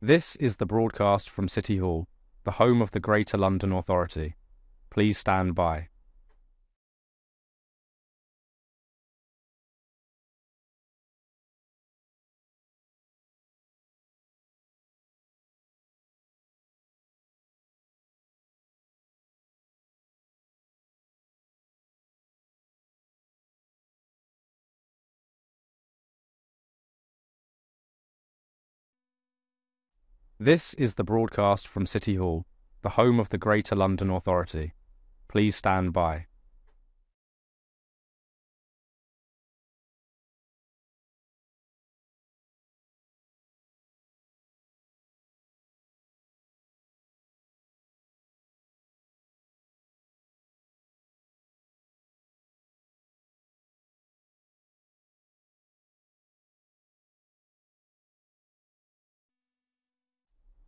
This is the broadcast from City Hall, the home of the Greater London Authority. Please stand by. This is the broadcast from City Hall, the home of the Greater London Authority. Please stand by.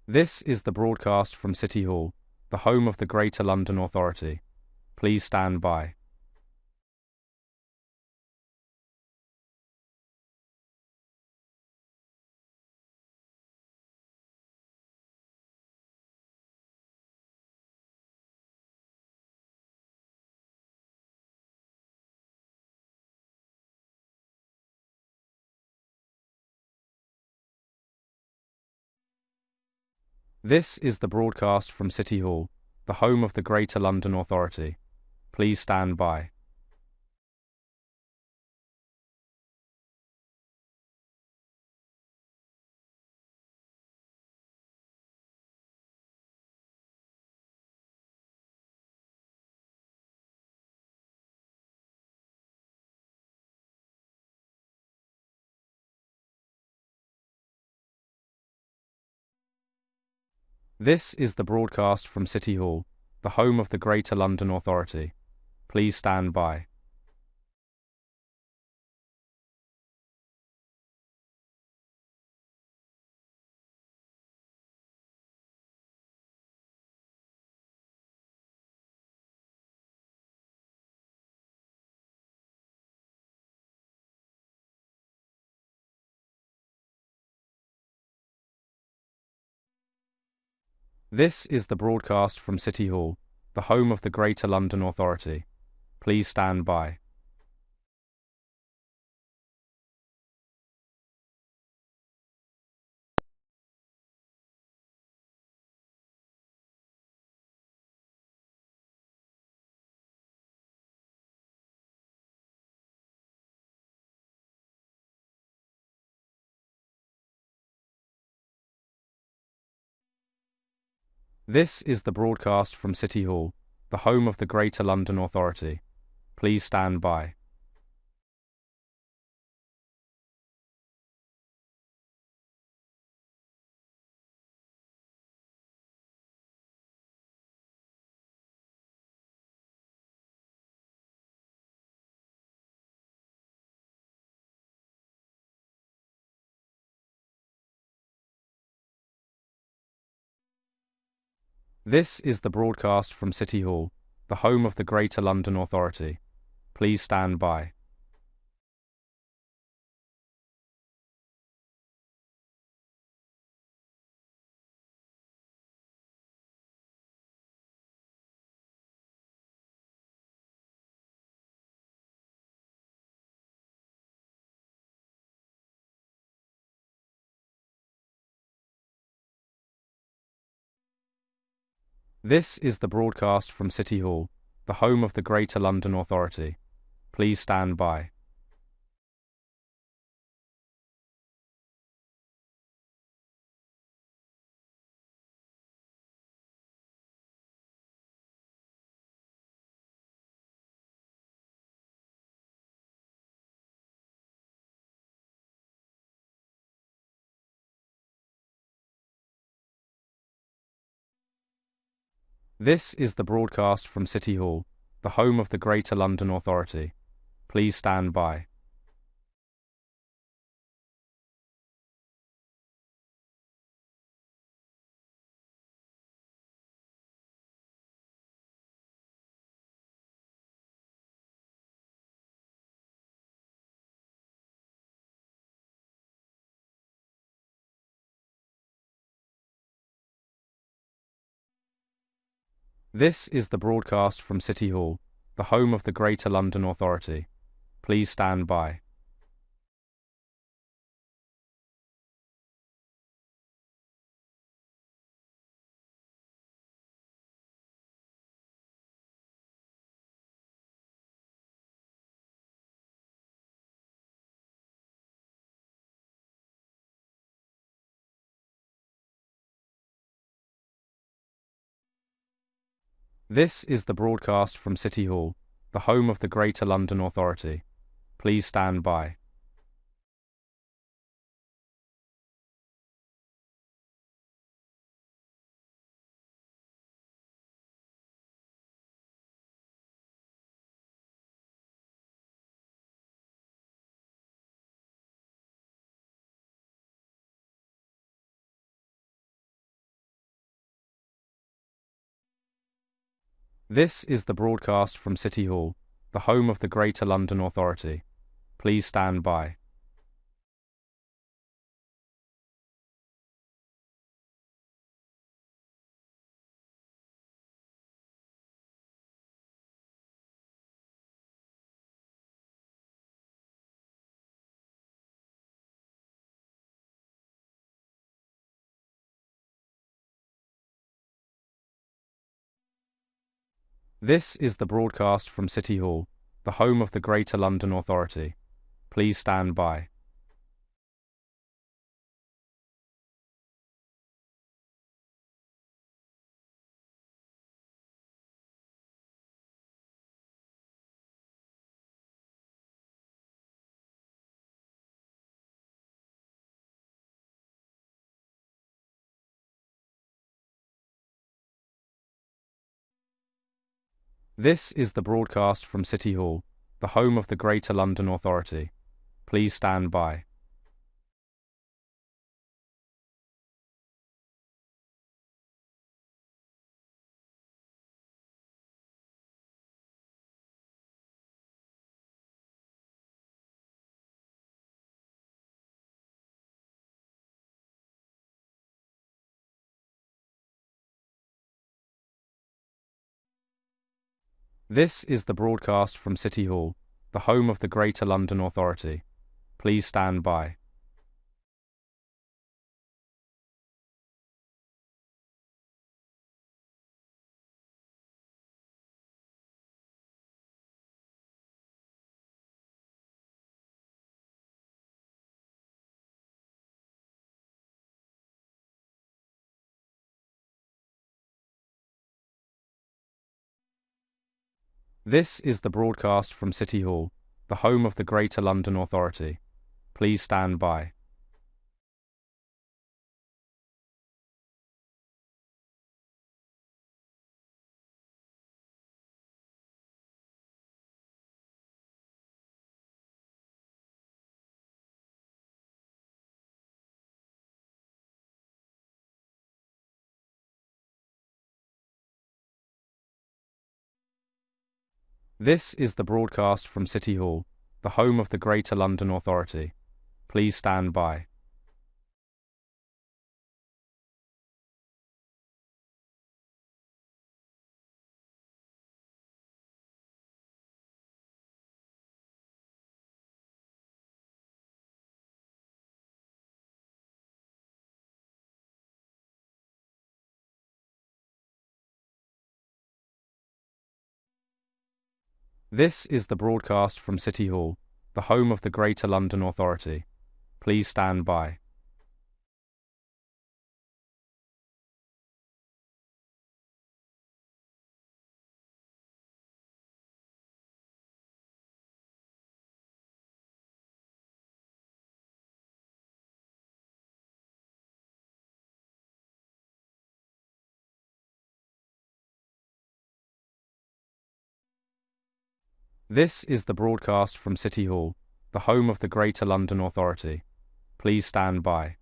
This is the broadcast from City Hall, the home of the Greater London Authority. Please stand by. This is the broadcast from City Hall, the home of the Greater London Authority. Please stand by. This is the broadcast from City Hall, the home of the Greater London Authority. Please stand by. This is the broadcast from City Hall, the home of the Greater London Authority. Please stand by. This is the broadcast from City Hall, the home of the Greater London Authority. Please stand by. This is the broadcast from City Hall, the home of the Greater London Authority. Please stand by. This is the broadcast from City Hall, the home of the Greater London Authority. Please stand by. This is the broadcast from City Hall, the home of the Greater London Authority. Please stand by. This is the broadcast from City Hall, the home of the Greater London Authority. Please stand by. This is the broadcast from City Hall, the home of the Greater London Authority. Please stand by. This is the broadcast from City Hall, the home of the Greater London Authority. Please stand by. This is the broadcast from City Hall, the home of the Greater London Authority. Please stand by. This is the broadcast from City Hall, the home of the Greater London Authority. Please stand by. This is the broadcast from City Hall, the home of the Greater London Authority. Please stand by. This is the broadcast from City Hall, the home of the Greater London Authority. Please stand by. This is the broadcast from City Hall, the home of the Greater London Authority. Please stand by. This is the broadcast from City Hall, the home of the Greater London Authority. Please stand by. This is the broadcast from City Hall, the home of the Greater London Authority. Please stand by.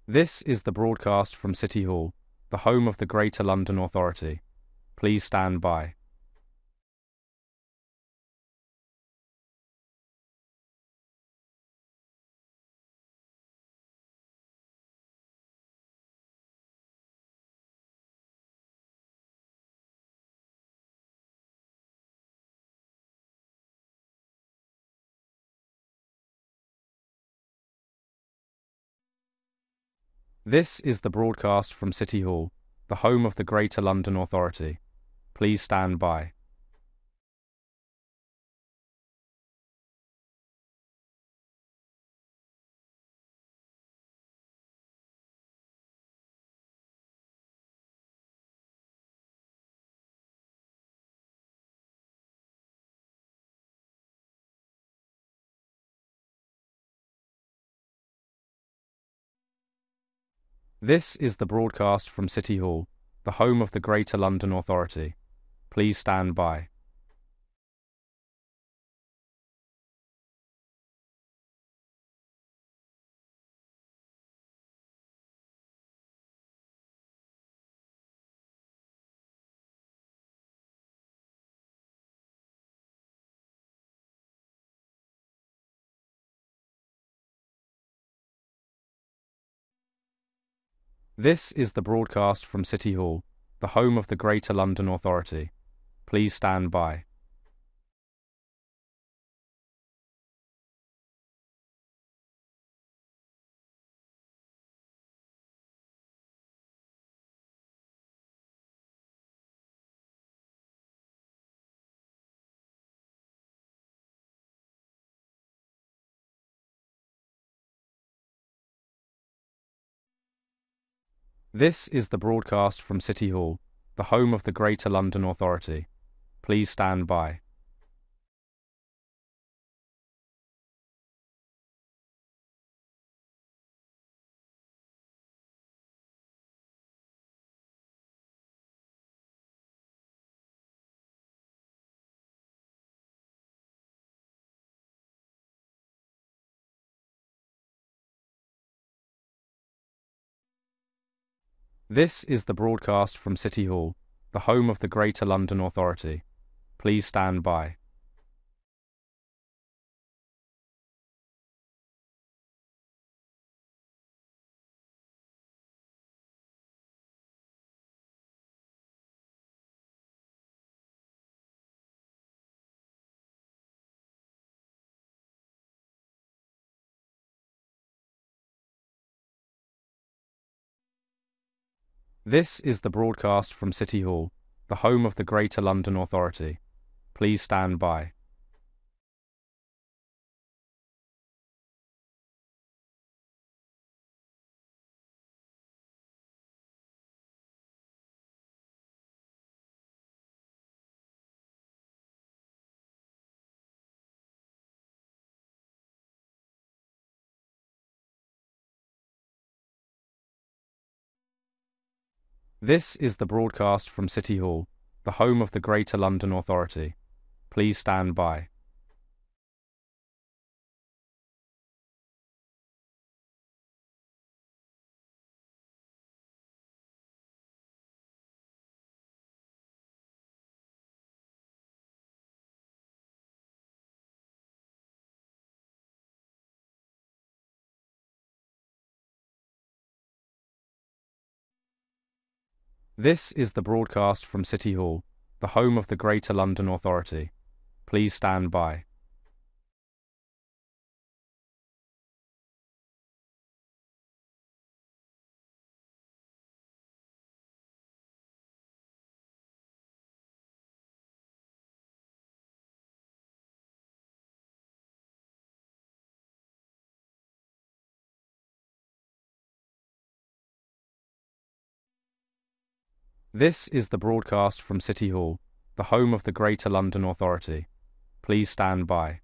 This is the broadcast from City Hall, the home of the Greater London Authority. Please stand by. This is the broadcast from City Hall, the home of the Greater London Authority. Please stand by. This is the broadcast from City Hall, the home of the Greater London Authority. Please stand by. This is the broadcast from City Hall, the home of the Greater London Authority. Please stand by. This is the broadcast from City Hall, the home of the Greater London Authority. Please stand by. This is the broadcast from City Hall, the home of the Greater London Authority. Please stand by. This is the broadcast from City Hall, the home of the Greater London Authority. Please stand by. This is the broadcast from City Hall, the home of the Greater London Authority. Please stand by. This is the broadcast from City Hall, the home of the Greater London Authority. Please stand by. This is the broadcast from City Hall, the home of the Greater London Authority. Please stand by.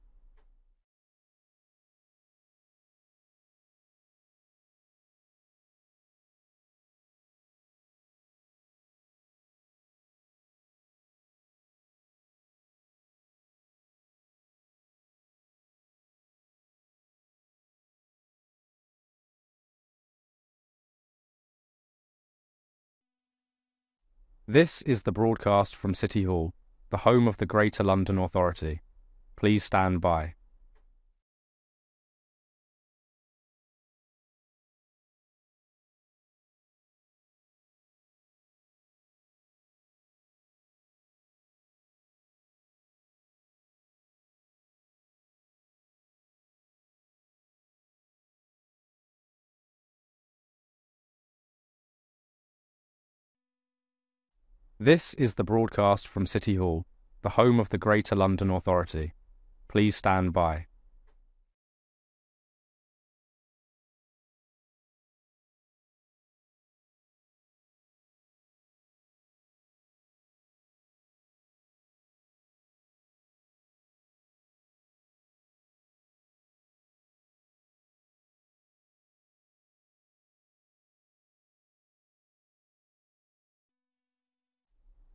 This is the broadcast from City Hall, the home of the Greater London Authority. Please stand by. This is the broadcast from City Hall, the home of the Greater London Authority. Please stand by.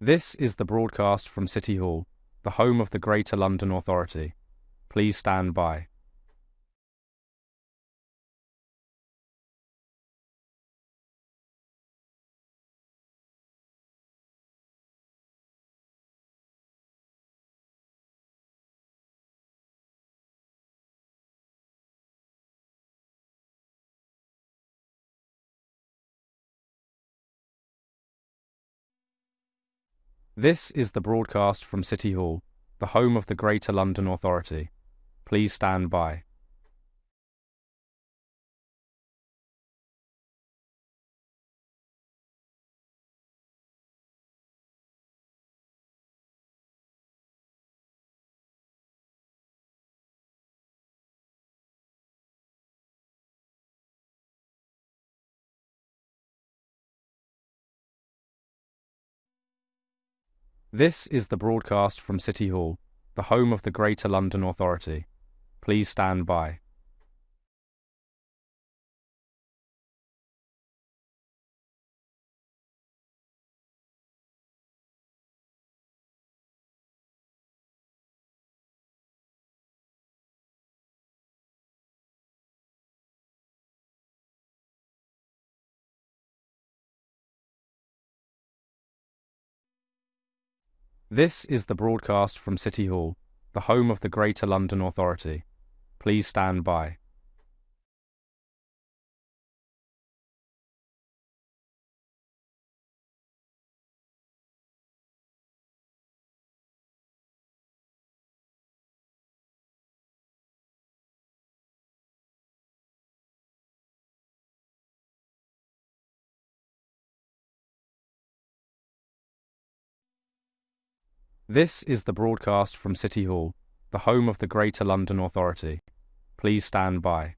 This is the broadcast from City Hall, the home of the Greater London Authority. Please stand by. This is the broadcast from City Hall, the home of the Greater London Authority. Please stand by. This is the broadcast from City Hall, the home of the Greater London Authority. Please stand by. This is the broadcast from City Hall, the home of the Greater London Authority. Please stand by. This is the broadcast from City Hall, the home of the Greater London Authority. Please stand by.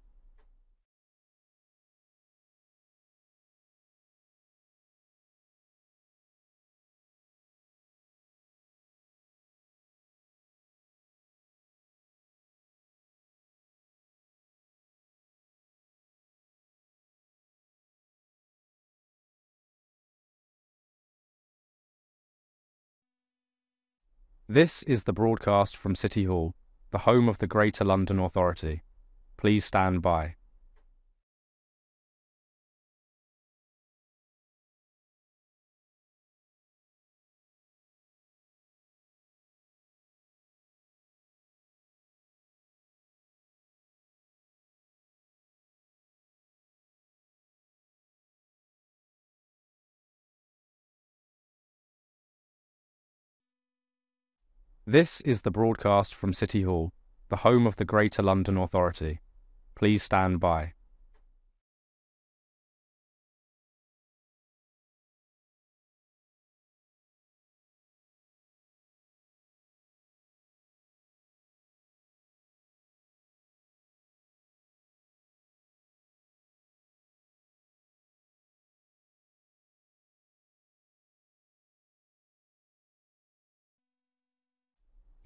This is the broadcast from City Hall, the home of the Greater London Authority. Please stand by. This is the broadcast from City Hall, the home of the Greater London Authority. Please stand by.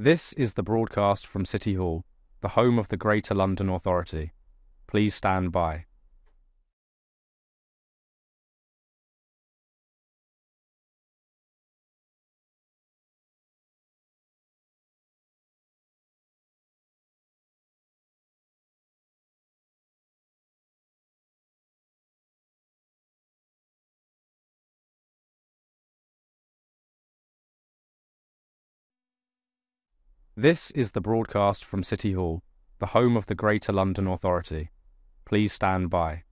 This is the broadcast from City Hall, the home of the Greater London Authority. Please stand by. This is the broadcast from City Hall, the home of the Greater London Authority. Please stand by.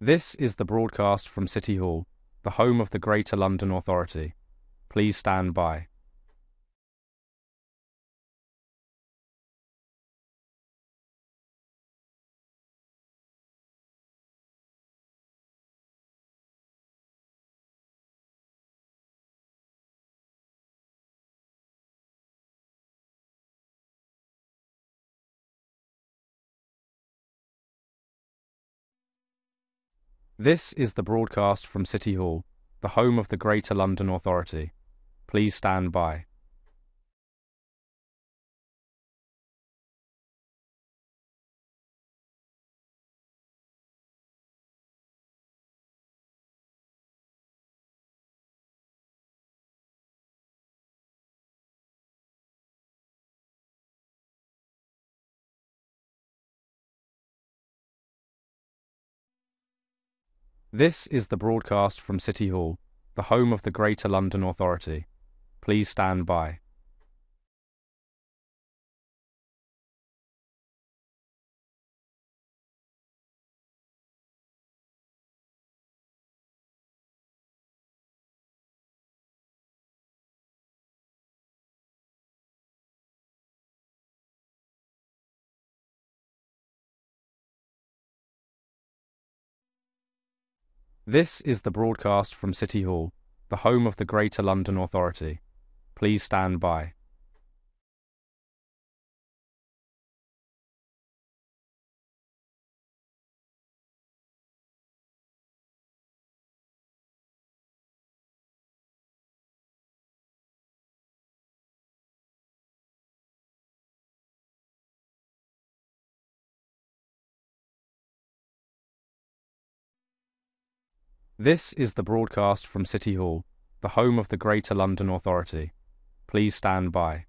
This is the broadcast from City Hall, the home of the Greater London Authority. Please stand by. This is the broadcast from City Hall, the home of the Greater London Authority. Please stand by. This is the broadcast from City Hall, the home of the Greater London Authority. Please stand by. This is the broadcast from City Hall, the home of the Greater London Authority. Please stand by. This is the broadcast from City Hall, the home of the Greater London Authority. Please stand by.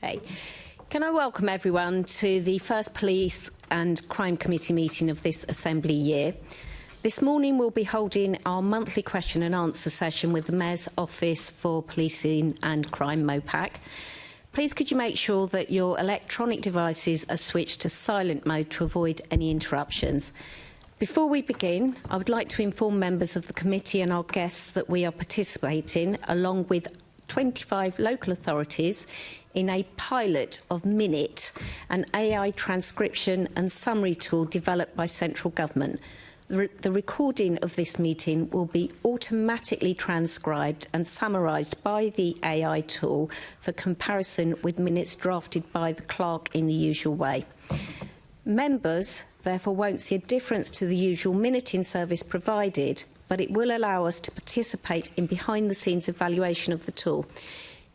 Okay. Can I welcome everyone to the first Police and Crime Committee meeting of this Assembly year. This morning we'll be holding our monthly question and answer session with the Mayor's Office for Policing and Crime, MOPAC. Please could you make sure that your electronic devices are switched to silent mode to avoid any interruptions. Before we begin, I would like to inform members of the committee and our guests that we are participating, along with 25 local authorities, in a pilot of Minute, an AI transcription and summary tool developed by central government. The recording of this meeting will be automatically transcribed and summarised by the AI tool for comparison with minutes drafted by the clerk in the usual way. Members therefore won't see a difference to the usual minuting service provided, but it will allow us to participate in behind-the-scenes evaluation of the tool.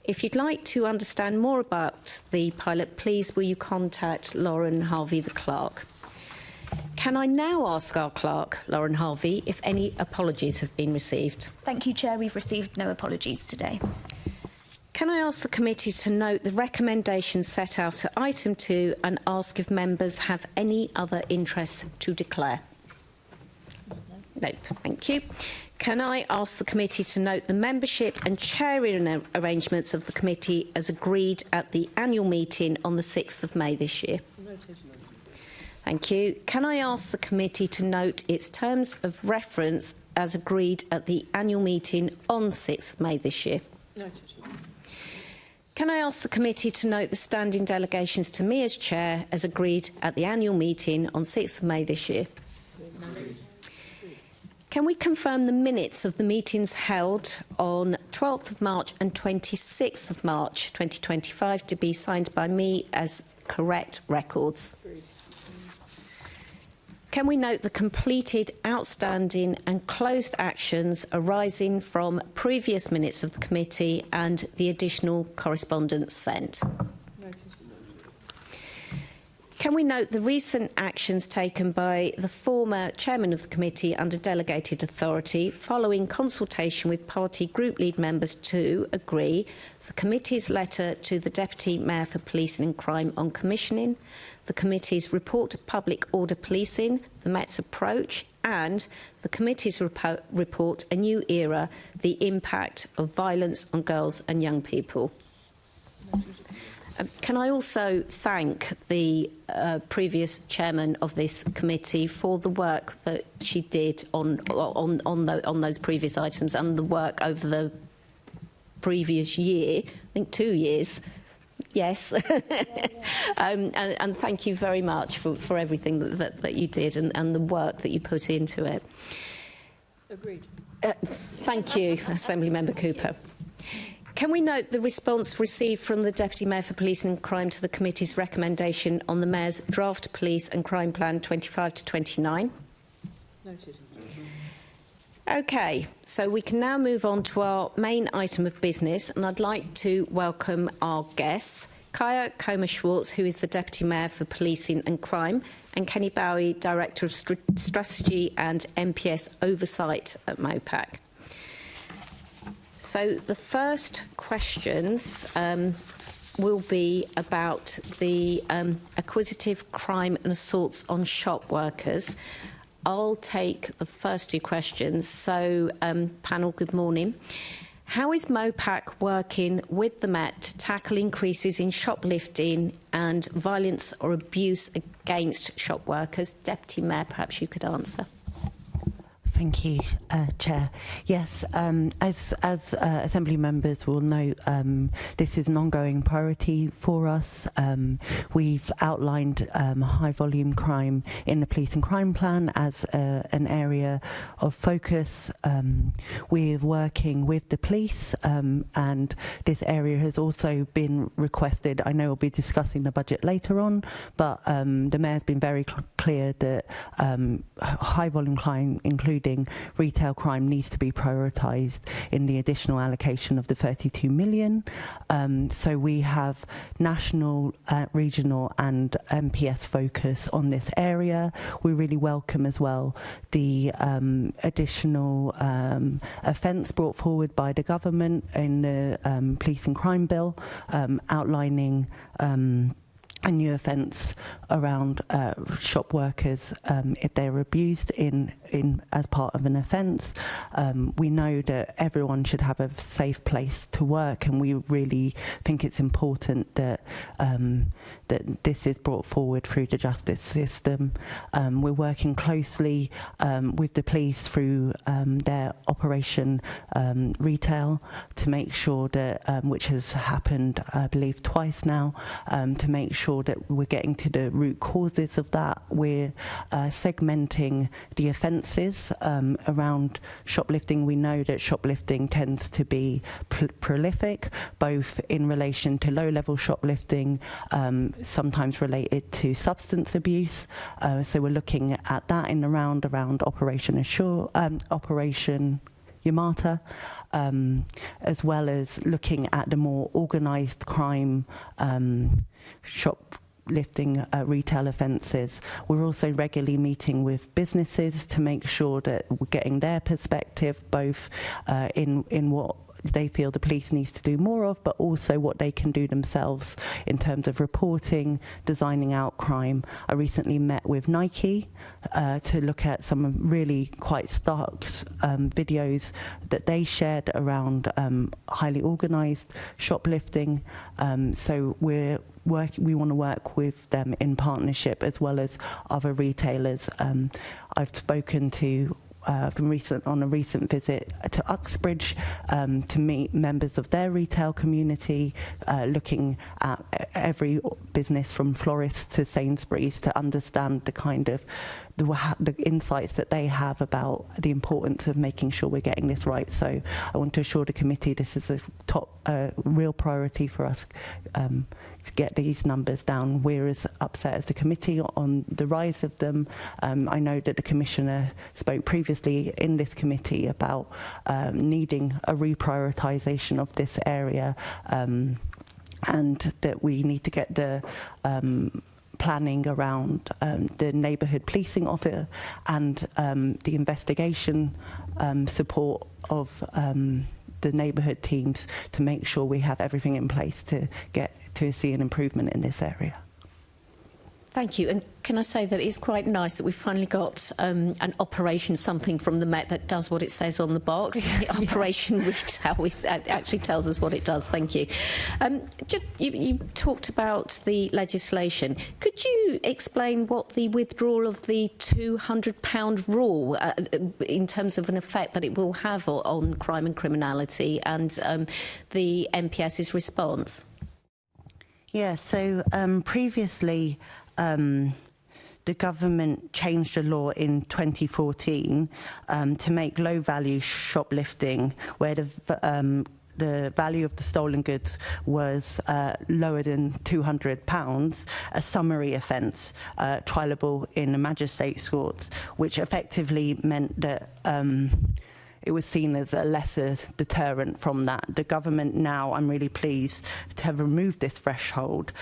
If you'd like to understand more about the pilot, please will you contact Lauren Harvey, the clerk. Can I now ask our clerk, Lauren Harvey, if any apologies have been received? Thank you, Chair. We've received no apologies today. Can I ask the committee to note the recommendations set out at item 2 and ask if members have any other interests to declare? No, thank you. Can I ask the committee to note the membership and chairing arrangements of the committee as agreed at the annual meeting on the 6th of May this year? Thank you. Can I ask the committee to note its terms of reference as agreed at the annual meeting on 6th of May this year? Can I ask the committee to note the standing delegations to me as chair as agreed at the annual meeting on 6th of May this year? Can we confirm the minutes of the meetings held on 12th of March and 26th of March 2025 to be signed by me as correct records? Can we note the completed, outstanding and closed actions arising from previous minutes of the committee and the additional correspondence sent? Can we note the recent actions taken by the former chairman of the committee under delegated authority following consultation with party group lead members to agree the committee's letter to the Deputy Mayor for Policing and Crime on commissioning, the committee's report to public order policing, the Met's approach and the committee's report, A New Era, the impact of violence on girls and young people? Can I also thank the previous chairman of this committee for the work that she did on those previous items and the work over the previous year, I think 2 years. Yes, and thank you very much for everything that you did and the work that you put into it. Agreed. Thank you, Assemblymember Cooper. Can we note the response received from the Deputy Mayor for Policing and Crime to the committee's recommendation on the Mayor's draft Police and Crime Plan 25 to 29? Noted. OK, so we can now move on to our main item of business, and I'd like to welcome our guests, Kaya Comer-Schwartz, who is the Deputy Mayor for Policing and Crime, and Kenny Bowie, Director of Strategy and MPS Oversight at MOPAC. So the first questions will be about the acquisitive crime and assaults on shop workers. I'll take the first 2 questions. So, panel, good morning. How is MOPAC working with the Met to tackle increases in shoplifting and violence or abuse against shop workers? Deputy Mayor, perhaps you could answer. Thank you, Chair. Yes, as Assembly members will know, this is an ongoing priority for us. We've outlined high volume crime in the Police and Crime Plan as an area of focus. We're working with the police and this area has also been requested. I know we'll be discussing the budget later on, but the Mayor's been very clear that high volume crime, including retail crime, needs to be prioritised in the additional allocation of the 32 million. So we have national, regional and MPS focus on this area. We really welcome as well the additional offence brought forward by the government in the Police and Crime Bill, outlining a new offence around shop workers if they're abused as part of an offence. We know that everyone should have a safe place to work, and we really think it's important that that this is brought forward through the justice system. We're working closely with the police through their Operation Retail to make sure that, which has happened, I believe, twice now, to make sure that we're getting to the root causes of that. We're segmenting the offences around shoplifting. We know that shoplifting tends to be prolific, both in relation to low-level shoplifting, sometimes related to substance abuse. So we're looking at that in the round around Operation Assure, Operation Yamata, as well as looking at the more organised crime shop shoplifting retail offences. We're also regularly meeting with businesses to make sure that we're getting their perspective, both in what they feel the police needs to do more of, but also what they can do themselves in terms of reporting, designing out crime. I recently met with Nike to look at some really quite stark videos that they shared around highly organised shoplifting. So we want to work with them in partnership as well as other retailers. I've spoken to on a recent visit to Uxbridge to meet members of their retail community, looking at every business from florists to Sainsbury's to understand the kind of the insights that they have about the importance of making sure we're getting this right. So I want to assure the committee this is a top real priority for us to get these numbers down. We're as upset as the committee on the rise of them. I know that the Commissioner spoke previously in this committee about needing a reprioritisation of this area, and that we need to get the planning around the neighbourhood policing officer and the investigation support of the neighbourhood teams to make sure we have everything in place to get to see an improvement in this area. Thank you. And can I say that it's quite nice that we've finally got an operation, something from the Met that does what it says on the box. Operation Retail actually tells us what it does. Thank you. You talked about the legislation. Could you explain what the withdrawal of the £200 rule in terms of an effect that it will have on crime and criminality and the MPS's response? Yeah, so previously the government changed the law in 2014 to make low-value shoplifting, where the value of the stolen goods was lower than £200, a summary offence, trialable in a magistrate's court, which effectively meant that it was seen as a lesser deterrent from that. The government now, I'm really pleased to have removed this threshold,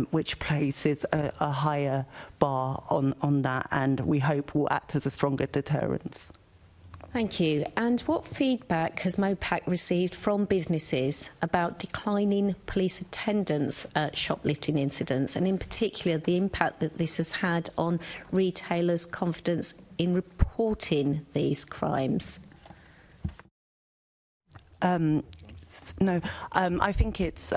which places a higher bar on that, and we hope will act as a stronger deterrence. Thank you. And what feedback has MOPAC received from businesses about declining police attendance at shoplifting incidents, and in particular the impact that this has had on retailers' confidence in reporting these crimes? I think it's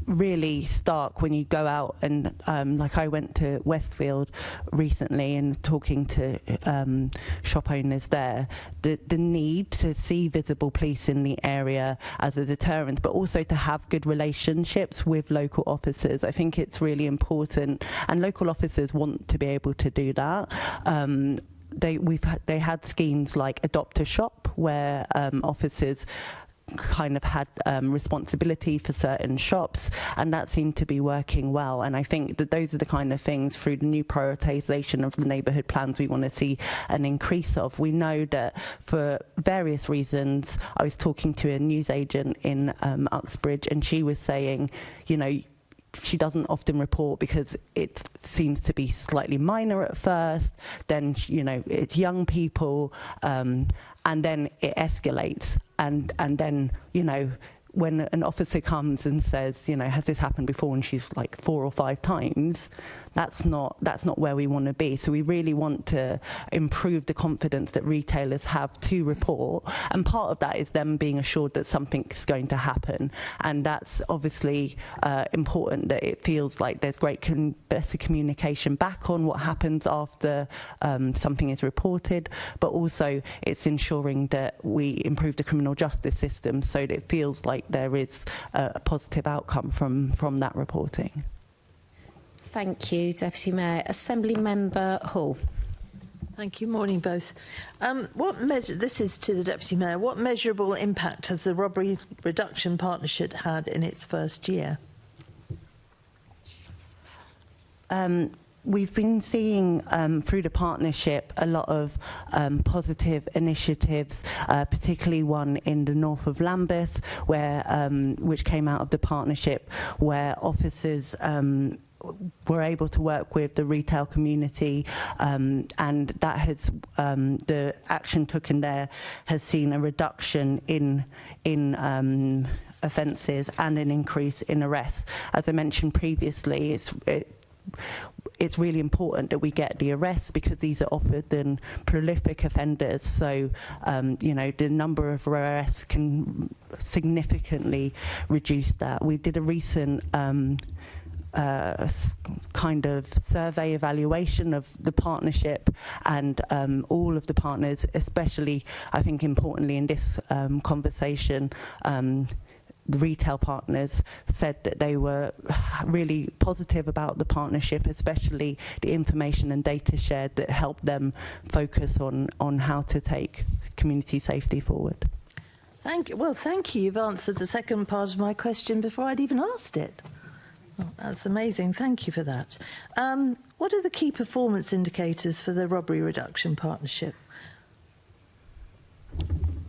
really stark when you go out and like I went to Westfield recently and talking to shop owners there, the need to see visible police in the area as a deterrent, but also to have good relationships with local officers. I think it's really important, and local officers want to be able to do that. They had schemes like Adopt a Shop, where officers kind of had responsibility for certain shops, and that seemed to be working well. And I think that those are the kind of things, through the new prioritisation of the neighbourhood plans, we want to see an increase of. We know that for various reasons, I was talking to a newsagent in Uxbridge, and she was saying, you know, she doesn't often report because it seems to be slightly minor at first, then, you know, it's young people, and then it escalates, and then, you know, when an officer comes and says, you know, has this happened before, and she's like 4 or 5 times, that's not where we want to be. So we really want to improve the confidence that retailers have to report, and part of that is them being assured that something's going to happen, and that's obviously important, that it feels like there's better communication back on what happens after something is reported, but also it's ensuring that we improve the criminal justice system so that it feels like there is a positive outcome from that reporting. Thank you, Deputy Mayor. Assembly Member Hall. Thank you. Morning, both. This is to the Deputy Mayor. What measurable impact has the Robbery Reduction Partnership had in its first year? We've been seeing through the partnership a lot of positive initiatives, particularly one in the north of Lambeth, where which came out of the partnership, where officers we're able to work with the retail community, and that has the action taken there has seen a reduction in offences and an increase in arrests. As I mentioned previously, it's really important that we get the arrests because these are often prolific offenders. So, the number of arrests can significantly reduce that. We did a recent kind of survey evaluation of the partnership, and all of the partners, especially, I think importantly in this conversation, the retail partners said that they were really positive about the partnership, especially the information and data shared that helped them focus on how to take community safety forward. Thank you. Well, thank you. You've answered the second part of my question before I'd even asked it. Well, that's amazing. Thank you for that. What are the key performance indicators for the robbery reduction partnership?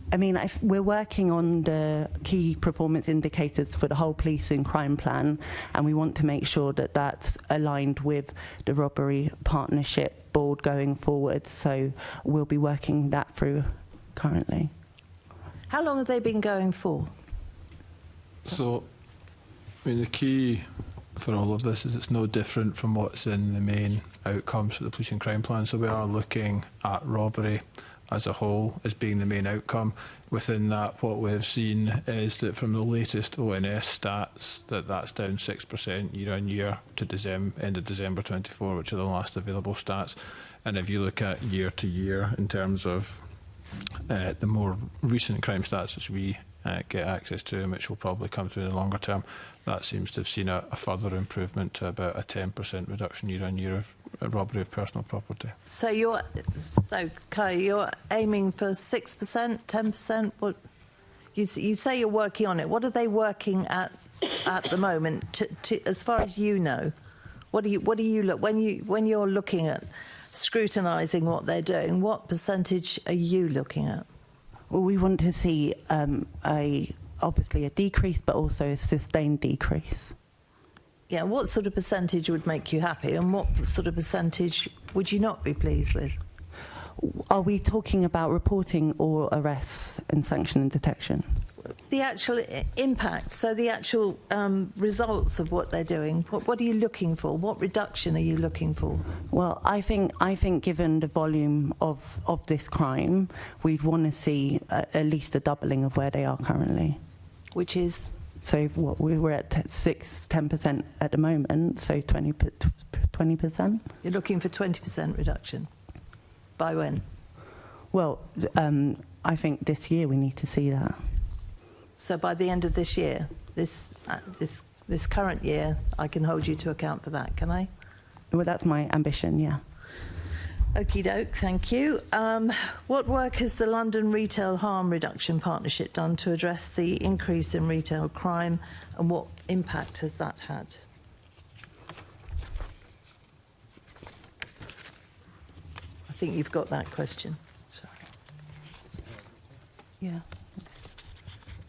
I mean, we're working on the key performance indicators for the whole police and crime plan, and we want to make sure that that's aligned with the robbery partnership board going forward. So we'll be working that through currently. How long have they been going for? So, I mean, the key for all of this is it's no different from what's in the main outcomes for the police and crime plan. So we are looking at robbery as a whole as being the main outcome. Within that, what we have seen is that from the latest ONS stats, that's down 6% year on year to end of December 24, which are the last available stats. And if you look at year to year in terms of the more recent crime stats which we get access to, and which will probably come through in the longer term, that seems to have seen a further improvement to about a 10% reduction year on year of robbery of personal property. So Kai, you're aiming for 6%, 10%? What you say you're working on it. What are they working at the moment? As far as you know, what do you look when you're looking at scrutinising what they're doing? What percentage are you looking at? Well, we want to see obviously a decrease, but also a sustained decrease. Yeah, what sort of percentage would make you happy, and what sort of percentage would you not be pleased with? Are we talking about reporting or arrests and sanction and detection? The actual impact, so the actual results of what they're doing. What are you looking for? What reduction are you looking for? Well, I think given the volume of this crime, we'd want to see at least a doubling of where they are currently. Which is? So what we were at 10% at the moment, so 20%. You're looking for 20% reduction. By when? Well, I think this year we need to see that. So by the end of this year, this current year, I can hold you to account for that, can I? Well, that's my ambition, yeah. Okie doke, thank you. What work has the London Retail Harm Reduction Partnership done to address the increase in retail crime, and what impact has that had? I think you've got that question. Sorry. Yeah.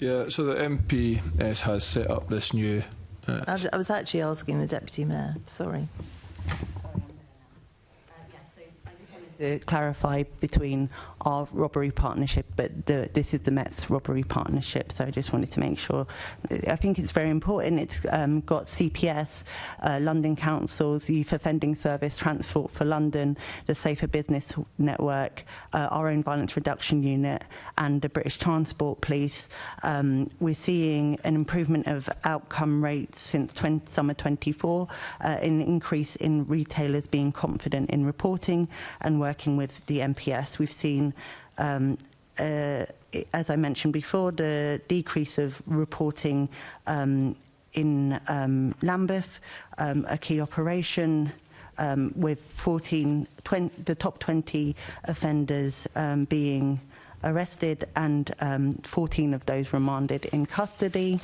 Yeah, so the MPS has set up this new... I was actually asking the Deputy Mayor, sorry. To clarify between our robbery partnership, but this is the Met's robbery partnership, so I just wanted to make sure. I think it's very important. It's got CPS, London Council's Youth Offending Service, Transport for London, the Safer Business Network, our own Violence Reduction Unit, and the British Transport Police. We're seeing an improvement of outcome rates since summer 24, an increase in retailers being confident in reporting and working with the MPS. We've seen, as I mentioned before, the decrease of reporting in Lambeth, a key operation with the top 20 offenders being arrested and 14 of those remanded in custody.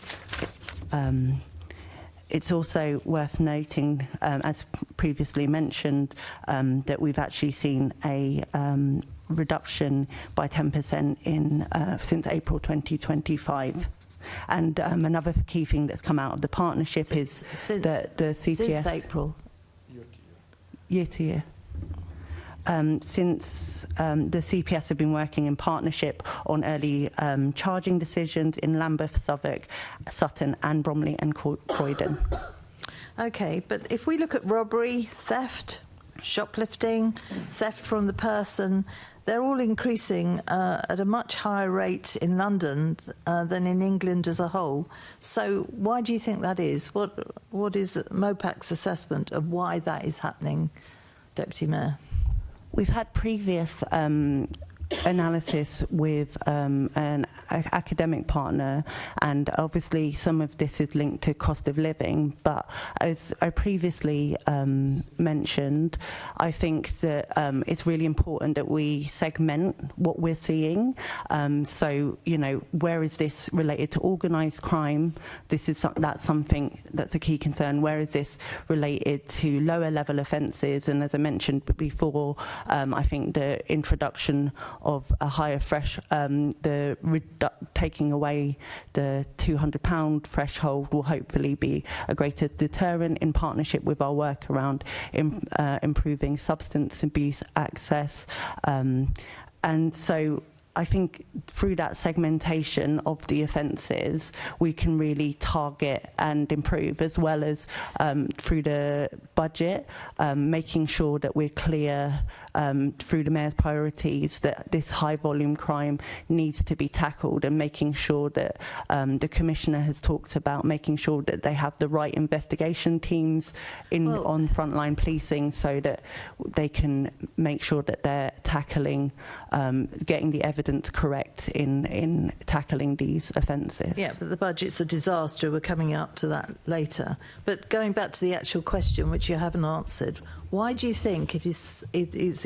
It's also worth noting, as previously mentioned, that we've actually seen a reduction by 10% since April 2025. And another key thing that's come out of the partnership is that the CPS... Since April? Year to year. Since the CPS have been working in partnership on early charging decisions in Lambeth, Southwark, Sutton and Bromley and Croydon. Okay, but if we look at robbery, theft, shoplifting, theft from the person, they're all increasing at a much higher rate in London than in England as a whole. So why do you think that is? What is MOPAC's assessment of why that is happening, Deputy Mayor? We've had previous analysis with an academic partner, and obviously some of this is linked to cost of living, but as I previously mentioned, I think that it's really important that we segment what we're seeing. So, you know, where is this related to organised crime? That's something that's a key concern. Where is this related to lower level offences? And as I mentioned before, I think the introduction of a higher taking away the £200 threshold will hopefully be a greater deterrent in partnership with our work around improving substance abuse access. And so I think through that segmentation of the offences, we can really target and improve, as well as through the budget, making sure that we're clear through the Mayor's priorities that this high volume crime needs to be tackled, and making sure that the Commissioner has talked about making sure that they have the right investigation teams on frontline policing, so that they can make sure that they're tackling, getting the evidence correct in tackling these offences. Yeah, but the budget's a disaster. We're coming up to that later. But going back to the actual question, which you haven't answered, why do you think it is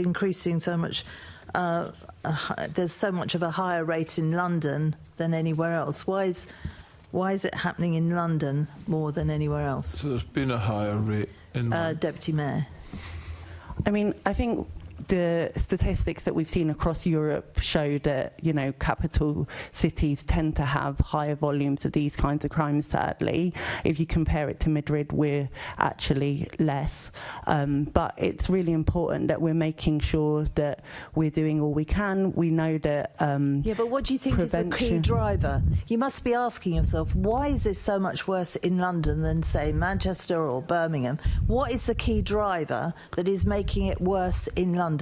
increasing so much? There's so much of a higher rate in London than anywhere else. Why is it happening in London more than anywhere else? So there's been a higher rate in Deputy Mayor. I mean, I think the statistics that we've seen across Europe show that, you know, capital cities tend to have higher volumes of these kinds of crimes, sadly. If you compare it to Madrid, we're actually less. But it's really important that we're making sure that we're doing all we can. We know that yeah, but what do you think is the key driver? You must be asking yourself, why is this so much worse in London than, say, Manchester or Birmingham? What is the key driver that is making it worse in London?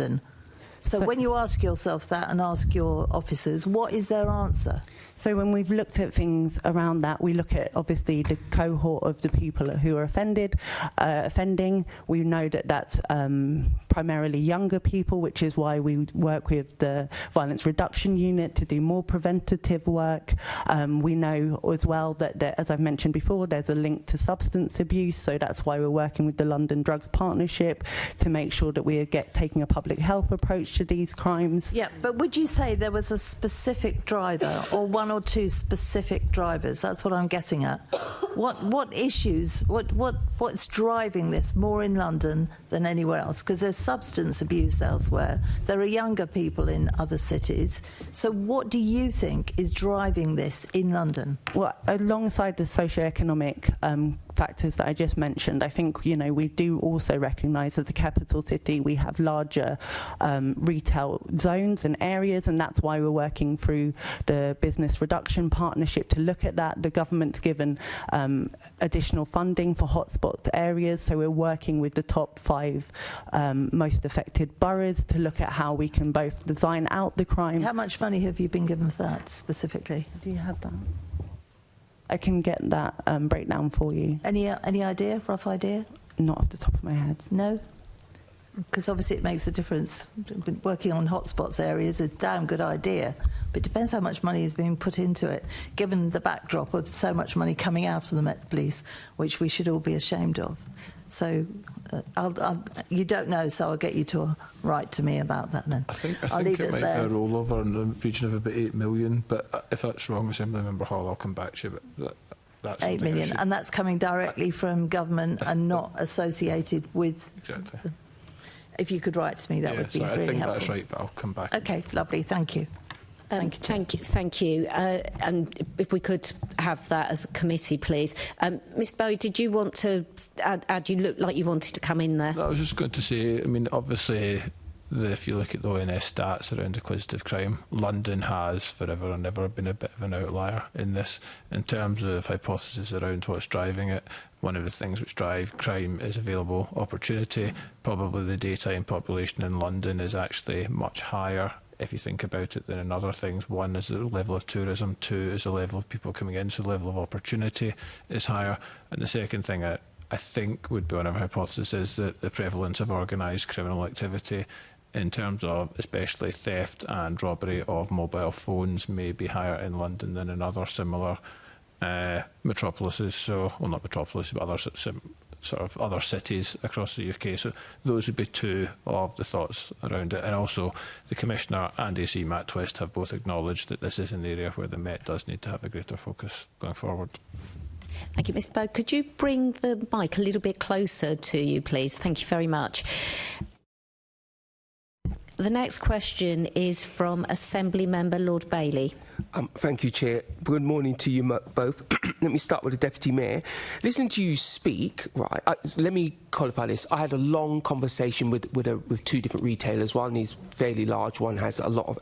So when you ask yourself that and ask your officers, what is their answer? So when we've looked at things around that, we look at obviously the cohort of the people who are offending. We know that that's primarily younger people, which is why we work with the Violence Reduction Unit to do more preventative work. We know as well that, as I've mentioned before, there's a link to substance abuse, so that's why we're working with the London Drugs Partnership to make sure that we are taking a public health approach to these crimes. Yeah, but would you say there was a specific driver, or one or two specific drivers? That's what I'm getting at. What issues, what's driving this more in London than anywhere else? Because there's substance abuse elsewhere. There are younger people in other cities. So what do you think is driving this in London? Well, alongside the socioeconomic factors that I just mentioned, I think, you know, we do also recognise as a capital city we have larger retail zones and areas, and that's why we're working through the Business Reduction Partnership to look at that. The government's given additional funding for hotspot areas, so we're working with the top 5 most affected boroughs to look at how we can both design out the crime. How much money have you been given for that specifically? Do you have that? I can get that breakdown for you. Any idea, rough idea? Not off the top of my head. No? Because obviously it makes a difference. Working on hotspots areas is a damn good idea, but it depends how much money is being put into it, given the backdrop of so much money coming out of the Met Police, which we should all be ashamed of. So you don't know, so I'll get you to write to me about that then. I think it might be a rollover in the region of about 8 million, but if that's wrong, Assemblymember Hall, I'll come back to you. But that's 8 million, and that's coming directly from government and not associated with... Exactly. If you could write to me, that would be really helpful. I think that's right, but I'll come back. Okay, lovely, thank you. Thank you. And if we could have that as a committee, please. Mr. Bowie, did you want to add? You look like you wanted to come in there. No, I was just going to say, I mean, obviously, if you look at the ONS stats around acquisitive crime, London has forever and ever been a bit of an outlier in this. In terms of hypotheses around what's driving it, one of the things which drive crime is available opportunity. Probably the daytime population in London is actually much higher, if you think about it, than in other things. One is the level of tourism, two is the level of people coming in, so the level of opportunity is higher. And the second thing I think would be one of our hypotheses is that the prevalence of organised criminal activity in terms of especially theft and robbery of mobile phones may be higher in London than in other similar metropolises. So, well, not metropolises, but other sort of other cities across the UK. So those would be two of the thoughts around it. And also the Commissioner and AC Matt Twist have both acknowledged that this is an area where the Met does need to have a greater focus going forward. Thank you, Mr. Bowe. Could you bring the mic a little bit closer to you, please? Thank you very much. The next question is from Assembly Member Lord Bailey. Thank you, Chair. Good morning to you both. Let me start with the Deputy Mayor. Listening to you speak, right, let me qualify this. I had a long conversation with two different retailers. One is fairly large, one has a lot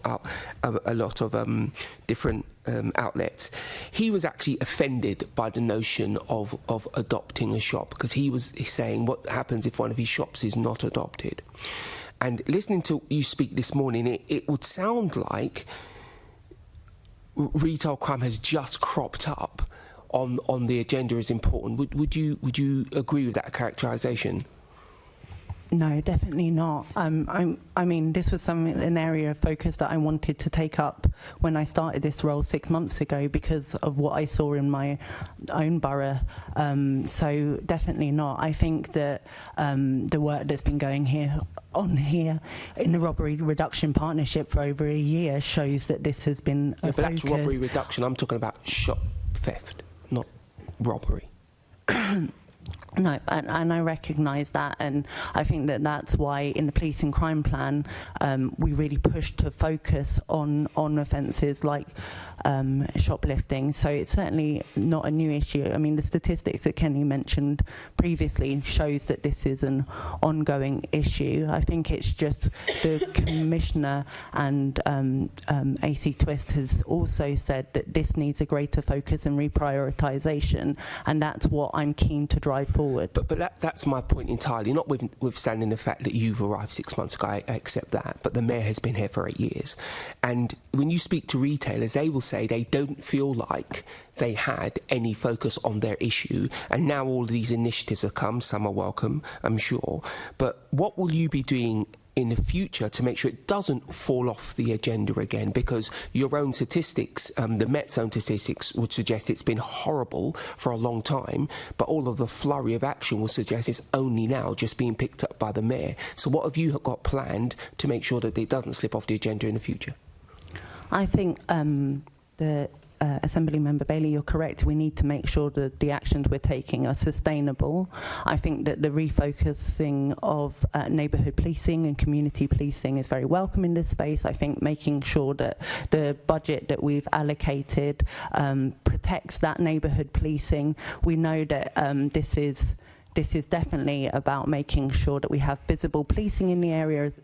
of different outlets. He was actually offended by the notion of adopting a shop, because he's saying what happens if one of his shops is not adopted. And listening to you speak this morning, it would sound like retail crime has just cropped up on the agenda as important. Would you agree with that characterisation? No, definitely not. I mean, this was an area of focus that I wanted to take up when I started this role 6 months ago because of what I saw in my own borough. So definitely not. I think that the work that's been going on here in the robbery reduction partnership for over a year shows that this has been a focus. But that's robbery reduction. I'm talking about shop theft, not robbery. No, and I recognise that, and I think that that's why in the police and crime plan we really pushed to focus on offences like shoplifting. So it's certainly not a new issue. I mean, the statistics that Kenny mentioned previously shows that this is an ongoing issue. I think it's just the Commissioner and AC Twist has also said that this needs a greater focus and reprioritisation, and that's what I'm keen to drive forward. But that's my point entirely, notwithstanding the fact that you've arrived 6 months ago. I accept that, but the Mayor has been here for 8 years. And when you speak to retailers, they will say they don't feel like they had any focus on their issue, and now all of these initiatives have come. Some are welcome, I'm sure. But what will you be doing in the future to make sure it doesn't fall off the agenda again? Because your own statistics, the Met's own statistics, would suggest it's been horrible for a long time, but all of the flurry of action will suggest it's only now just being picked up by the Mayor. So what have you got planned to make sure that it doesn't slip off the agenda in the future? I think Assembly Member Bailey, you're correct. We need to make sure that the actions we're taking are sustainable. I think that the refocusing of neighbourhood policing and community policing is very welcome in this space. I think making sure that the budget that we've allocated protects that neighbourhood policing. We know that this is definitely about making sure that we have visible policing in the areas,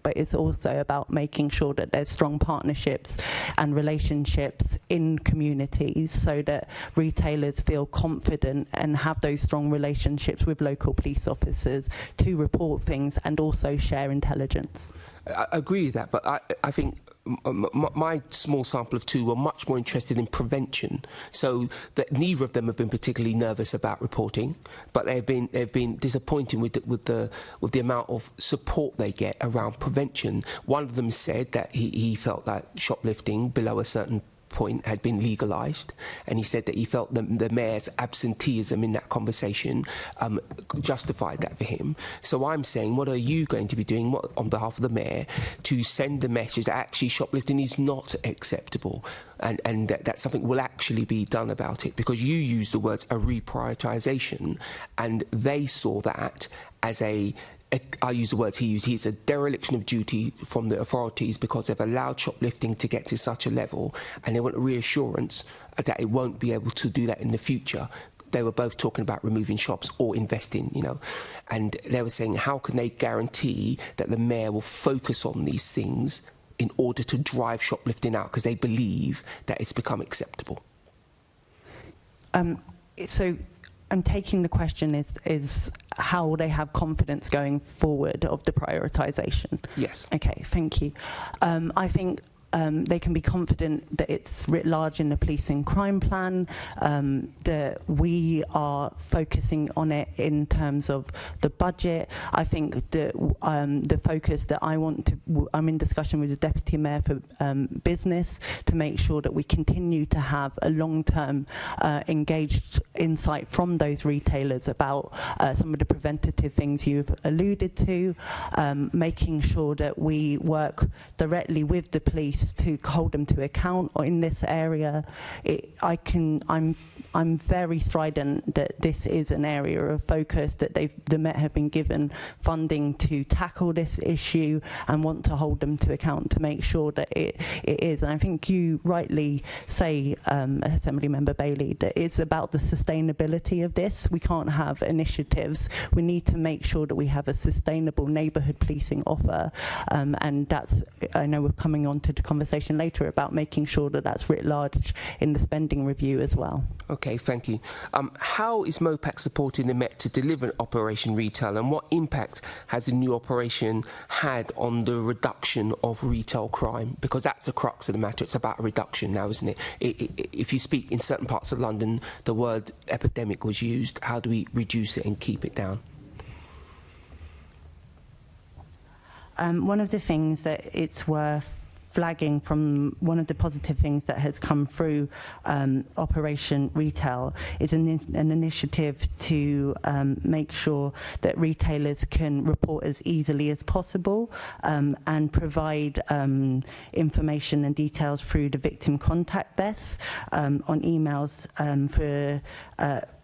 but it's also about making sure that there's strong partnerships and relationships in communities so that retailers feel confident and have those strong relationships with local police officers to report things and also share intelligence. I agree with that, but I think my small sample of two were much more interested in prevention, so that neither of them have been particularly nervous about reporting, but they've been disappointed with the amount of support they get around prevention. One of them said that he felt that shoplifting below a certain point had been legalised, and he said that he felt the Mayor's absenteeism in that conversation justified that for him. So I'm saying, what are you going to be doing on behalf of the Mayor to send the message that actually shoplifting is not acceptable, and that something will actually be done about it? Because you used the words a reprioritisation, and they saw that as a I use the words he used, it's a dereliction of duty from the authorities because they've allowed shoplifting to get to such a level, and they want reassurance that it won't be able to do that in the future. They were both talking about removing shops or investing, you know, and they were saying how can they guarantee that the mayor will focus on these things in order to drive shoplifting out, because they believe that it's become acceptable. So I'm taking the question is how will they have confidence going forward of the prioritisation? Yes. Okay, thank you. I think they can be confident that it's writ large in the policing crime plan, that we are focusing on it in terms of the budget. I think that the focus that I'm in discussion with the Deputy Mayor for Business to make sure that we continue to have a long-term engaged insight from those retailers about some of the preventative things you've alluded to, making sure that we work directly with the police to hold them to account in this area. I'm very strident that this is an area of focus, that the Met have been given funding to tackle this issue and want to hold them to account to make sure that it is. And I think you rightly say, Assembly Member Bailey, that it's about the sustainability of this. We can't have initiatives. We need to make sure that we have a sustainable neighbourhood policing offer, and that's, I know we're coming on to the conversation later about making sure that that's writ large in the spending review as well. Okay, thank you. How is MOPAC supporting the Met to deliver Operation Retail, and what impact has the new operation had on the reduction of retail crime? Because that's the crux of the matter. It's about a reduction now, isn't it? If you speak in certain parts of London, the word epidemic was used. How do we reduce it and keep it down? One of the things that it's worth flagging from one of the positive things that has come through Operation Retail is an initiative to make sure that retailers can report as easily as possible and provide information and details through the victim contact desk on emails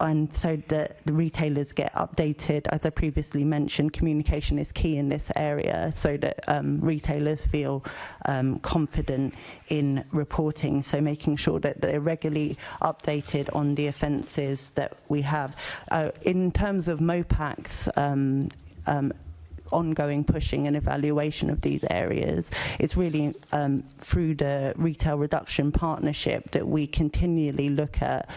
and so that the retailers get updated. As I previously mentioned, communication is key in this area so that retailers feel confident in reporting, so making sure that they're regularly updated on the offences that we have. In terms of MOPAC's ongoing pushing and evaluation of these areas, it's really through the Retail Reduction Partnership that we continually look at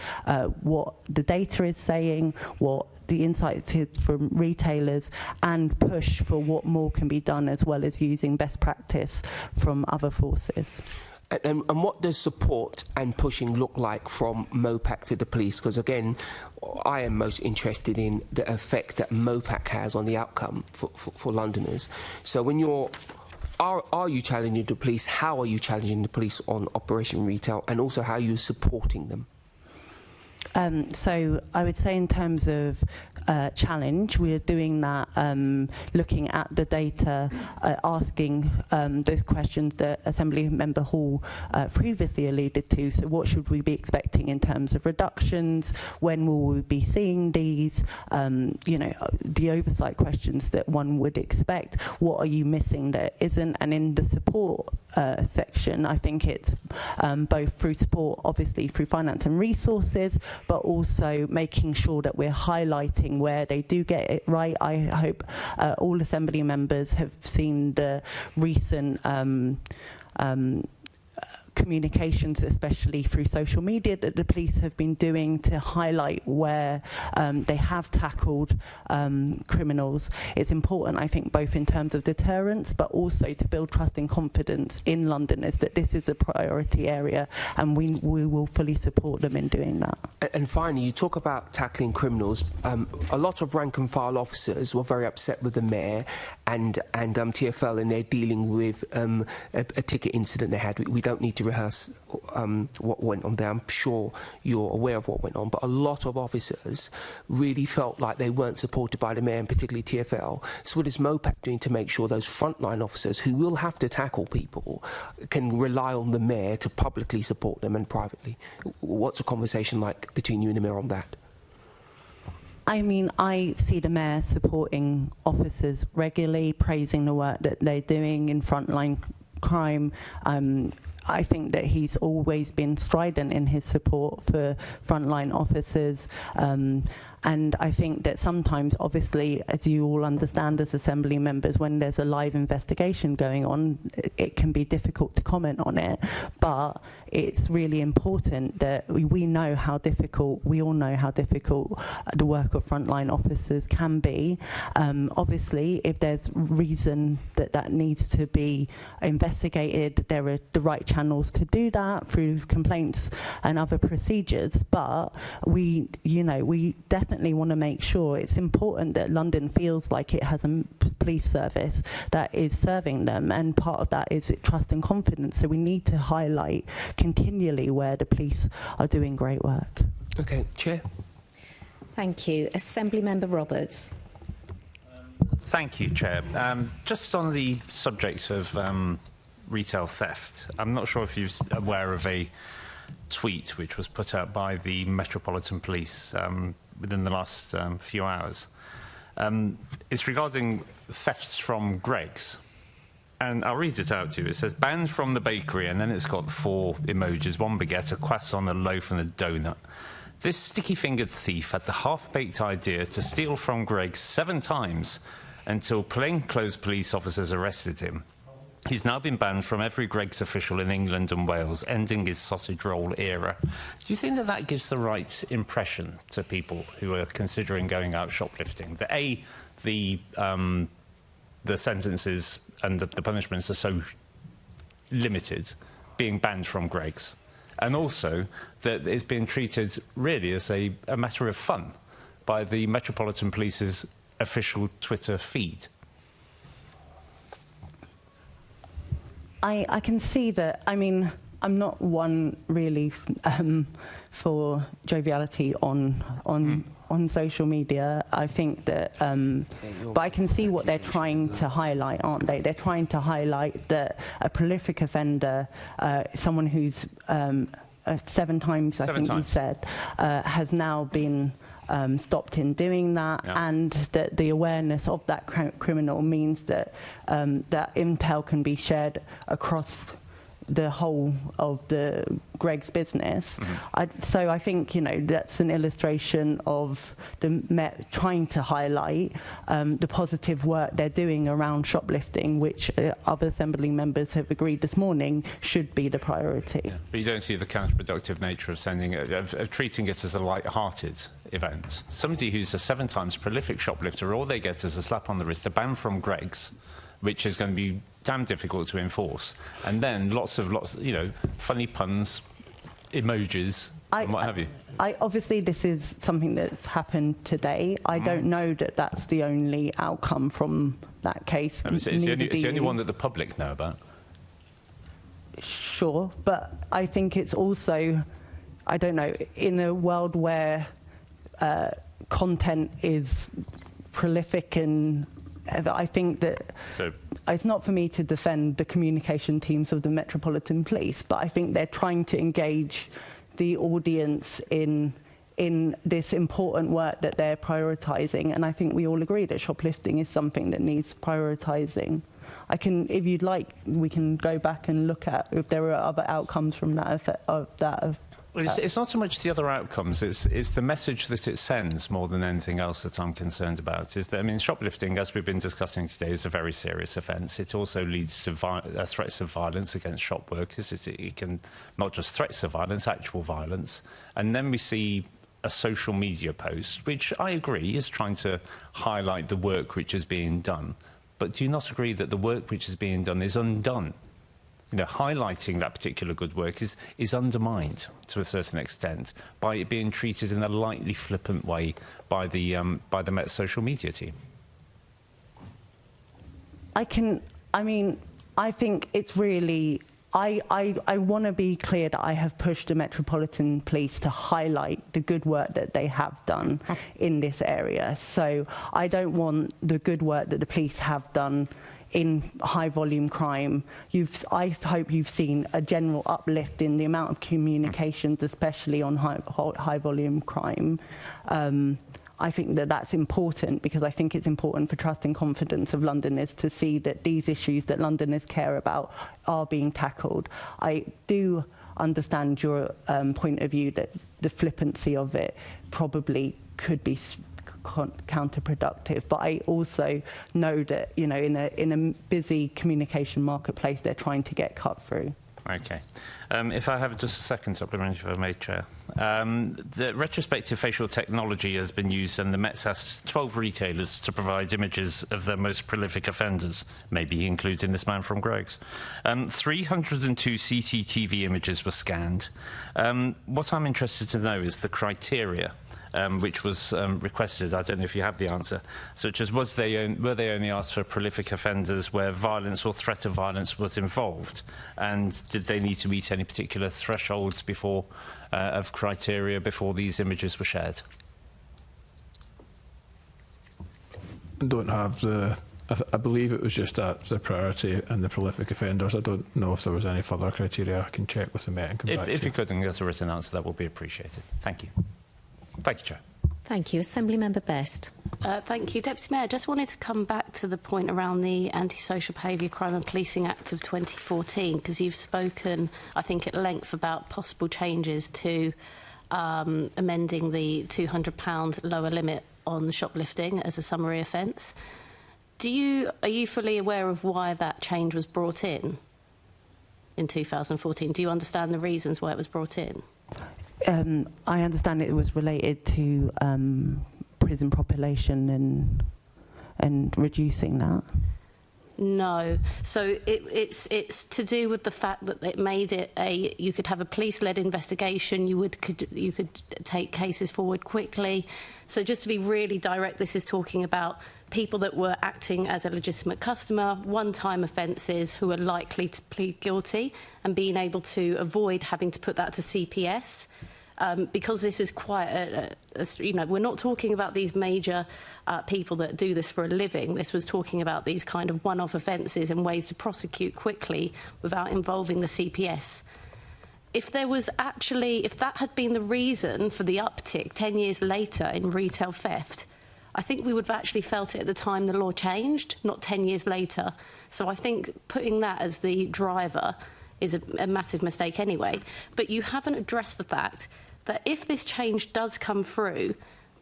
what the data is saying, what the insights is from retailers, and push for what more can be done, as well as using best practice from other forces. And what does support and pushing look like from MOPAC to the police? Because again, I am most interested in the effect that MOPAC has on the outcome for Londoners. So when are you challenging the police? How are you challenging the police on Operation Retail, and also how are you supporting them? So I would say in terms of challenge, we are doing that, looking at the data, asking those questions that Assembly Member Hall previously alluded to. So what should we be expecting in terms of reductions? When will we be seeing these? You know, the oversight questions that one would expect. What are you missing that isn't? And in the support section, I think it's both through support, obviously through finance and resources, but also making sure that we're highlighting where they do get it right. I hope all Assembly members have seen the recent communications, especially through social media, that the police have been doing to highlight where they have tackled criminals. It's important, I think, both in terms of deterrence, but also to build trust and confidence in Londoners that this is a priority area, and we will fully support them in doing that. And finally, you talk about tackling criminals. A lot of rank and file officers were very upset with the mayor and TfL, and they're dealing with a ticket incident they had. We don't need to rehearse what went on there. I'm sure you're aware of what went on, but a lot of officers really felt like they weren't supported by the mayor, and particularly TfL. So what is MOPAC doing to make sure those frontline officers who will have to tackle people can rely on the mayor to publicly support them and privately? What's a conversation like between you and the mayor on that? I mean, I see the Mayor supporting officers regularly, praising the work that they're doing in frontline crime. I think that he's always been strident in his support for frontline officers. And I think that sometimes, obviously, as you all understand as Assembly members, when there's a live investigation going on, it can be difficult to comment on it. But it's really important that we know how difficult, we all know how difficult the work of frontline officers can be. Obviously, if there's reason that that needs to be investigated, there are the right channels to do that through complaints and other procedures. But we definitely want to make sure it's important that London feels like it has a police service that is serving them, and part of that is trust and confidence. So we need to highlight continually where the police are doing great work. Okay, Chair. Thank you. Assembly Member Roberts. Thank you, Chair. Just on the subject of retail theft, I'm not sure if you're aware of a tweet which was put out by the Metropolitan Police within the last few hours. It's regarding thefts from Greggs. And I'll read it out to you. It says, banned from the bakery, and then it's got 4 emojis, 1 baguette, a croissant, a loaf, and a donut. This sticky-fingered thief had the half-baked idea to steal from Greggs 7 times until plainclothes police officers arrested him. He's now been banned from every Greggs official in England and Wales, ending his sausage roll era. Do you think that that gives the right impression to people who are considering going out shoplifting? That A, the sentences and the punishments are so limited, being banned from Greggs, and also that it's being treated really as a matter of fun by the Metropolitan Police's official Twitter feed? I can see that. I mean, I'm not one really for joviality on social media. I think that, but I can see what they're trying to highlight, aren't they? They're trying to highlight that a prolific offender, someone who's 7 times, I think you said, has now been stopped in doing that, and that the awareness of that criminal means that that intel can be shared across the whole of the Greggs business. So I think, that's an illustration of the Met trying to highlight the positive work they're doing around shoplifting, which other Assembly members have agreed this morning should be the priority. Yeah. But you don't see the counterproductive nature of treating it as a light-hearted event. Somebody who's a 7 times prolific shoplifter, all they get is a slap on the wrist, a ban from Greggs, which is going to be damn difficult to enforce, and then lots of funny puns, emojis, and what have you. Obviously, this is something that's happened today. I don't know that that's the only outcome from that case. It's the only one that the public know about. Sure, but I think it's also, I don't know, in a world where content is prolific, and I think that it's not for me to defend the communication teams of the Metropolitan Police, but I think they're trying to engage the audience in this important work that they're prioritising, and I think we all agree that shoplifting is something that needs prioritising. If you'd like, we can go back and look at if there are other outcomes from that. It's not so much the other outcomes, it's the message that it sends more than anything else that I'm concerned about. Is that, shoplifting, as we've been discussing today, is a very serious offence. It also leads to threats of violence against shop workers. It can, not just threats of violence, actual violence. And then we see a social media post, which I agree is trying to highlight the work which is being done. But do you not agree that the work which is being done is undone? Highlighting that particular good work is undermined to a certain extent by it being treated in a lightly flippant way by the Met social media team. I think it's really. I want to be clear that I have pushed the Metropolitan Police to highlight the good work that they have done in this area. So I don't want the good work that the police have done in high-volume crime. I hope you've seen a general uplift in the amount of communications, especially on high-volume crime. I think that that's important, because I think it's important for trust and confidence of Londoners to see that these issues that Londoners care about are being tackled. I do understand your point of view that the flippancy of it probably could be counterproductive, but I also know that, you know, in a busy communication marketplace, they're trying to get cut through. Okay. If I have just a second supplementary, if I may, Chair. The retrospective facial technology has been used, and the Met's asked 12 retailers to provide images of their most prolific offenders, maybe including this man from Greggs. 302 CCTV images were scanned. What I'm interested to know is the criteria which was requested. I don't know if you have the answer, such as were they only asked for prolific offenders where violence or threat of violence was involved, and did they need to meet any particular thresholds before of criteria before these images were shared? I don't have the. I believe it was just that the priority and the prolific offenders. I don't know if there was any further criteria. I can check with the Met and come back to you. If you could and get a written answer, that would be appreciated. Thank you. Thank you, Chair. Thank you. Assemblymember Best. Thank you. Deputy Mayor, just wanted to come back to the point around the Anti-Social Behaviour, Crime and Policing Act of 2014, because you've spoken, I think, at length about possible changes to amending the £200 lower limit on shoplifting as a summary offence. Are you fully aware of why that change was brought in 2014? Do you understand the reasons why it was brought in? I understand it was related to prison population and reducing that. No. So it's to do with the fact that it made it you could have a police-led investigation. You could take cases forward quickly. So just to be really direct, this is talking about people that were acting as a legitimate customer, one-time offences, who are likely to plead guilty, and being able to avoid having to put that to CPS. Because this is quite we're not talking about these major people that do this for a living. This was talking about these kind of one-off offences and ways to prosecute quickly without involving the CPS. If that had been the reason for the uptick 10 years later in retail theft, I think we would have actually felt it at the time the law changed, not 10 years later. So I think putting that as the driver is a massive mistake anyway. But you haven't addressed the fact that if this change does come through,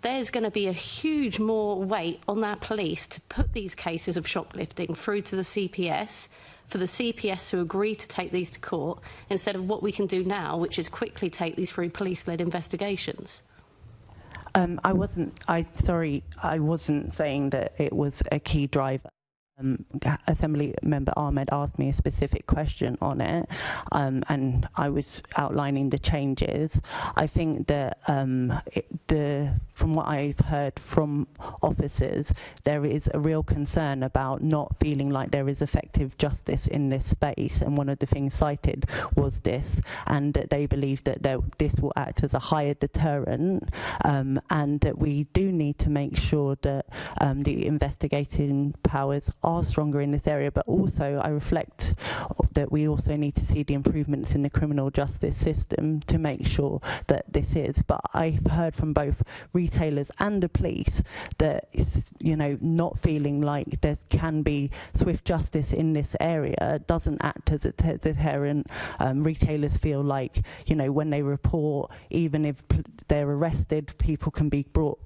there's going to be a huge more weight on our police to put these cases of shoplifting through to the CPS, for the CPS to agree to take these to court, instead of what we can do now, which is quickly take these through police-led investigations. I wasn't saying that it was a key driver. Assembly Member Ahmed asked me a specific question on it, and I was outlining the changes. I think that from what I've heard from officers, there is a real concern about not feeling like there is effective justice in this space, and one of the things cited was this, and that they believe that this will act as a higher deterrent, and that we do need to make sure that the investigating powers are stronger in this area, but also I reflect that we also need to see the improvements in the criminal justice system to make sure that this is. But I've heard from both retailers and the police that it's, not feeling like there can be swift justice in this area doesn't act as a deterrent. Retailers feel like, when they report, even if they're arrested, people can be brought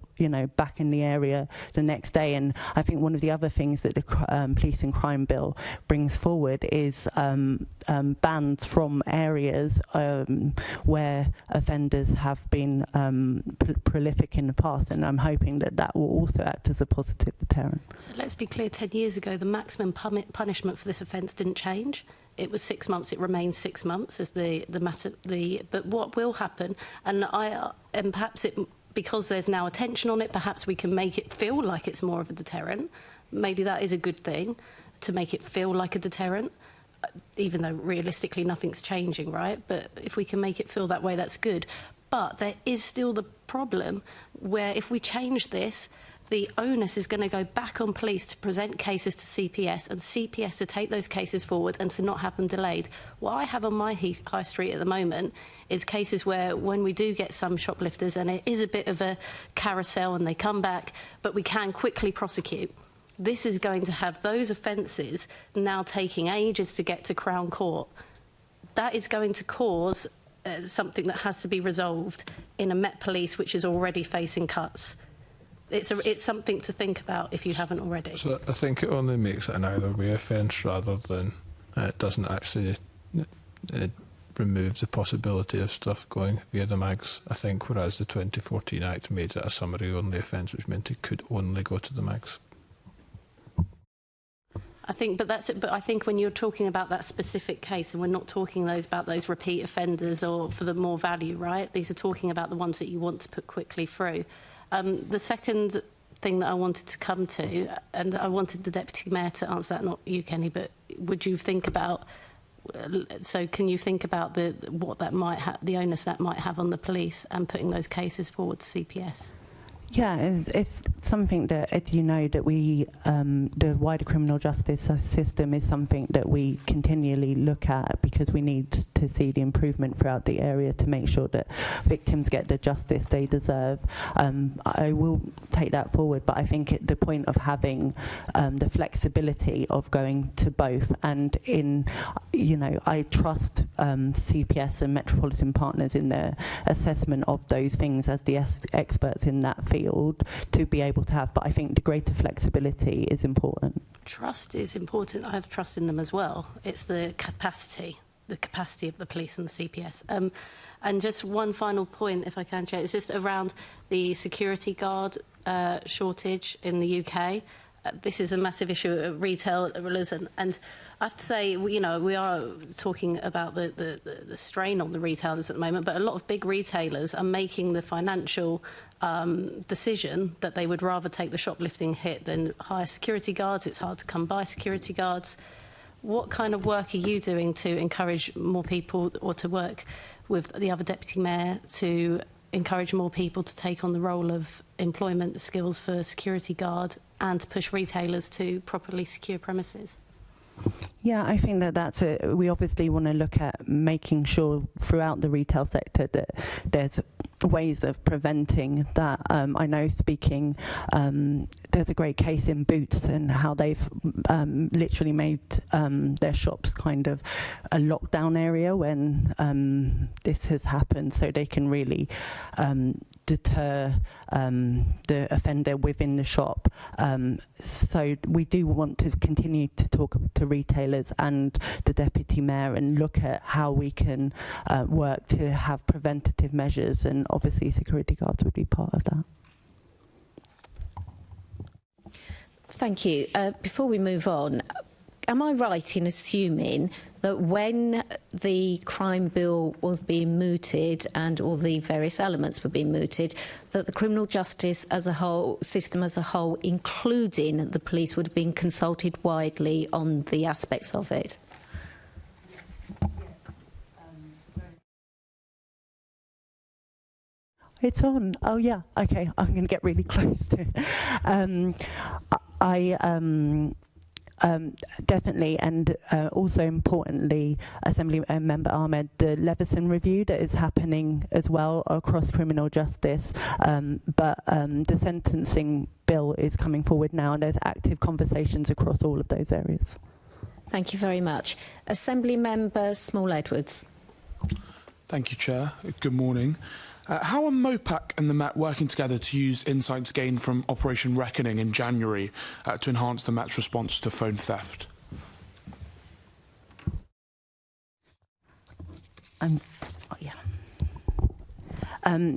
back in the area the next day. And I think one of the other things that the Police and Crime Bill brings forward is bans from areas where offenders have been prolific in the past, and I'm hoping that will also act as a positive deterrent. So let's be clear, 10 years ago the maximum punishment for this offence didn't change. It was 6 months. It remains 6 months as but what will happen, and perhaps it, because there's now attention on it, perhaps we can make it feel like it's more of a deterrent. Maybe that is a good thing, to make it feel like a deterrent, even though realistically nothing's changing, right? But if we can make it feel that way, that's good. But there is still the problem where if we change this, the onus is going to go back on police to present cases to CPS and CPS to take those cases forward and to not have them delayed. What I have on my high street at the moment is cases where when we do get some shoplifters and it is a bit of a carousel and they come back, but we can quickly prosecute. This is going to have those offences now taking ages to get to Crown Court. That is going to cause something that has to be resolved in a Met Police which is already facing cuts. It's something to think about if you haven't already. So I think it only makes it an either way offence rather than it doesn't actually remove the possibility of stuff going via the mags, I think, whereas the 2014 Act made it a summary only offence, which meant it could only go to the mags. I think, but that's it. But I think when you're talking about that specific case, and we're not talking about those repeat offenders or for the more value, right? These are talking about the ones that you want to put quickly through. The second thing that I wanted to come to, and I wanted the Deputy Mayor to answer that, not you, Kenny, but would you think about? So, can you think about what that might the onus that might have on the police and putting those cases forward to CPS? Yeah, it's something that, as you know, that we, the wider criminal justice system is something that we continually look at because we need to see the improvement throughout the area to make sure that victims get the justice they deserve. I will take that forward, but I think the point of having the flexibility of going to both, and I trust CPS and Metropolitan Partners in their assessment of those things as the experts in that field to be able to have, but I think the greater flexibility is important. Trust is important. I have trust in them as well. It's the capacity of the police and the CPS. And just one final point, if I can, Chair, it's just around the security guard shortage in the UK. This is a massive issue of retailers, and I have to say, we are talking about the strain on the retailers at the moment, but a lot of big retailers are making the financial decision that they would rather take the shoplifting hit than hire security guards. It's hard to come by security guards. What kind of work are you doing to encourage more people, or to work with the other Deputy Mayor to encourage more people to take on the role of employment skills for security guard and to push retailers to properly secure premises? Yeah, I think that's we obviously want to look at making sure throughout the retail sector that there's ways of preventing that. I know there's a great case in Boots and how they've literally made their shops kind of a lockdown area when this has happened, so they can really deter the offender within the shop. So we do want to continue to talk to retailers and the Deputy Mayor and look at how we can work to have preventative measures, and obviously security guards would be part of that. Thank you. Before we move on, am I right in assuming that when the crime bill was being mooted and all the various elements were being mooted, that the criminal justice as a whole, system as a whole, including the police, would have been consulted widely on the aspects of it? It's on. Oh, yeah. Okay, I'm going to get really close to definitely, and also importantly, Assembly Member Ahmed, the Leveson review that is happening as well across criminal justice, but the sentencing bill is coming forward now, and there's active conversations across all of those areas. Thank you very much. Assembly Member Small-Edwards. Thank you, Chair. Good morning. How are MOPAC and the Met working together to use insights gained from Operation Reckoning in January to enhance the Met's response to phone theft?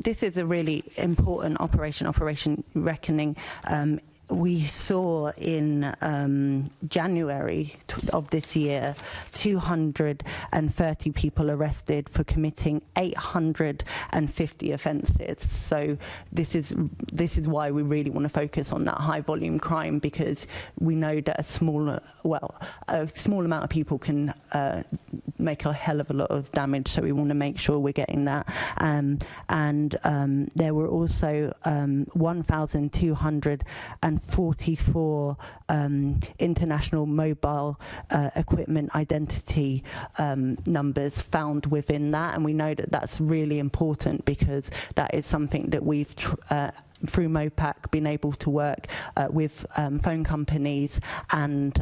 This is a really important Operation Reckoning. We saw in January of this year 230 people arrested for committing 850 offences. So this is why we really want to focus on that high volume crime, because we know that a small amount of people can make a hell of a lot of damage. So we want to make sure we're getting that. there were also 1,244 international mobile equipment identity numbers found within that, and we know that that's really important because that is something that we've through MOPAC been able to work with phone companies and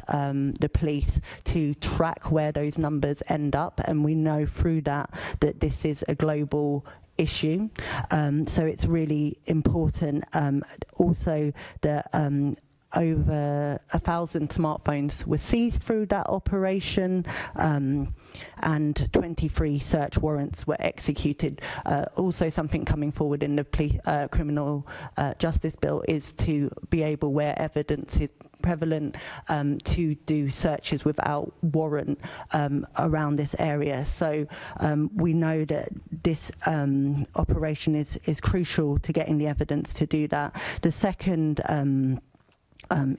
the police to track where those numbers end up, and we know through that this is a global issue. So it's really important. Also that over 1,000 smartphones were seized through that operation, and 23 search warrants were executed. Also, something coming forward in the criminal justice bill is to be able, where evidence is prevalent, to do searches without warrant around this area. So we know that this operation is crucial to getting the evidence to do that. The second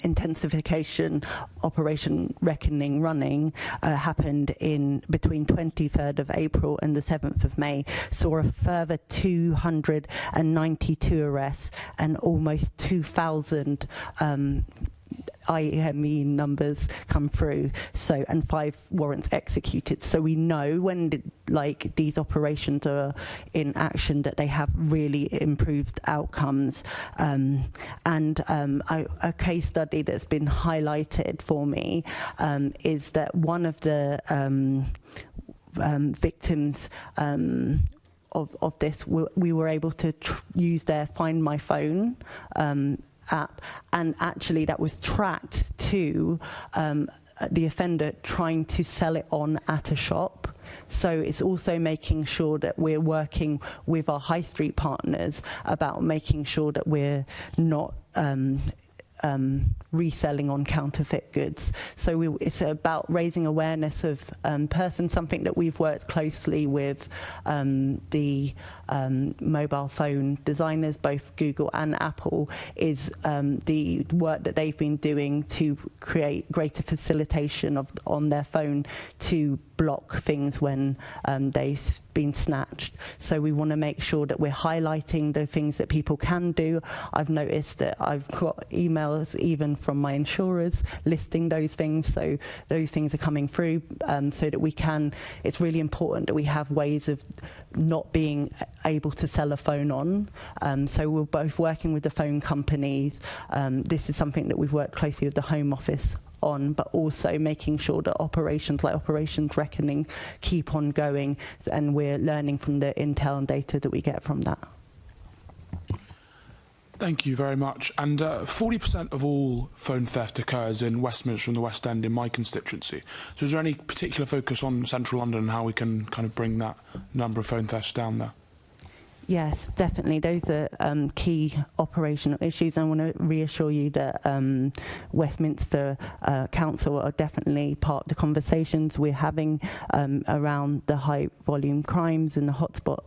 intensification Operation Reckoning running happened in between 23rd of April and the 7th of May, saw a further 292 arrests and almost 2,000 IME numbers come through, so, and 5 warrants executed. So we know when these operations are in action that they have really improved outcomes. A case study that's been highlighted for me is that one of the victims of this, we were able to use their Find My Phone app, and actually that was tracked to the offender trying to sell it on at a shop. So it's also making sure that we're working with our high street partners about making sure that we're not reselling on counterfeit goods. So it's about raising awareness of persons, something that we've worked closely with the mobile phone designers, both Google and Apple, is the work that they've been doing to create greater facilitation on their phone to block things when they've been snatched. So we want to make sure that we're highlighting the things that people can do. I've noticed that I've got emails even from my insurers listing those things, so those things are coming through so that we can, it's really important that we have ways of not being able to sell a phone on. So we're both working with the phone companies. This is something that we've worked closely with the Home Office on, but also making sure that operations like Operation Reckoning keep on going, and we're learning from the intel and data that we get from that. Thank you very much. And 40% of all phone theft occurs in Westminster and the West End in my constituency. So is there any particular focus on central London and how we can kind of bring that number of phone thefts down there? Yes, definitely. Those are key operational issues. I want to reassure you that Westminster Council are definitely part of the conversations we're having around the high volume crimes and the hotspot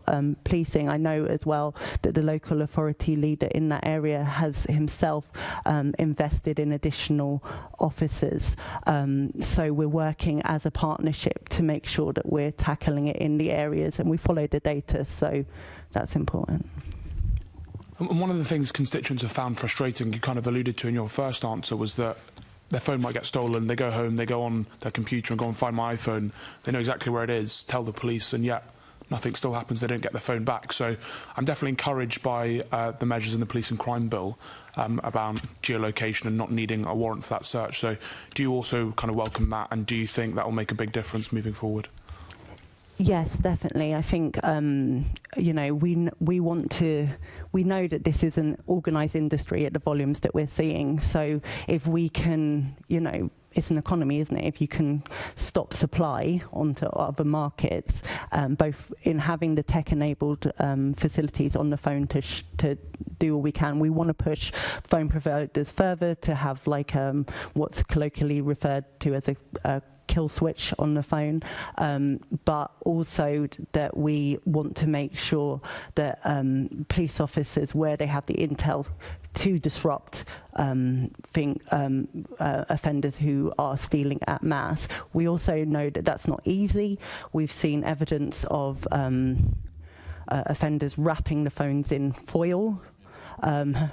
policing. I know as well that the local authority leader in that area has himself invested in additional officers. So we're working as a partnership to make sure that we're tackling it in the areas, and we follow the data. So that's important. And one of the things constituents have found frustrating, you kind of alluded to in your first answer, was that their phone might get stolen, they go home, they go on their computer and go and find my iPhone, they know exactly where it is, tell the police, and yet nothing still happens, they don't get their phone back. So I'm definitely encouraged by the measures in the Police and Crime Bill about geolocation and not needing a warrant for that search. So do you also kind of welcome that, and do you think that will make a big difference moving forward? Yes, definitely. I think, you know, we know that this is an organised industry at the volumes that we're seeing. So if we can, you know, it's an economy, isn't it? If you can stop supply onto other markets, both in having the tech-enabled facilities on the phone to do all we can. We want to push phone providers further to have like what's colloquially referred to as a kill switch on the phone, but also that we want to make sure that police officers, where they have the intel to disrupt offenders who are stealing at mass. We also know that that's not easy. We've seen evidence of offenders wrapping the phones in foil.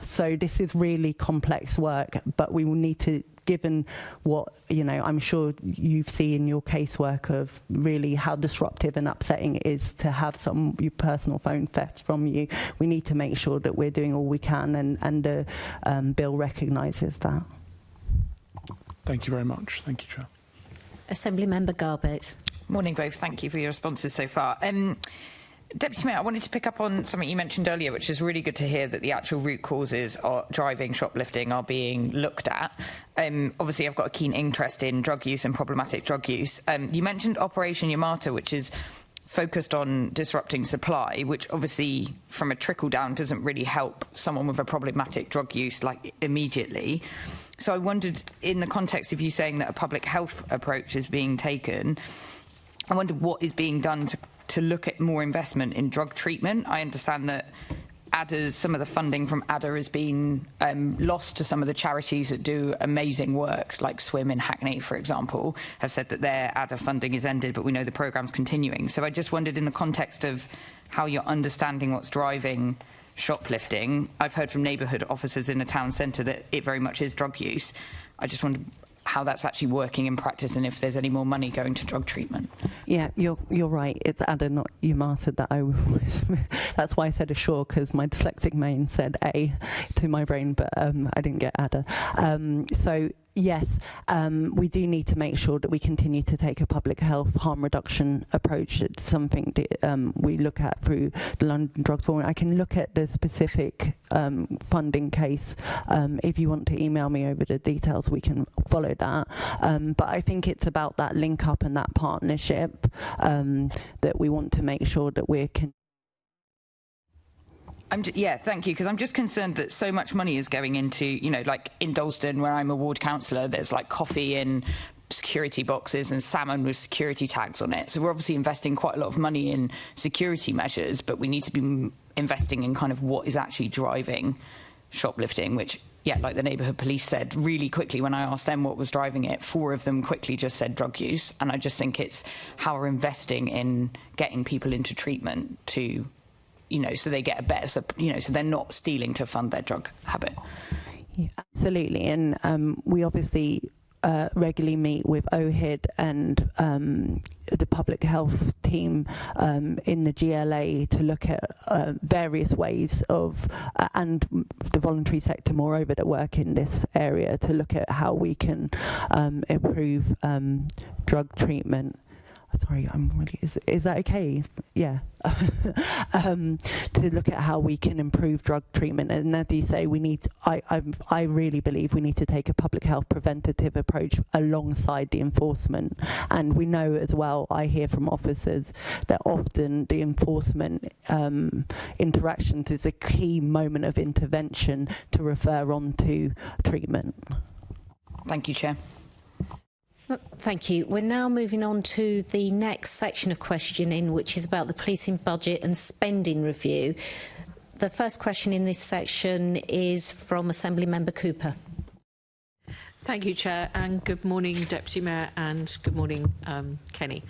So this is really complex work, but we will need to, given what, I'm sure you've seen in your casework of really how disruptive and upsetting it is to have your personal phone theft from you, we need to make sure that we're doing all we can, and the bill recognises that. Thank you very much. Thank you, Chair. Assembly Member Garbett. Morning, both. Thank you for your responses so far. Deputy Mayor, I wanted to pick up on something you mentioned earlier, which is really good to hear that the actual root causes of driving shoplifting are being looked at. Obviously, I've got a keen interest in drug use and problematic drug use. You mentioned Operation Yamata, which is focused on disrupting supply, which obviously, from a trickle-down, doesn't really help someone with a problematic drug use, like, immediately. So I wondered, in the context of you saying that a public health approach is being taken, I wondered what is being done to look at more investment in drug treatment. I understand that some of the funding from ADDA has been lost to some of the charities that do amazing work, like Swim in Hackney, for example, have said that their ADDA funding is ended, but we know the programme's continuing. So I just wondered, in the context of how you're understanding what's driving shoplifting, I've heard from neighbourhood officers in the town centre that it very much is drug use. I just wondered how that's actually working in practice and if there's any more money going to drug treatment. Yeah, you're right. It's ADDA, not Yamata, that I was. That's why I said Assure, because my dyslexic brain said A to my brain, but I didn't get ADDA. So yes, we do need to make sure that we continue to take a public health harm reduction approach. It's something that we look at through the London Drugs Forum. I can look at the specific funding case. If you want to email me over the details, we can follow that. But I think it's about that link up and that partnership that we want to make sure that we're yeah, thank you, because I'm just concerned that so much money is going into, like in Dalston, where I'm a ward councillor, there's like coffee in security boxes and salmon with security tags on it. So we're obviously investing quite a lot of money in security measures, but we need to be investing in kind of what is actually driving shoplifting, which, yeah, like the neighbourhood police said really quickly when I asked them what was driving it, 4 of them quickly just said drug use. And I just think it's how we're investing in getting people into treatment to, so they get a better, so they're not stealing to fund their drug habit. Yeah, absolutely. And we obviously regularly meet with OHID and the public health team in the GLA to look at various ways of, and the voluntary sector moreover that work in this area, to look at how we can improve drug treatment. Sorry, is that okay? Yeah. To look at how we can improve drug treatment. And as you say, I really believe we need to take a public health preventative approach alongside the enforcement. And we know as well, I hear from officers that often the enforcement interactions is a key moment of intervention to refer on to treatment. Thank you, Chair. Thank you. We're now moving on to the next section of questioning, which is about the policing budget and spending review. The first question in this section is from Assembly Member Cooper. Thank you, Chair, and good morning, Deputy Mayor, and good morning, Kenny.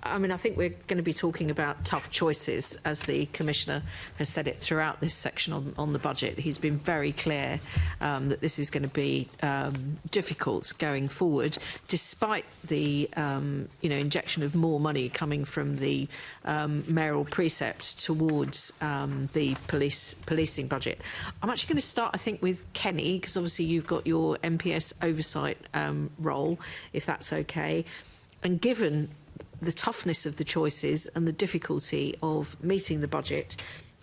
I think we're going to be talking about tough choices, as the Commissioner has said it throughout this section on the budget. He's been very clear that this is going to be difficult going forward, despite the injection of more money coming from the mayoral precept towards the policing budget. I'm actually going to start, I think, with Kenny, because obviously you've got your MPS oversight role, if that's okay. And given the toughness of the choices and the difficulty of meeting the budget,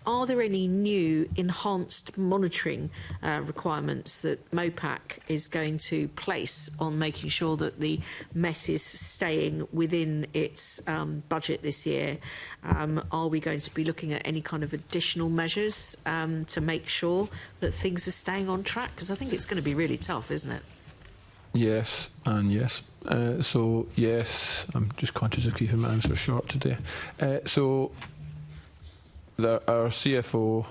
are there any new enhanced monitoring requirements that MOPAC is going to place on making sure that the Met is staying within its budget this year? Are we going to be looking at any kind of additional measures to make sure that things are staying on track? Because I think it's going to be really tough, isn't it? Yes, and yes. So, yes, I'm just conscious of keeping my answer short today. So, our CFO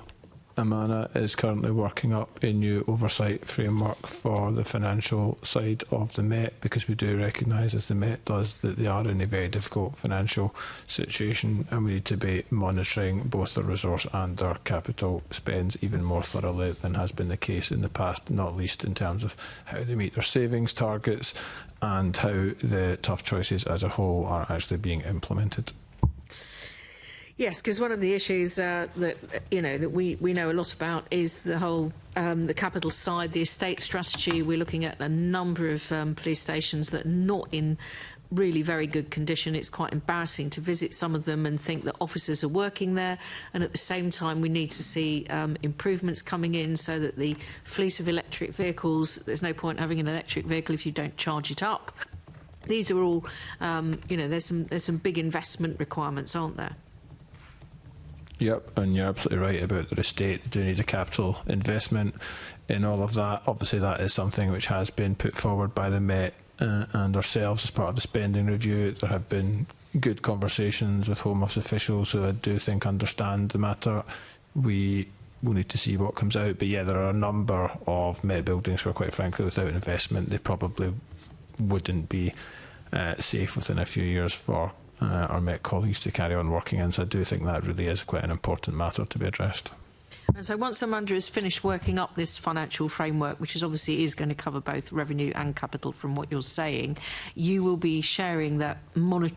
Amana is currently working up a new oversight framework for the financial side of the Met, because we do recognise, as the Met does, that they are in a very difficult financial situation, and we need to be monitoring both their resource and their capital spends even more thoroughly than has been the case in the past, not least in terms of how they meet their savings targets and how the tough choices as a whole are actually being implemented. Yes, because one of the issues that we know a lot about is the whole the capital side, the estate strategy. We're looking at a number of police stations that are not in really very good condition. It's quite embarrassing to visit some of them and think that officers are working there, and at the same time we need to see improvements coming in so that the fleet of electric vehicles, there's no point having an electric vehicle if you don't charge it up. These are all, there's some big investment requirements, aren't there? Yep, and you're absolutely right about the estate. They do need a capital investment in all of that. Obviously, that is something which has been put forward by the Met and ourselves as part of the spending review. There have been good conversations with Home Office officials who I do think understand the matter. We will need to see what comes out. But yeah, there are a number of Met buildings where, quite frankly, without investment, they probably wouldn't be safe within a few years for our Met colleagues to carry on working in. So I do think that really is quite an important matter to be addressed. And so once Amanda has finished working up this financial framework, which is obviously is going to cover both revenue and capital from what you're saying, you will be sharing that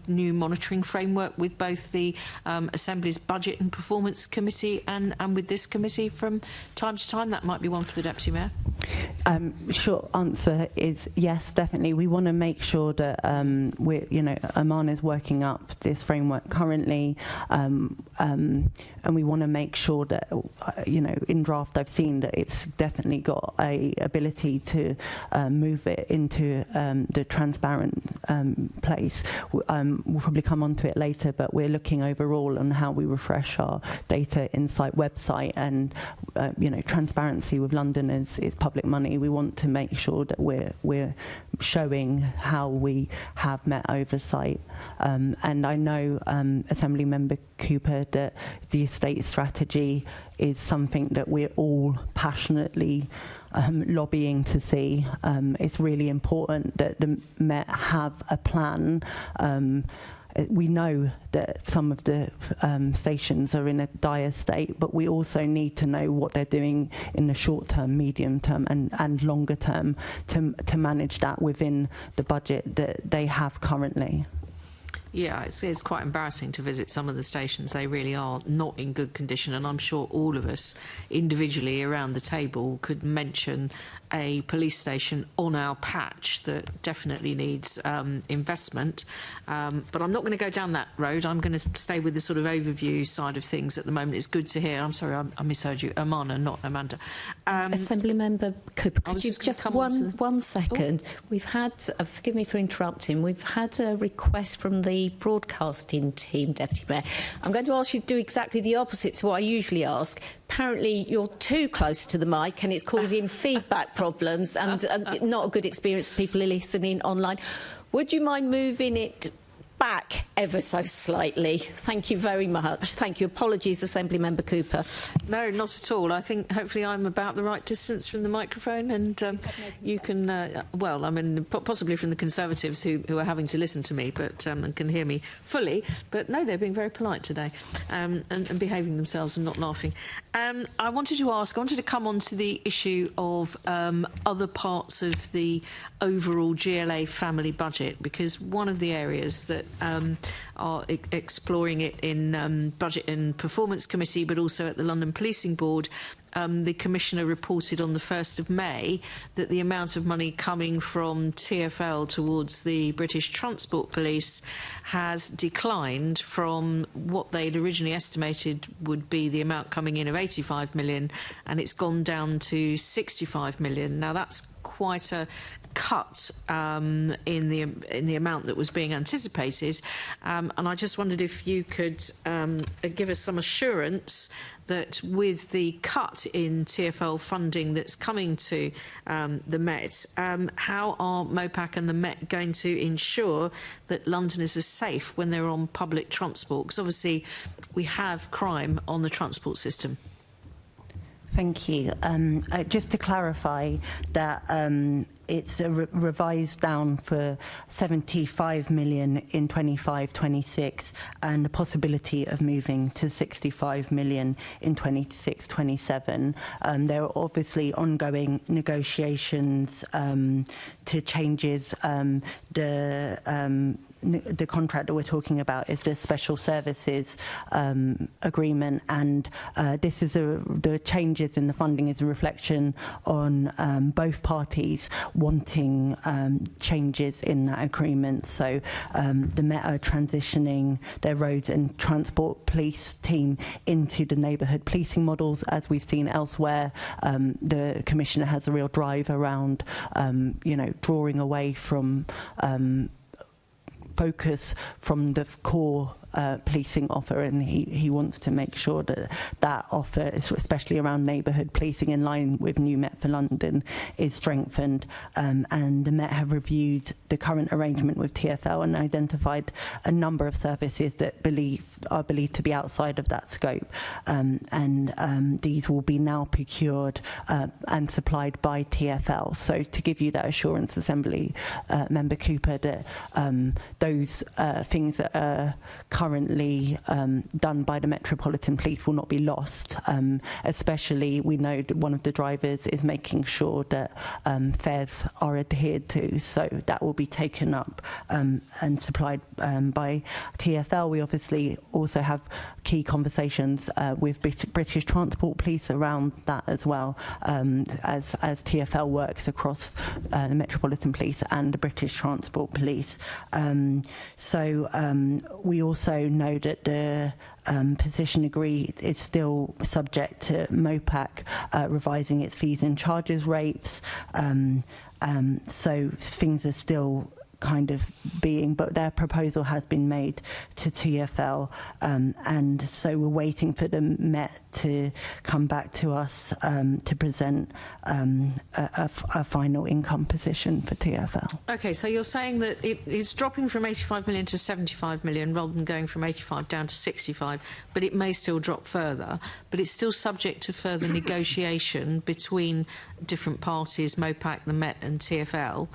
new monitoring framework with both the Assembly's Budget and Performance Committee and with this committee from time to time. That might be one for the Deputy Mayor. Short answer is yes, definitely. We want to make sure that Amana is working up this framework currently, and we want to make sure that in draft I've seen that it's definitely got a ability to move it into the transparent place. We'll probably come on to it later, but we're looking overall on how we refresh our data insight website, and transparency with London is public money. We want to make sure that we're showing how we have Met oversight, and I know Assembly Member Cooper that the estate strategy is something that we're all passionately lobbying to see. It's really important that the Met have a plan. We know that some of the stations are in a dire state, but we also need to know what they're doing in the short term, medium term and longer term to manage that within the budget that they have currently. Yeah, it's quite embarrassing to visit some of the stations. They really are not in good condition, and I'm sure all of us individually around the table could mention a police station on our patch that definitely needs investment. But I'm not going to go down that road. I'm going to stay with the sort of overview side of things at the moment. It's good to hear. I'm sorry, I misheard you. Amana, not Amanda. Assembly Member Cooper, could you just one second? Oh. We've had, forgive me for interrupting, we've had a request from the broadcasting team, Deputy Mayor. I'm going to ask you to do exactly the opposite to what I usually ask. Apparently you're too close to the mic and it's causing feedback problems and not a good experience for people listening online. Would you mind moving it back ever so slightly? Thank you very much. Thank you. Apologies, Assembly Member Cooper. No, not at all. I think hopefully I'm about the right distance from the microphone, and you can, possibly from the Conservatives who are having to listen to me, but and can hear me fully. But no, they're being very polite today and behaving themselves and not laughing. I wanted to come on to the issue of other parts of the overall GLA family budget, because one of the areas that are exploring it in Budget and Performance Committee, but also at the London Policing Board, the Commissioner reported on the 1st of May that the amount of money coming from TfL towards the British Transport Police has declined from what they'd originally estimated would be the amount coming in of 85 million, and it's gone down to 65 million. Now, that's quite a cut in the amount that was being anticipated, and I just wondered if you could give us some assurance that with the cut in TfL funding that's coming to the Met, how are MOPAC and the Met going to ensure that Londoners are safe when they're on public transport? Because obviously we have crime on the transport system. Thank you. Just to clarify that it's a revised down for 75 million in 25-26 and the possibility of moving to 65 million in 26-27. There are obviously ongoing negotiations to changes. The contract that we're talking about is the special services agreement, and this is the changes in the funding is a reflection on both parties wanting changes in that agreement. So the Met are transitioning their roads and transport police team into the neighbourhood policing models, as we've seen elsewhere. The Commissioner has a real drive around, drawing away from focus from the core policing offer, and he wants to make sure that that offer, especially around neighbourhood policing in line with New Met for London, is strengthened. And the Met have reviewed the current arrangement with TfL and identified a number of services that are believed to be outside of that scope, and these will be now procured and supplied by TfL. So to give you that assurance, Assembly Member Cooper, that those things that are currently done by the Metropolitan Police will not be lost. Especially, we know that one of the drivers is making sure that fares are adhered to, so that will be taken up and supplied by TfL. We obviously also have key conversations with British Transport Police around that as well, as TfL works across the Metropolitan Police and the British Transport Police. We also know that the position agreed is still subject to MOPAC revising its fees and charges rates. So things are still kind of but their proposal has been made to TfL, and so we're waiting for the Met to come back to us to present a final income position for TfL. Okay, so you're saying that it's dropping from 85 million to 75 million rather than going from 85 down to 65, but it may still drop further, but it's still subject to further negotiation between different parties, MOPAC, the Met and TfL.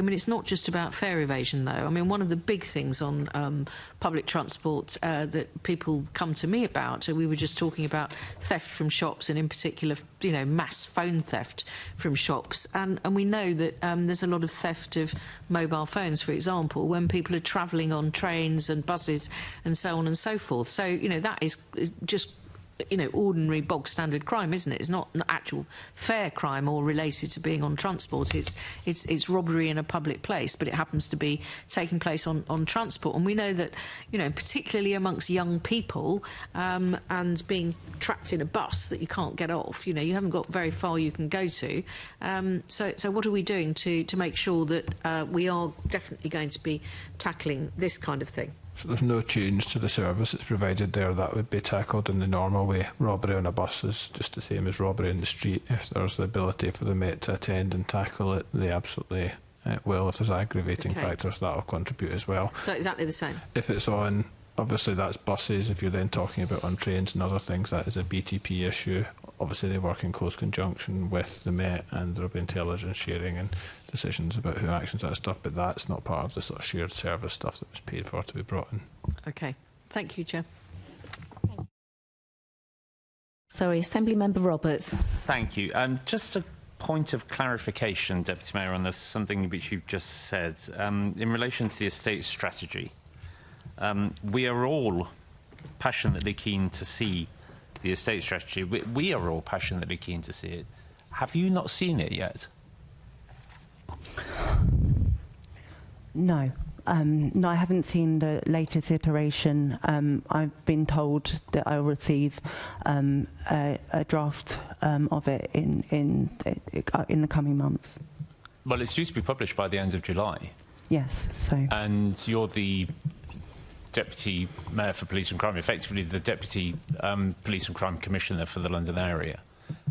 It's not just about fare evasion, though. I mean, one of the big things on public transport that people come to me about, we were just talking about theft from shops, and in particular, mass phone theft from shops. And we know that there's a lot of theft of mobile phones, for example, when people are travelling on trains and buses and so on and so forth. So, that is just ordinary bog standard crime, isn't it? It's not an actual fare crime or related to being on transport. It's robbery in a public place, but it happens to be taking place on transport. And we know that, particularly amongst young people, and being trapped in a bus that you can't get off, you haven't got very far you can go to. So what are we doing to make sure that we are definitely going to be tackling this kind of thing? So there's no change to the service that's provided there. That would be tackled in the normal way. Robbery on a bus is just the same as robbery in the street. If there's the ability for the Met to attend and tackle it, they absolutely will. If there's aggravating factors, that will contribute as well. So exactly the same? If it's on, obviously that's buses. If you're then talking about on trains and other things, that is a BTP issue. Obviously they work in close conjunction with the Met, and there will be intelligence sharing and decisions about who actions that stuff, but that's not part of the sort of shared service stuff that was paid for to be brought in. Okay. Thank you, Chair. Sorry, Assembly Member Roberts. Thank you. Just a point of clarification, Deputy Mayor, on this, something which you've just said. In relation to the estate strategy, we are all passionately keen to see the estate strategy. We are all passionately keen to see it. Have you not seen it yet? No. No, I haven't seen the latest iteration. I've been told that I'll receive a draft of it in the coming months. Well, it's due to be published by the end of July. Yes, so... And you're the Deputy Mayor for Police and Crime, effectively the Deputy Police and Crime Commissioner for the London area,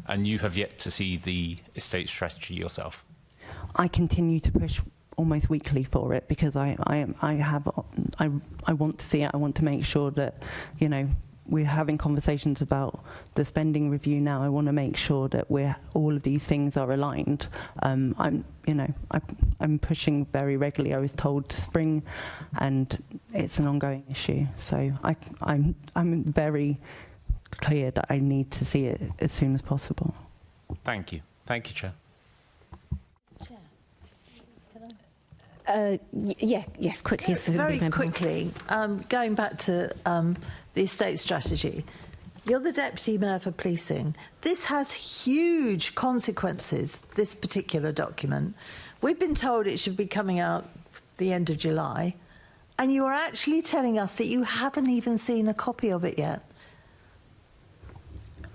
and you have yet to see the estate strategy yourself. I continue to push almost weekly for it because I want to see it. I want to make sure that we're having conversations about the spending review now. I want to make sure that all of these things are aligned. I'm pushing very regularly. I was told spring, and it's an ongoing issue. So I'm very clear that I need to see it as soon as possible. Thank you. Thank you, Chair. Yes, quickly. Very quickly, going back to the estate strategy, you're the Deputy Mayor for Policing. This has huge consequences, this particular document. We've been told it should be coming out the end of July, and you are actually telling us that you haven't even seen a copy of it yet.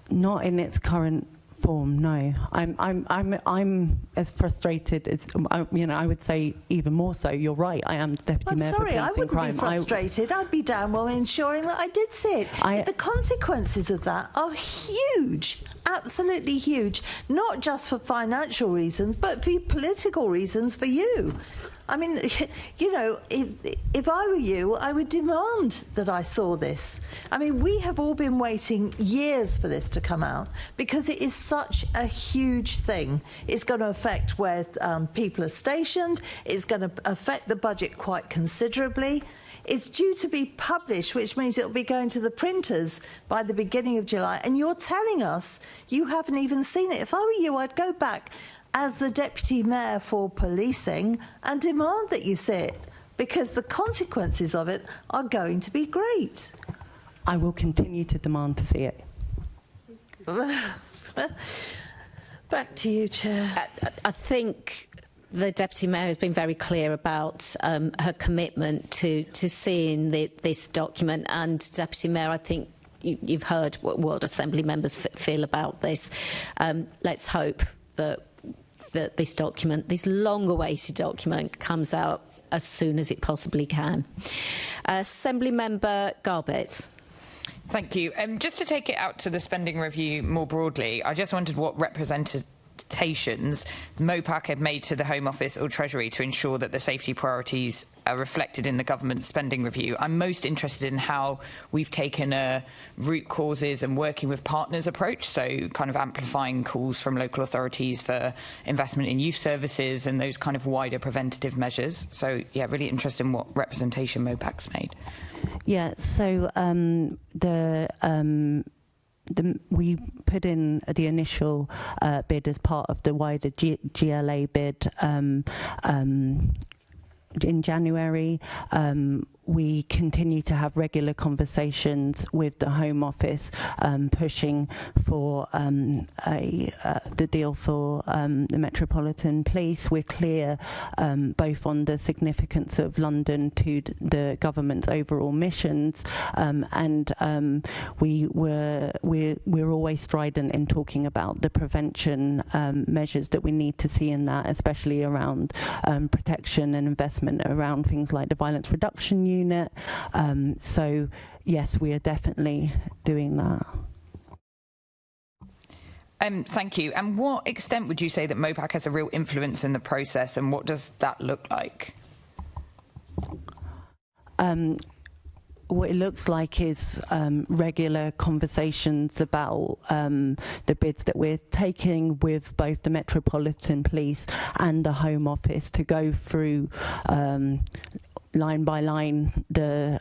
Not in its current form, no. I'm as frustrated as I would say even more so. You're right. I am the Deputy Mayor for Policing I wouldn't Crime. be frustrated. I'd be damn well ensuring that I did see it. The consequences of that are huge, absolutely huge. Not just for financial reasons, but for political reasons for you. I mean, if I were you, I would demand that I saw this. I mean, we have all been waiting years for this to come out because it is such a huge thing. It's going to affect where people are stationed. It's going to affect the budget quite considerably. It's due to be published, which means it'll be going to the printers by the beginning of July. And you're telling us you haven't even seen it. If I were you, I'd go back as the Deputy Mayor for Policing and demand that you see it, because the consequences of it are going to be great. I will continue to demand to see it. Back to you, Chair. I think the Deputy Mayor has been very clear about her commitment to seeing this document, and Deputy Mayor, I think you've heard what World Assembly members feel about this. Let's hope that this document, this long-awaited document, comes out as soon as it possibly can. Assembly Member Garbett. Thank you. Just to take it out to the spending review more broadly, I just wondered what representations MOPAC had made to the Home Office or Treasury to ensure that the safety priorities are reflected in the government spending review. I'm most interested in how we've taken a root causes and working with partners approach, so kind of amplifying calls from local authorities for investment in youth services and those kind of wider preventative measures. So, yeah, really interested in what representation MOPAC's made. Yeah, so we put in the initial bid as part of the wider GLA bid in January. We continue to have regular conversations with the Home Office, pushing for the deal for the Metropolitan Police. We're clear both on the significance of London to the government's overall missions, and we're always strident in talking about the prevention measures that we need to see in that, especially around protection and investment around things like the violence reduction unit. So yes, we are definitely doing that. Thank you. And what extent would you say that MOPAC has a real influence in the process, and what does that look like? What it looks like is regular conversations about the bids that we're taking with both the Metropolitan Police and the Home Office to go through line by line the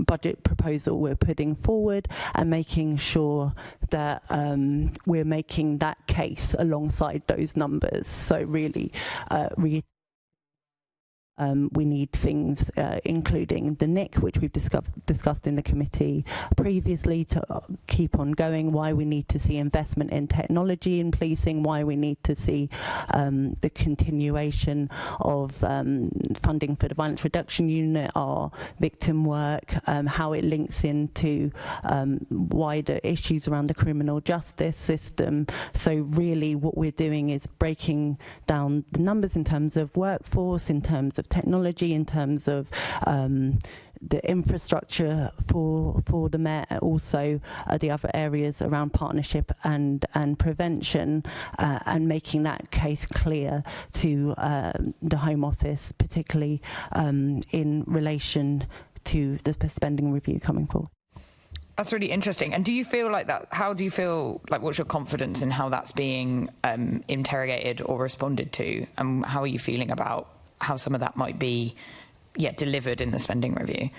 budget proposal we're putting forward and making sure that we're making that case alongside those numbers. So really we need things including the NIC, which we've discussed in the committee previously, to keep on going, why we need to see investment in technology in policing, why we need to see the continuation of funding for the violence reduction unit, our victim work, how it links into wider issues around the criminal justice system. So really what we're doing is breaking down the numbers in terms of workforce, in terms of technology, in terms of the infrastructure for the Met, also the other areas around partnership and prevention, and making that case clear to the Home Office, particularly in relation to the spending review coming forward. That's really interesting. And do you feel like that? How do you feel like? What's your confidence in how that's being interrogated or responded to? And how are you feeling about how some of that might be, delivered in the spending review?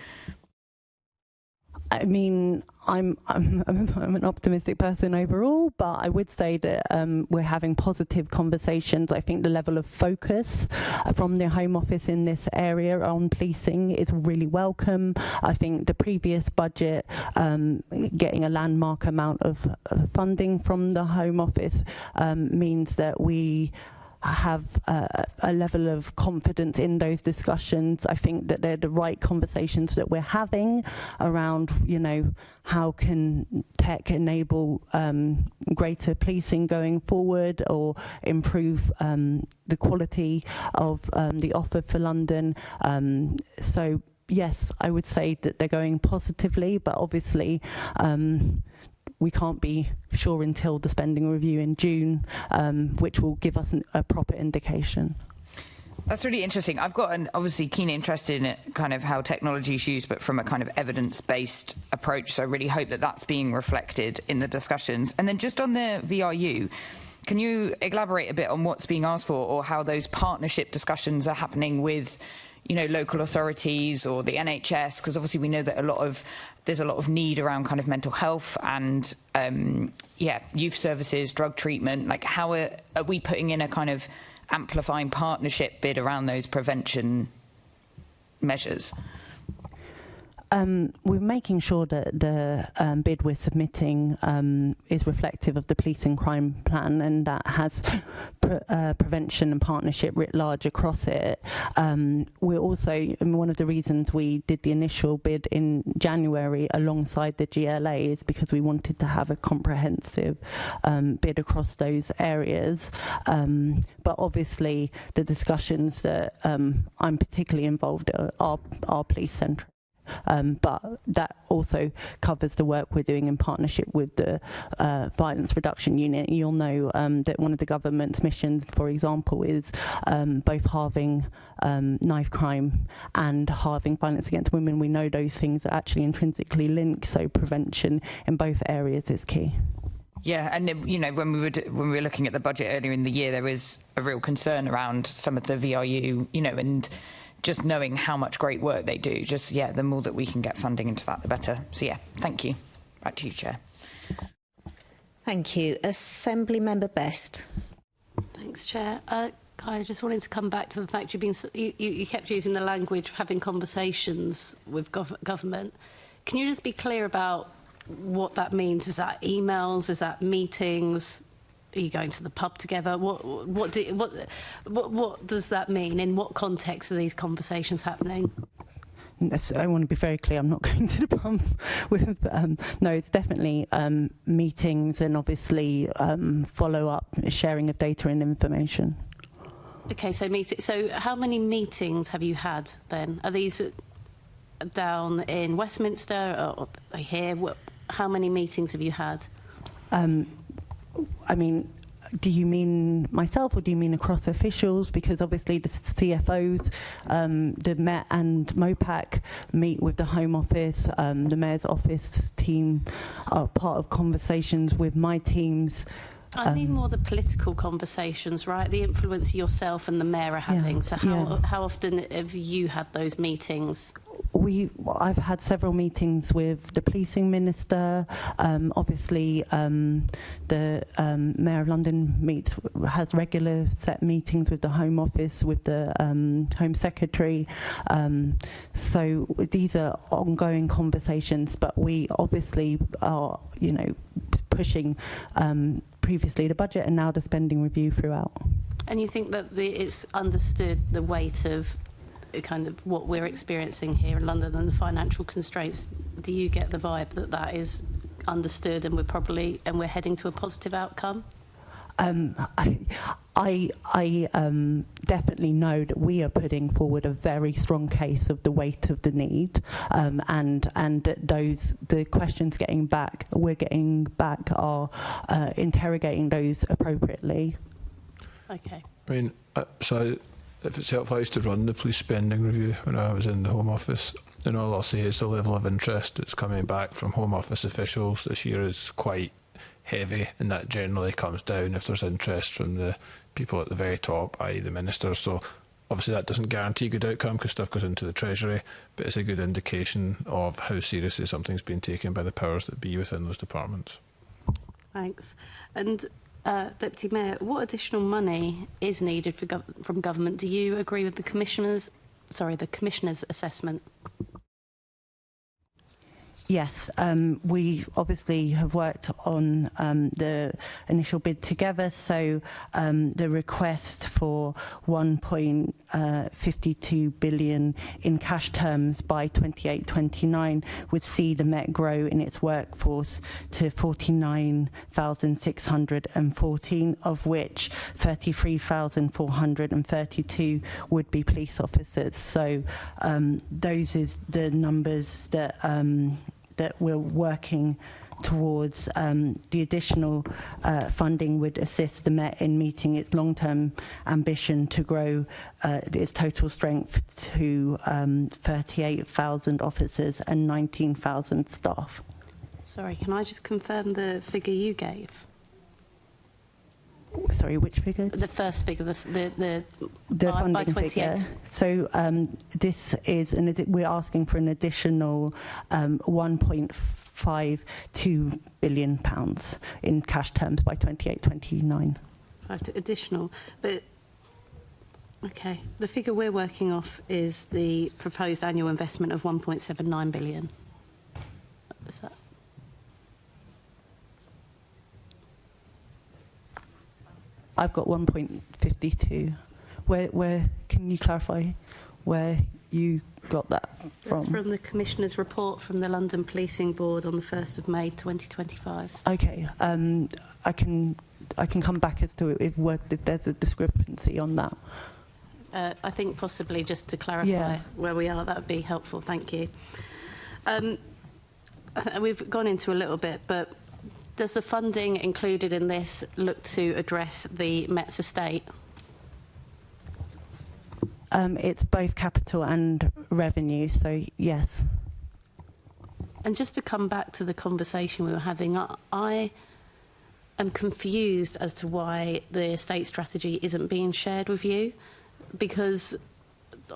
I mean, I'm an optimistic person overall, but I would say that we're having positive conversations. I think the level of focus from the Home Office in this area on policing is really welcome. I think the previous budget, getting a landmark amount of funding from the Home Office means that we have a level of confidence in those discussions. I think that they're the right conversations that we're having around, how can tech enable greater policing going forward or improve the quality of the offer for London. So yes, I would say that they're going positively, but obviously we can't be sure until the spending review in June, which will give us a proper indication. That's really interesting. I've got an obviously keen interest in it, kind of how technology is used, but from a kind of evidence-based approach. So I really hope that that's being reflected in the discussions. And then just on the VRU, can you elaborate a bit on what's being asked for or how those partnership discussions are happening with, local authorities or the NHS? Because obviously we know that there's a lot of need around kind of mental health and youth services, drug treatment. Like, how are we putting in a kind of amplifying partnership bid around those prevention measures? We're making sure that the bid we're submitting is reflective of the police and crime plan, and that has prevention and partnership writ large across it. We're also, one of the reasons we did the initial bid in January alongside the GLA is because we wanted to have a comprehensive bid across those areas. But obviously the discussions that I'm particularly involved in are police central. But that also covers the work we're doing in partnership with the Violence Reduction Unit. You'll know that one of the government's missions, for example, is both halving knife crime and halving violence against women. We know those things are actually intrinsically linked, so prevention in both areas is key. Yeah, and when we were looking at the budget earlier in the year, there was a real concern around some of the VRU, and just knowing how much great work they do, the more that we can get funding into that, the better. So, thank you. Back to you, Chair. Thank you. Assembly Member Best. Thanks, Chair. I just wanted to come back to the fact you kept using the language having conversations with government. Can you just be clear about what that means? Is that emails? Is that meetings? Are you going to the pub together? What does that mean? In what context are these conversations happening? I want to be very clear. I'm not going to the pub with. No, it's definitely meetings and obviously follow-up, sharing of data and information. Okay, so how many meetings have you had then? Are these down in Westminster or here? How many meetings have you had? I mean, do you mean myself or do you mean across officials? Because obviously the CFOs, the Met and MOPAC meet with the Home Office, the Mayor's office team are part of conversations with my teams. I mean more the political conversations, right? The influence yourself and the Mayor are having. So how often have you had those meetings? I've had several meetings with the policing minister. Obviously, the Mayor of London has regular set meetings with the Home Office, with the Home Secretary. So these are ongoing conversations, but we obviously are, pushing previously the budget and now the spending review throughout. And you think that it's understood the weight of kind of what we're experiencing here in London and the financial constraints? Do you get the vibe that that is understood and we're heading to a positive outcome? I definitely know that we are putting forward a very strong case of the weight of the need, and that the questions we're getting back are interrogating those appropriately. Okay. I mean, so if it's helpful, I used to run the police spending review when I was in the Home Office, And all I'll say is the level of interest that's coming back from Home Office officials this year is quite heavy, and that generally comes down if there's interest from the people at the very top, i.e. the ministers. So obviously that doesn't guarantee good outcome because stuff goes into the Treasury, but it's a good indication of how seriously something's been taken by the powers that be within those departments. Thanks. And Deputy Mayor, what additional money is needed from government? Do you agree with the Commissioner's assessment? Yes, we obviously have worked on the initial bid together, so the request for 1.52 billion in cash terms by 28-29 would see the Met grow in its workforce to 49,614, of which 33,432 would be police officers. So those is the numbers that that we're working towards. The additional funding would assist the Met in meeting its long-term ambition to grow its total strength to 38,000 officers and 19,000 staff. Sorry, can I just confirm the figure you gave? Sorry, which figure? The first figure, the funding by 28. figure. So this is we're asking for an additional £1.52 billion in cash terms by 28-29. Additional, but okay. The figure we're working off is the proposed annual investment of 1.79 billion. Is that? I've got 1.52. Where can you clarify where you got that from? That's from the Commissioner's report from the London Policing Board on the 1st of May 2025. Okay, I can come back as to if there's a discrepancy on that. I think possibly just to clarify where we are, that would be helpful. Thank you. We've gone into a little bit, but does the funding included in this look to address the Met's estate? It's both capital and revenue, so yes. And just to come back to the conversation we were having, I am confused as to why the estate strategy isn't being shared with you, because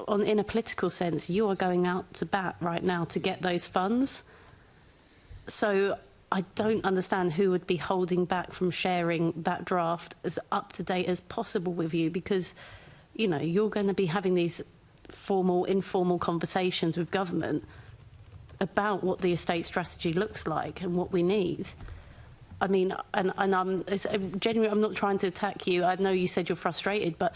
in a political sense, you are going out to bat right now to get those funds. So I don't understand who would be holding back from sharing that draft as up to date as possible with you, because, you know, you're going to be having these formal, informal conversations with government about what the estate strategy looks like and what we need. I mean, and I'm genuinely, I'm not trying to attack you. I know you said you're frustrated, but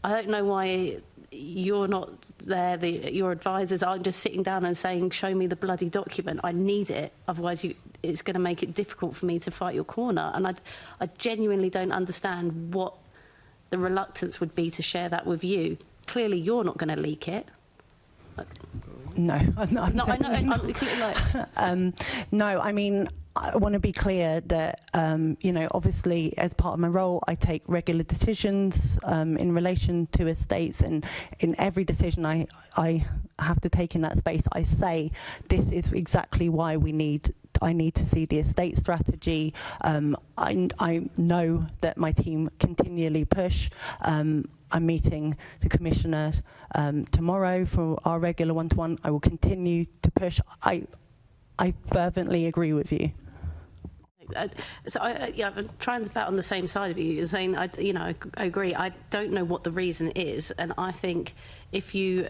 I don't know why you're not there, your advisors aren't just sitting down and saying, show me the bloody document, I need it, otherwise it's going to make it difficult for me to fight your corner. And I genuinely don't understand what the reluctance would be to share that with you. Clearly you're not going to leak it. No, I'm not. No, I know. No, I mean, I want to be clear that, you know, obviously as part of my role, I take regular decisions in relation to estates, and in every decision I have to take in that space, I say this is exactly why I need to see the estate strategy. I know that my team continually push. I'm meeting the Commissioner tomorrow for our regular one-to-one. I will continue to push. I fervently agree with you. So I'm trying to bat on the same side of you, saying I agree. I don't know what the reason is, and I think if we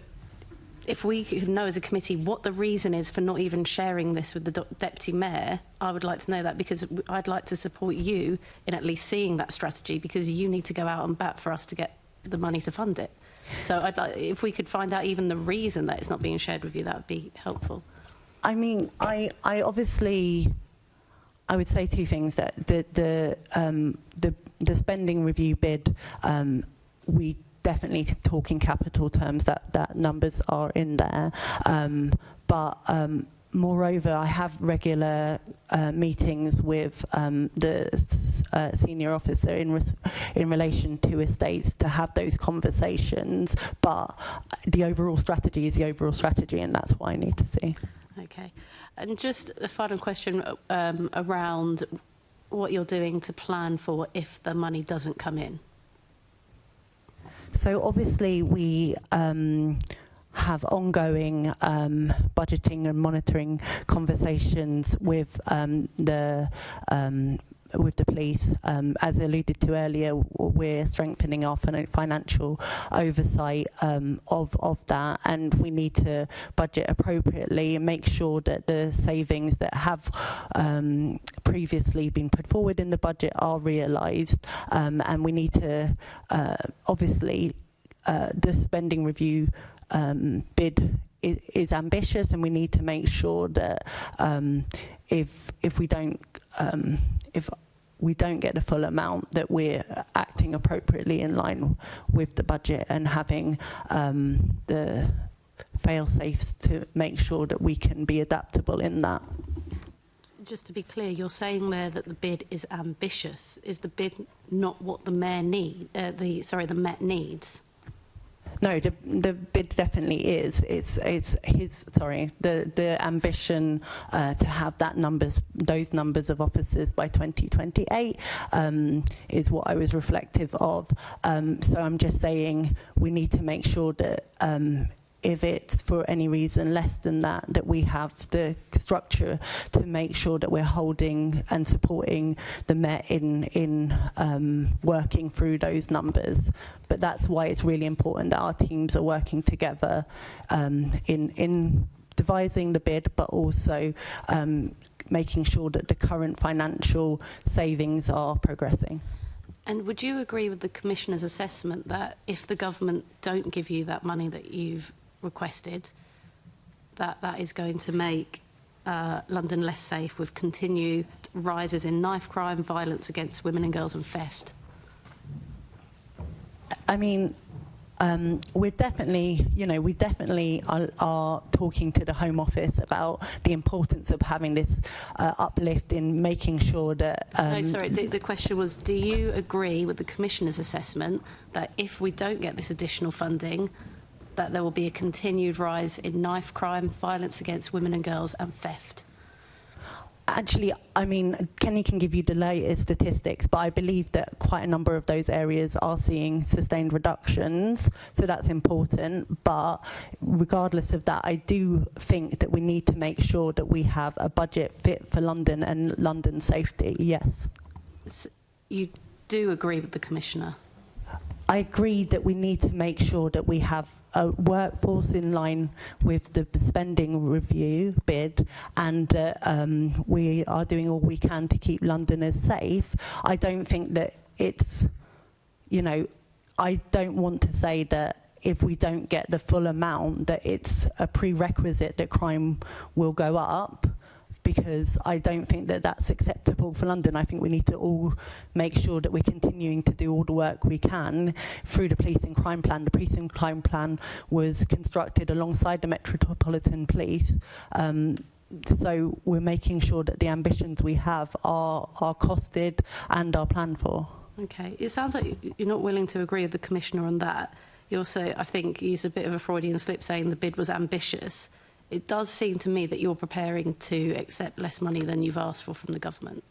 could know as a committee what the reason is for not even sharing this with the Deputy Mayor, I would like to know that, because I'd like to support you in at least seeing that strategy, because you need to go out and bat for us to get the money to fund it. So I'd like, if we could find out even the reason that it's not being shared with you, that would be helpful. I mean, I obviously, I would say two things. That the spending review bid, we definitely talk in capital terms, that numbers are in there. But Moreover, I have regular meetings with the senior officer in relation to estates to have those conversations. But the overall strategy is the overall strategy, and that's what I need to see. Okay. And just a final question around what you're doing to plan for if the money doesn't come in. So obviously we have ongoing budgeting and monitoring conversations with the police. As alluded to earlier, we're strengthening our financial oversight of that, and we need to budget appropriately and make sure that the savings that have previously been put forward in the budget are realised, and we need to obviously the spending review bid is ambitious, and we need to make sure that if we don't get the full amount, that we're acting appropriately in line with the budget and having the fail-safes to make sure that we can be adaptable in that. Just to be clear, you're saying there that the bid is ambitious. Is the bid not what the Met needs? No, the bid definitely is. It's the ambition to have those numbers of officers by 2028 is what I was reflective of. So I'm just saying we need to make sure that if it's for any reason less than that, that we have the structure to make sure that we're holding and supporting the Met in working through those numbers. But that's why it's really important that our teams are working together in devising the bid, but also making sure that the current financial savings are progressing. And would you agree with the Commissioner's assessment that if the government don't give you that money that you've requested, that is going to make London less safe with continued rises in knife crime, violence against women and girls and theft? I mean, we definitely are talking to the Home Office about the importance of having this uplift in making sure that... No, sorry, the question was, do you agree with the Commissioner's assessment that if we don't get this additional funding, that there will be a continued rise in knife crime, violence against women and girls and theft? Actually, I mean, Kenny can give you the latest statistics, but I believe that quite a number of those areas are seeing sustained reductions, so that's important. But regardless of that, I do think that we need to make sure that we have a budget fit for London and London safety, yes. So you do agree with the Commissioner? I agree that we need to make sure that we have a workforce in line with the spending review bid, and we are doing all we can to keep Londoners safe. I don't think that it's, I don't want to say that if we don't get the full amount that it's a prerequisite that crime will go up, because I don't think that that's acceptable for London. I think we need to all make sure that we're continuing to do all the work we can through the Police and Crime Plan. The Police and Crime Plan was constructed alongside the Metropolitan Police. So we're making sure that the ambitions we have are costed and are planned for. Okay. It sounds like you're not willing to agree with the Commissioner on that. You also, I think, used a bit of a Freudian slip saying the bid was ambitious. It does seem to me that you're preparing to accept less money than you've asked for from the government.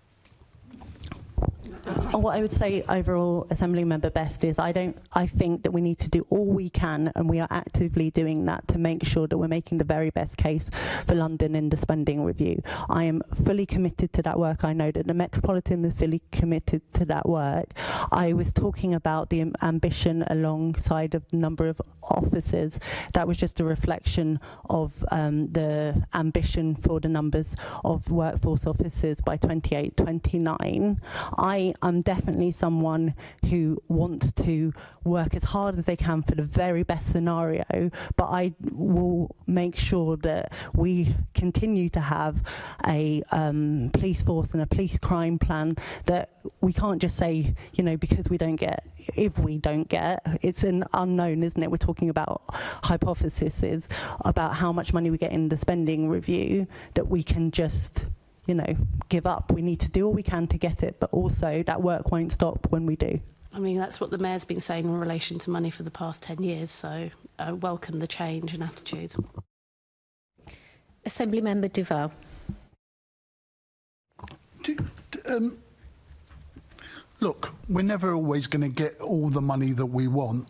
What I would say overall, Assembly Member Best, is I think that we need to do all we can, and we are actively doing that to make sure that we're making the very best case for London in the spending review. I am fully committed to that work. I know that the Metropolitan is fully committed to that work. I was talking about the ambition alongside of the number of officers. That was just a reflection of the ambition for the numbers of workforce officers by 28, 29. I me, I'm definitely someone who wants to work as hard as they can for the very best scenario, but I will make sure that we continue to have a police force and a police crime plan, that we can't just say, you know, because we don't get, if we don't get, it's an unknown, isn't it? We're talking about hypotheses about how much money we get in the spending review, that we can just, you know, give up. We need to do all we can to get it, but also that work won't stop when we do. I mean, that's what the Mayor's been saying in relation to money for the past 10 years, so I welcome the change in attitude. Assembly Member Duval. Look, we're never always going to get all the money that we want,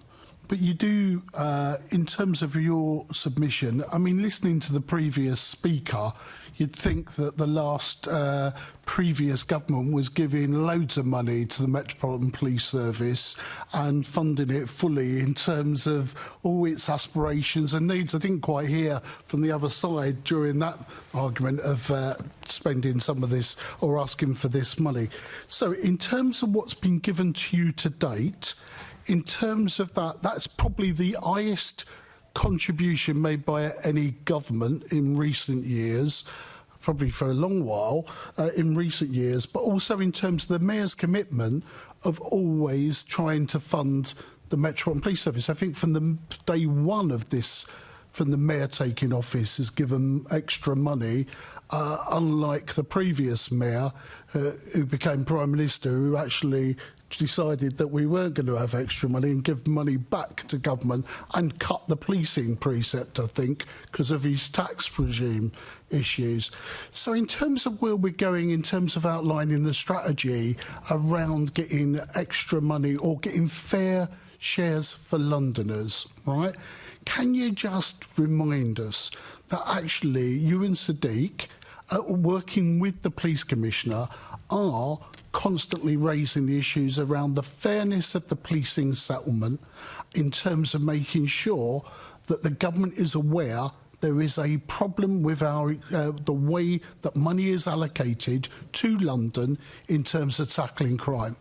but you do, in terms of your submission, I mean, listening to the previous speaker, you'd think that the last previous government was giving loads of money to the Metropolitan Police Service and funding it fully in terms of all its aspirations and needs. I didn't quite hear from the other side during that argument of spending some of this or asking for this money. So in terms of what's been given to you to date, in terms of that, that's probably the highest contribution made by any government in recent years, probably for a long while in recent years, but also in terms of the Mayor's commitment of always trying to fund the Metropolitan Police Service. I think from the day one of this, from the Mayor taking office, has given extra money, unlike the previous Mayor who became Prime Minister, who actually decided that we weren't going to have extra money and give money back to government and cut the policing precept, I think, because of his tax regime issues. So in terms of where we're going, in terms of outlining the strategy around getting extra money or getting fair shares for Londoners, right? Can you just remind us that actually you and Sadiq, working with the Police Commissioner, are constantly raising the issues around the fairness of the policing settlement in terms of making sure that the government is aware there is a problem with our the way that money is allocated to London in terms of tackling crime?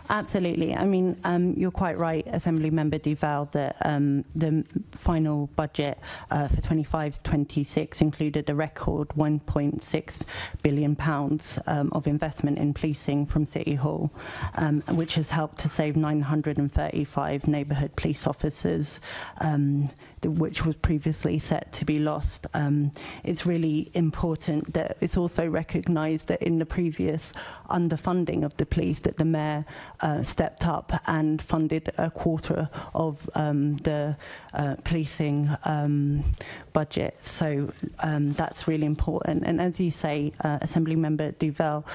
Absolutely. I mean, you're quite right, Assembly Member Duval, that the final budget for 25-26 included a record £1.6 billion of investment in policing from City Hall, which has helped to save 935 neighbourhood police officers, which was previously set to be lost. It's really important that it's also recognised that in the previous underfunding of the police, that the Mayor stepped up and funded a quarter of the policing budget. So that's really important. And as you say, Assembly Member Duval,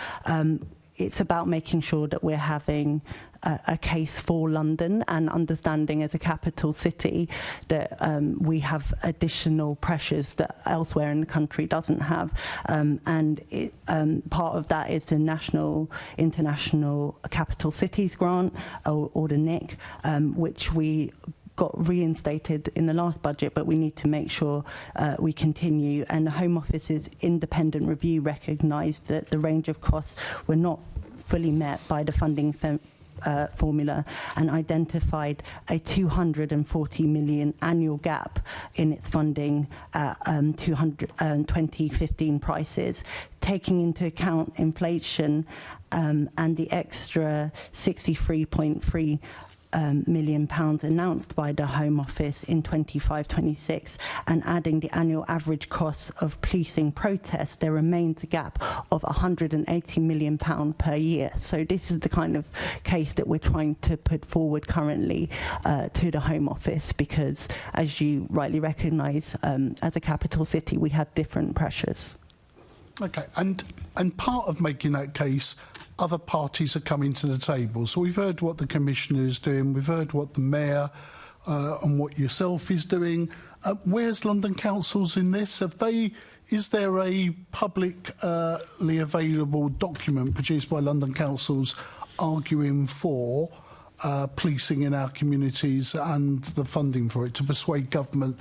it's about making sure that we're having a case for London and understanding as a capital city that we have additional pressures that elsewhere in the country doesn't have. And part of that is the National International Capital Cities Grant, or the NIC, which we got reinstated in the last budget, but we need to make sure we continue. And the Home Office's independent review recognised that the range of costs were not fully met by the funding formula and identified a 240 million annual gap in its funding at 2015 prices. Taking into account inflation and the extra £63.3 million announced by the Home Office in 25-26, and adding the annual average costs of policing protests, there remains a gap of £180 million per year. So this is the kind of case that we're trying to put forward currently to the Home Office, because, as you rightly recognise, as a capital city, we have different pressures. Okay, and part of making that case, other parties are coming to the table. So we've heard what the Commissioner is doing, we've heard what the Mayor and what yourself is doing. Where's London Council's in this? Is there a publicly available document produced by London Councils arguing for policing in our communities and the funding for it to persuade government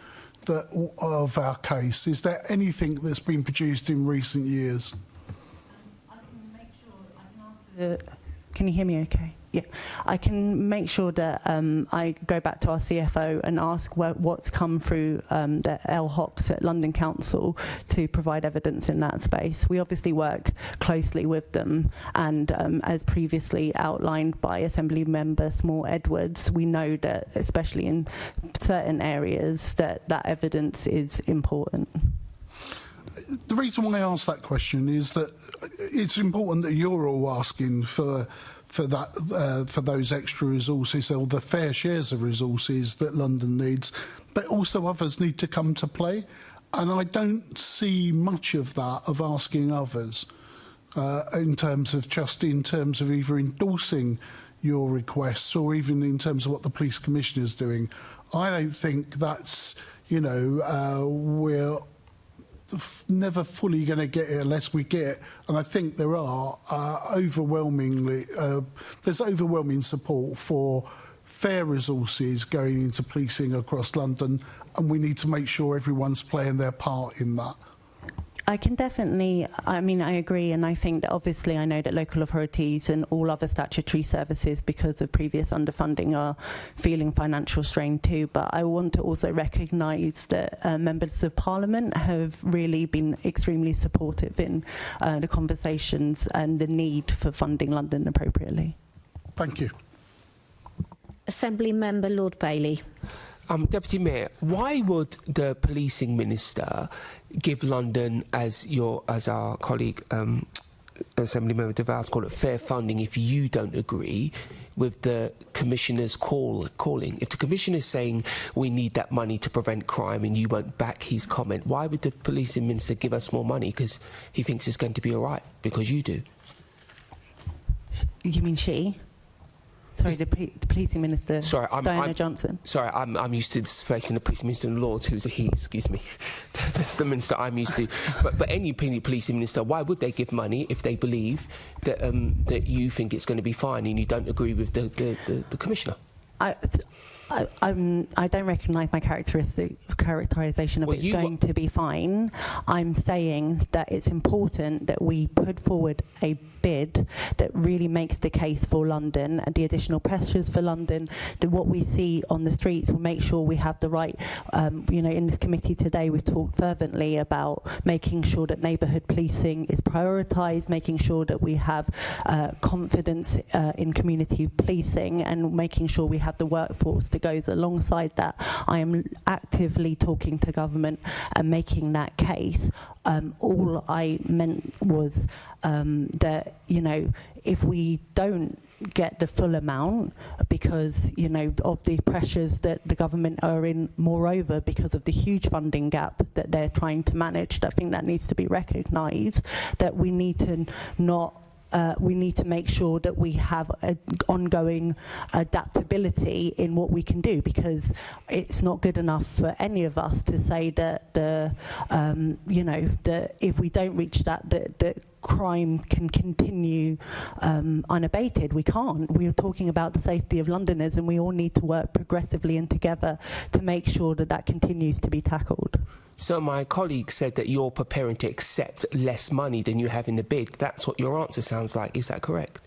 of our case? Is there anything that's been produced in recent years? Can you hear me okay? Yeah. I can make sure that I go back to our CFO and ask what's come through the LHOPs at London Council to provide evidence in that space. We obviously work closely with them, and as previously outlined by Assembly Member Small-Edwards, we know that, especially in certain areas, that evidence is important. The reason why I asked that question is that it's important that you're all asking for those extra resources, or the fair shares of resources that London needs, but also others need to come to play. And I don't see much of that, of asking others, in terms of either endorsing your requests or even in terms of what the police commissioner is doing. I don't think that's, we're never fully going to get it unless we get it, and I think there are there's overwhelming support for fair resources going into policing across London, and we need to make sure everyone's playing their part in that. I can definitely, I agree, and I think that obviously I know that local authorities and all other statutory services, because of previous underfunding, are feeling financial strain too, but I want to also recognise that members of Parliament have really been extremely supportive in the conversations and the need for funding London appropriately. Thank you. Assembly Member Lord Bailey. Deputy Mayor, why would the policing minister give London, as our colleague Assembly Member DeVals called it, fair funding if you don't agree with the Commissioner's calling? If the Commissioner is saying we need that money to prevent crime and you won't back his comment, why would the policing minister give us more money? Because he thinks it's going to be all right, because you do. You mean she? Sorry, the policing minister, Diana Johnson. Sorry, I'm used to facing the policing minister and Lords, who's a he, excuse me. That's the minister I'm used to. But any policing minister, why would they give money if they believe that that you think it's going to be fine and you don't agree with the Commissioner? I don't recognise my characterisation of it's going to be fine. I'm saying that it's important that we put forward a bid that really makes the case for London and the additional pressures for London, that what we see on the streets will make sure we have the right, in this committee today we've talked fervently about making sure that neighbourhood policing is prioritised, making sure that we have confidence in community policing, and making sure we have the workforce that goes alongside that. I am actively talking to government and making that case. All I meant was that, if we don't get the full amount because, of the pressures that the government are in, moreover, because of the huge funding gap that they're trying to manage, I think that needs to be recognised, that we need to we need to make sure that we have an ongoing adaptability in what we can do, because it's not good enough for any of us to say that that if we don't reach that crime can continue unabated. We can't. We are talking about the safety of Londoners, and we all need to work progressively and together to make sure that continues to be tackled. So my colleague said that you're preparing to accept less money than you have in the bid. That's what your answer sounds like. Is that correct?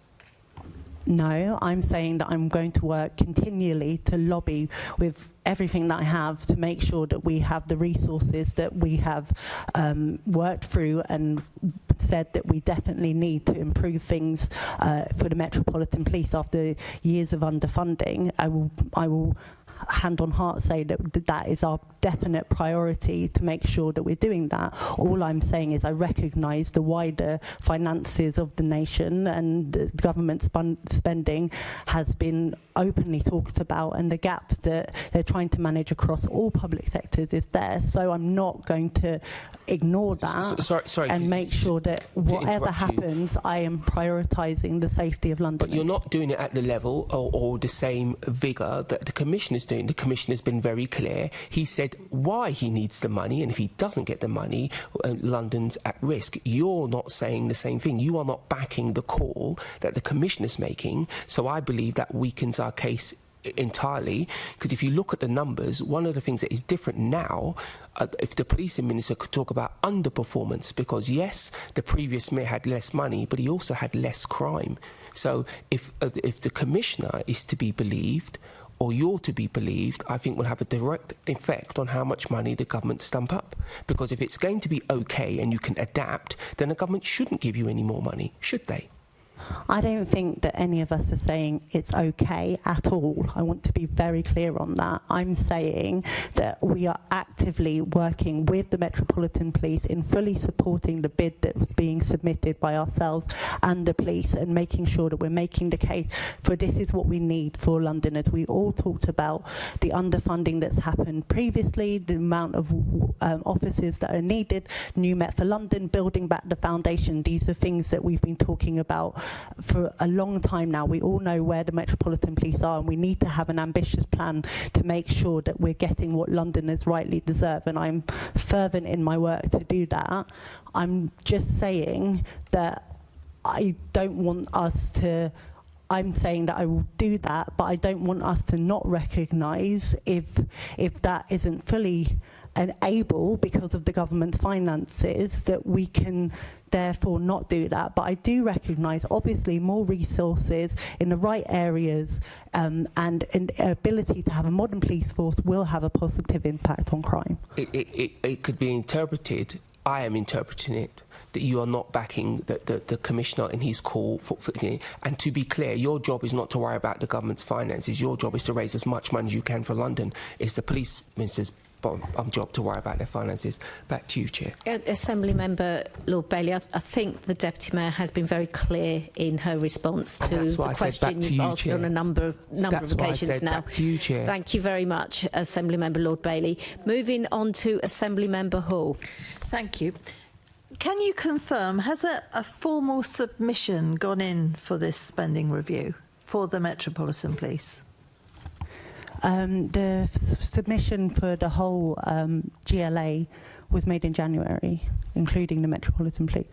No, I'm saying that I'm going to work continually to lobby with everything that I have to make sure that we have the resources that we have worked through and said that we definitely need to improve things for the Metropolitan Police after years of underfunding. I will hand on heart say that is our definite priority, to make sure that we're doing that. All I'm saying is I recognise the wider finances of the nation, and the government spending has been openly talked about, and the gap that they're trying to manage across all public sectors is there. So I'm not going to ignore that and make sure that whatever happens, I am prioritising the safety of London. But you're not doing it at the level or the same vigour that the Commissioner's doing. The Commissioner's been very clear. He said why he needs the money, and if he doesn't get the money, London's at risk. You're not saying the same thing. You are not backing the call that the Commissioner's making, so I believe that weakens our case entirely, because if you look at the numbers, one of the things that is different now, if the policing minister could talk about underperformance, because yes, the previous mayor had less money, but he also had less crime. So if the commissioner is to be believed, or you're to be believed, I think will have a direct effect on how much money the government stump up. Because if it's going to be okay and you can adapt, then the government shouldn't give you any more money, should they? I don't think that any of us are saying it's okay at all. I want to be very clear on that. I'm saying that we are actively working with the Metropolitan Police in fully supporting the bid that was being submitted by ourselves and the police, and making sure that we're making the case for this is what we need for Londoners. We all talked about the underfunding that's happened previously, the amount of offices that are needed, New Met for London, building back the foundation. These are things that we've been talking about for a long time now. We all know where the Metropolitan Police are, and we need to have an ambitious plan to make sure that we're getting what Londoners rightly deserve, and I'm fervent in my work to do that. I'm just saying that I don't want us to... I'm saying that I will do that, but I don't want us to not recognise if that isn't fully able because of the government's finances, that we can therefore not do that. But I do recognise, obviously, more resources in the right areas and an ability to have a modern police force will have a positive impact on crime. It could be interpreted, I am interpreting it, that you are not backing the commissioner in his call and to be clear, your job is not to worry about the government's finances. Your job is to raise as much money as you can for London. It's the police minister's job to worry about their finances. Back to you, Chair. Assembly Member Lord Bailey, I think the Deputy Mayor has been very clear in her response to the question you've asked on a number of occasions now. Back to you, Chair. Thank you very much, Assembly Member Lord Bailey. Moving on to Assembly Member Hall. Thank you. Can you confirm, has a formal submission gone in for this spending review for the Metropolitan Police? The submission for the whole GLA was made in January, including the Metropolitan Police.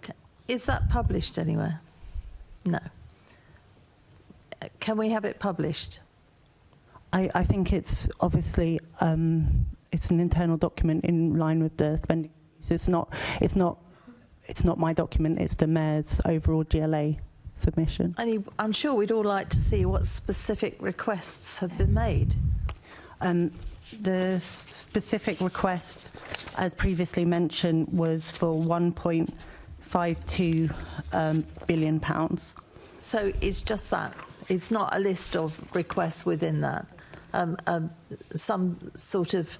Okay. Is that published anywhere? No. Can we have it published? I think it's obviously it's an internal document in line with the spending. It's not my document. It's the Mayor's overall GLA submission. I'm sure we'd all like to see what specific requests have been made. The specific request, as previously mentioned, was for £1.52 billion. So it's just that. It's not a list of requests within that. Some sort of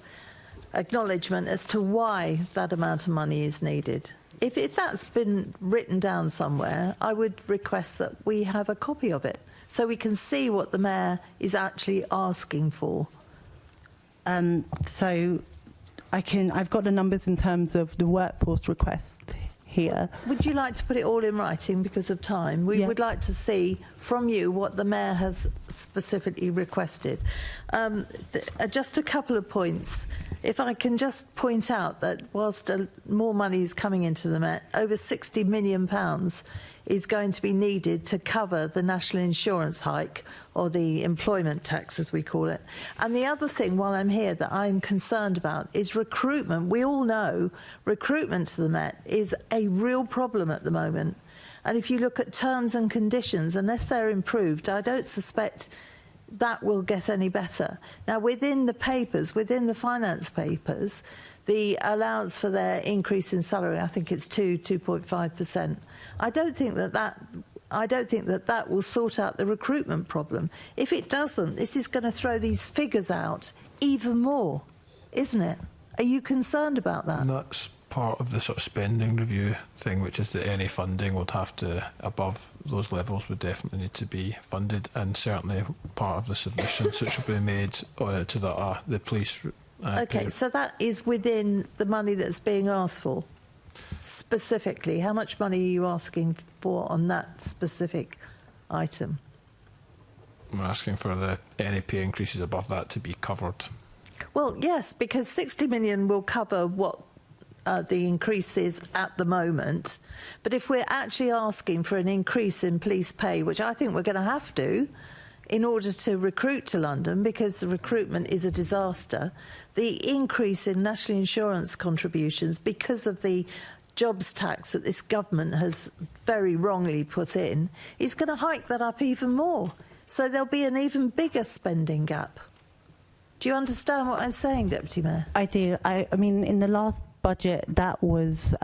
acknowledgement as to why that amount of money is needed. If that's been written down somewhere, I would request that we have a copy of it so we can see what the Mayor is actually asking for. So I've got the numbers in terms of the workforce request here. Would you like to put it all in writing because of time? We would like to see from you what the Mayor has specifically requested. Just a couple of points. If I can just point out that whilst more money is coming into the Met, over £60 million is going to be needed to cover the national insurance hike, or the employment tax as we call it. And the other thing, while I'm here, that I'm concerned about is recruitment. We all know recruitment to the Met is a real problem at the moment. And if you look at terms and conditions, unless they're improved, I don't suspect that will get any better. Now, within the papers, within the finance papers, the allowance for their increase in salary, I think it's 2.5%. I don't think that will sort out the recruitment problem. If it doesn't, this is going to throw these figures out even more, isn't it? Are you concerned about that? And that's part of the sort of spending review thing, which is that any funding would have to, above those levels, would definitely need to be funded, and certainly part of the submissions which will be made to the police. Okay, so that is within the money that's being asked for. Specifically, how much money are you asking for on that specific item? We're asking for the any pay increases above that to be covered. Well, yes, because 60 million will cover what the increase is at the moment. But if we're actually asking for an increase in police pay, which I think we're going to have to, in order to recruit to London, because the recruitment is a disaster, the increase in national insurance contributions because of the jobs tax that this government has very wrongly put in is going to hike that up even more. So there'll be an even bigger spending gap. Do you understand what I'm saying, Deputy Mayor? I do. I mean, in the last budget, that was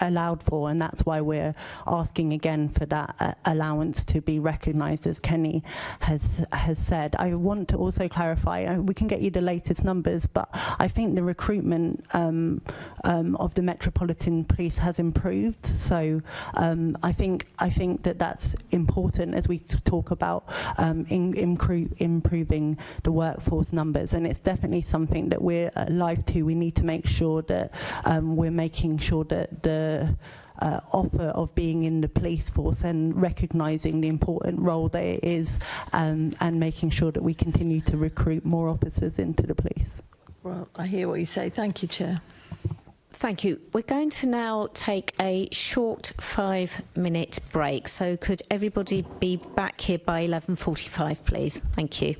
allowed for, and that's why we're asking again for that allowance to be recognised, as Kenny has said. I want to also clarify, we can get you the latest numbers, but I think the recruitment of the Metropolitan Police has improved. So I think that that's important as we talk about improving the workforce numbers, and it's definitely something that we're alive to. We need to make sure that we're making sure that the offer of being in the police force and recognising the important role that it is, and making sure that we continue to recruit more officers into the police. Well, I hear what you say. Thank you, Chair. Thank you. We're going to now take a short 5-minute break. So could everybody be back here by 11:45, please? Thank you.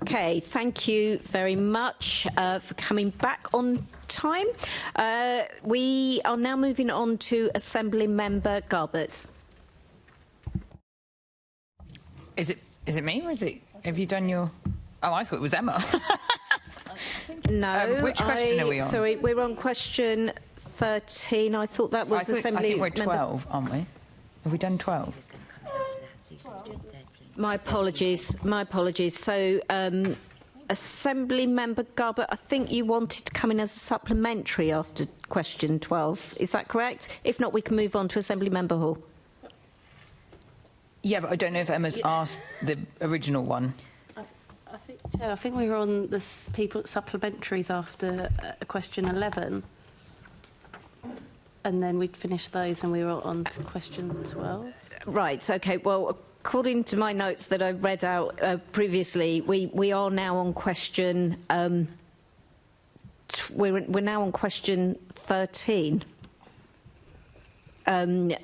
Okay, thank you very much for coming back on time. We are now moving on to Assembly Member Garbett. Is it me, or have you done your... Oh, I thought it was Emma. No. Which question are we on? Sorry, we're on question 13. I thought that was Assembly... I think we're Member... 12, aren't we? Have we done 12? My apologies. My apologies. So, Assembly Member Garbutt, I think you wanted to come in as a supplementary after question 12. Is that correct? If not, we can move on to Assembly Member Hall. Yeah, but I don't know if Emma's asked the original one. I think we were on the people supplementaries after question 11. And then we'd finished those and we were on to question 12. Right, OK. Well, according to my notes that I read out previously, we are now on question... we're now on question 13. And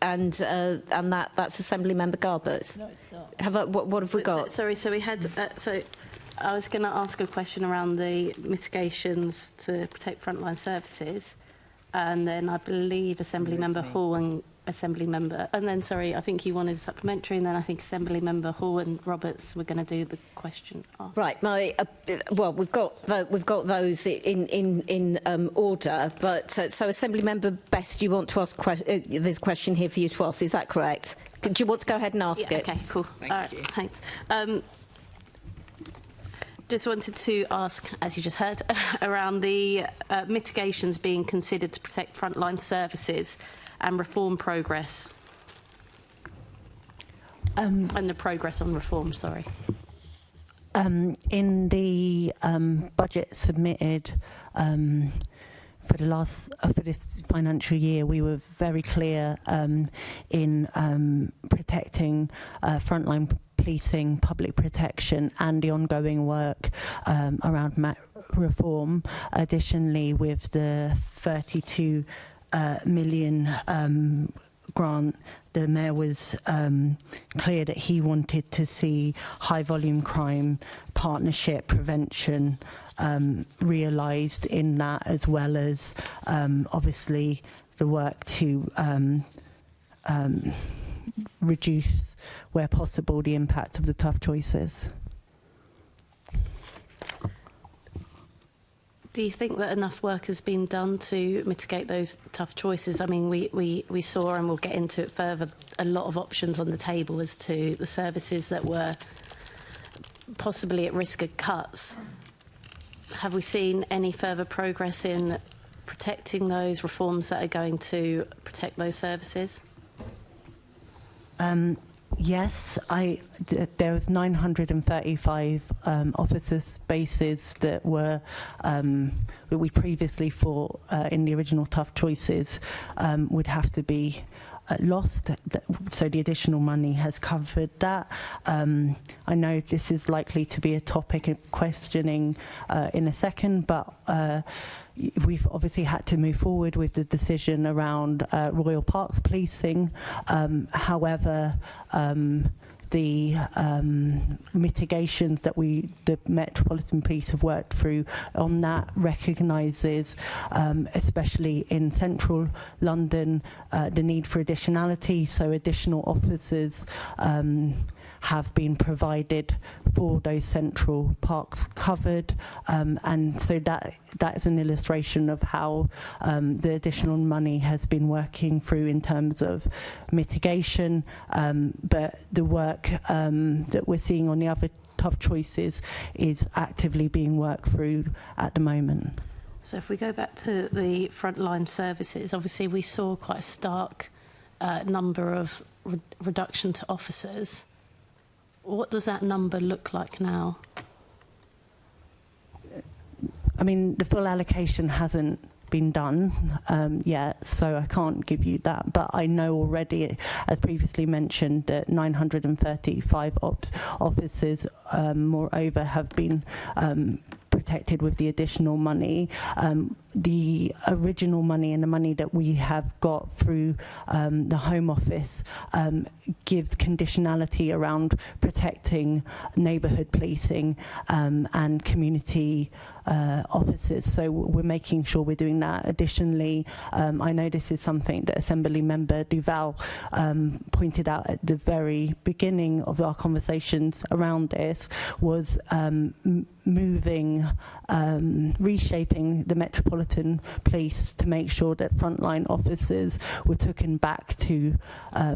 that's Assembly Member Garbutt. No, it's not. What have we got? Sorry, so we had... so I was going to ask a question around the mitigations to protect frontline services. And then I believe Assembly Member Hall and Assembly Member... And then, sorry, I think you wanted a supplementary, and then I think Assembly Member Hall and Roberts were going to do the question after. Right, well, we've got those in order, but so Assembly Member Best, you want to ask... there's a question here for you to ask, is that correct? Do you want to go ahead and ask it? OK, cool. Thank you. Thanks. Just wanted to ask, as you just heard, around the mitigations being considered to protect frontline services and reform progress. And the progress on reform, sorry. In the budget submitted for this financial year, we were very clear in protecting frontline policing, public protection, and the ongoing work around MAT reform. Additionally, with the 32 million grant, the Mayor was clear that he wanted to see high volume crime partnership prevention realised in that, as well as obviously the work to reduce, where possible, the impact of the tough choices. Do you think that enough work has been done to mitigate those tough choices? I mean, we saw, and we'll get into it further, a lot of options on the table as to the services that were possibly at risk of cuts. Have we seen any further progress in protecting those reforms that are going to protect those services? Yes, there was 935 officer spaces that were that we previously thought in the original tough choices would have to be lost, so the additional money has covered that. I know this is likely to be a topic of questioning in a second, but we've obviously had to move forward with the decision around Royal Parks policing. However, the mitigations that the Metropolitan Police have worked through on that recognises, especially in central London, the need for additionality, so additional officers have been provided for those central parks covered, and so that is an illustration of how the additional money has been working through in terms of mitigation, but the work that we're seeing on the other tough choices is actively being worked through at the moment. So if we go back to the frontline services, obviously we saw quite a stark number of reduction to officers. What does that number look like now? I mean, the full allocation hasn't been done yet, so I can't give you that. But I know already, as previously mentioned, that 935 officers, moreover, have been protected with the additional money. the original money and the money that we have got through the Home Office gives conditionality around protecting neighbourhood policing and community officers. So we're making sure we're doing that. Additionally, I know this is something that Assembly Member Duval pointed out at the very beginning of our conversations around this, was moving, reshaping the Metropolitan Police to make sure that frontline officers were taken back to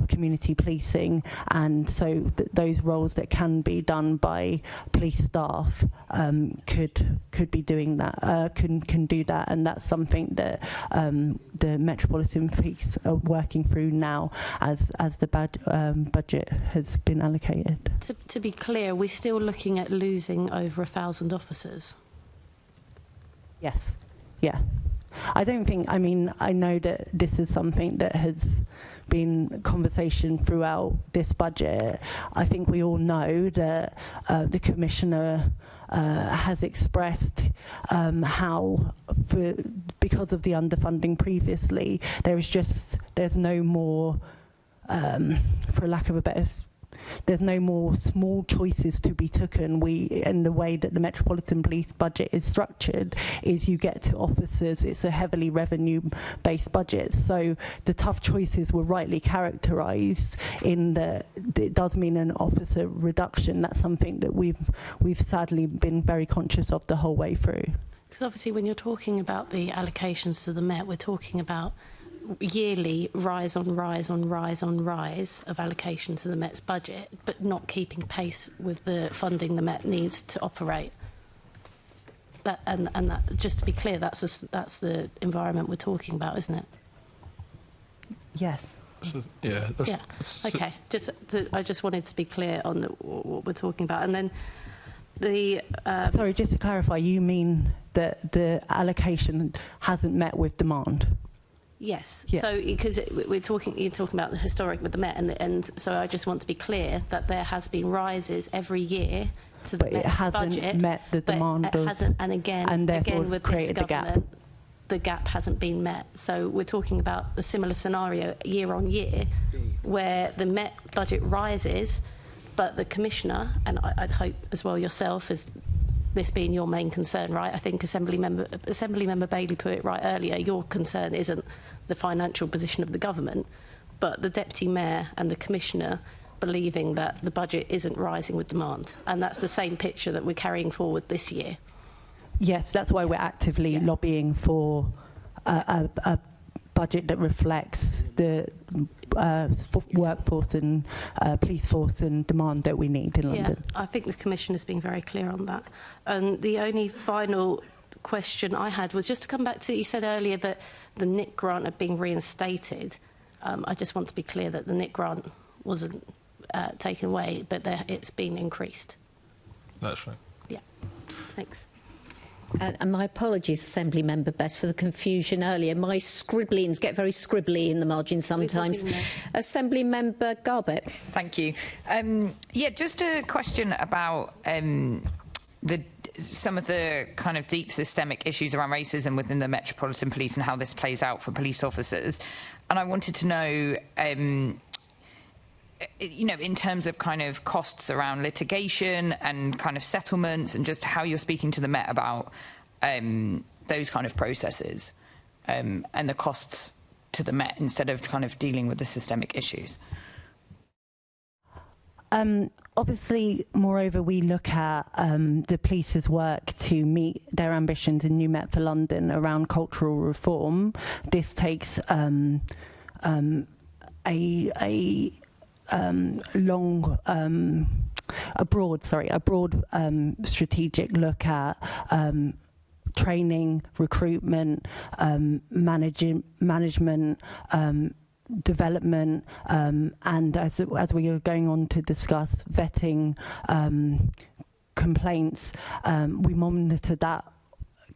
community policing, and so those roles that can be done by police staff could be doing that, can do that, and that's something that the Metropolitan Police are working through now as the budget has been allocated. To be clear, we're still looking at losing over 1,000 officers. Yes, yeah. I don't think, I mean, I know that this is something that has been conversation throughout this budget. I think we all know that the Commissioner has expressed how, because of the underfunding previously, there's no more, for lack of a better, there's no more small choices to be taken. In the way that the Metropolitan Police budget is structured, is you get to officers, it's a heavily revenue-based budget. So the tough choices were rightly characterised in that it does mean an officer reduction. That's something that we've sadly been very conscious of the whole way through. Because obviously when you're talking about the allocations to the Met, we're talking about yearly rise on rise on rise on rise of allocation to the Met's budget, but not keeping pace with the funding the Met needs to operate. That and that, just to be clear, that's the environment we're talking about, isn't it? Yes. So, yeah. Yeah. Okay. I just wanted to be clear on what we're talking about, and then the. Sorry, just to clarify, you mean that the allocation hasn't met with demand? Yes. Yeah. So because you're talking about the historic with the Met, and so I just want to be clear that there has been rises every year to the Met's budget. But it hasn't met the demand. It hasn't, and again with this government, the gap hasn't been met. So we're talking about a similar scenario year on year, where the Met budget rises, but the Commissioner, and I'd hope as well yourself, as this being your main concern, right? I think Assembly Member Bailey put it right earlier. Your concern isn't the financial position of the government, but the Deputy Mayor and the Commissioner believing that the budget isn't rising with demand. And that's the same picture that we're carrying forward this year. Yes, that's why we're actively lobbying for a budget that reflects the workforce and police force and demand that we need in London. I think the Commissioner's been very clear on that. And the only final question I had was just to come back to, you said earlier that the NIC grant had been reinstated. I just want to be clear that the NIC grant wasn't taken away, but it's been increased. That's right. Yeah. Thanks. And my apologies, Assembly Member Best, for the confusion earlier. My scribblings get very scribbly in the margin sometimes. Assembly Member Garbett. Thank you. Just a question about some of the kind of deep systemic issues around racism within the Metropolitan Police and how this plays out for police officers. And I wanted to know, in terms of kind of costs around litigation and kind of settlements, and just how you're speaking to the Met about those kind of processes and the costs to the Met instead of kind of dealing with the systemic issues. Obviously, moreover, we look at the police's work to meet their ambitions in New Met for London around cultural reform. This takes a broad strategic look at training, recruitment, management, development, and as we are going on to discuss vetting complaints, we monitor that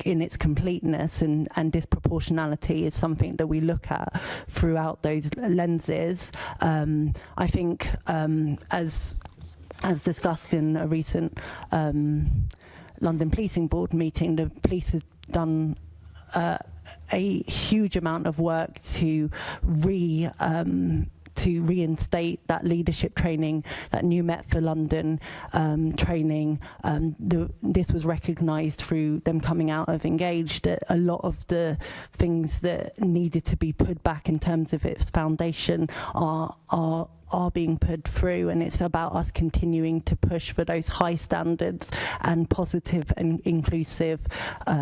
in its completeness, and disproportionality is something that we look at throughout those lenses. I think, as discussed in a recent London Policing Board meeting, the police has done a huge amount of work to reinstate that leadership training, that new Met for London training. This was recognised through them coming out of Engage, that a lot of the things that needed to be put back in terms of its foundation are being put through, and it's about us continuing to push for those high standards and positive and inclusive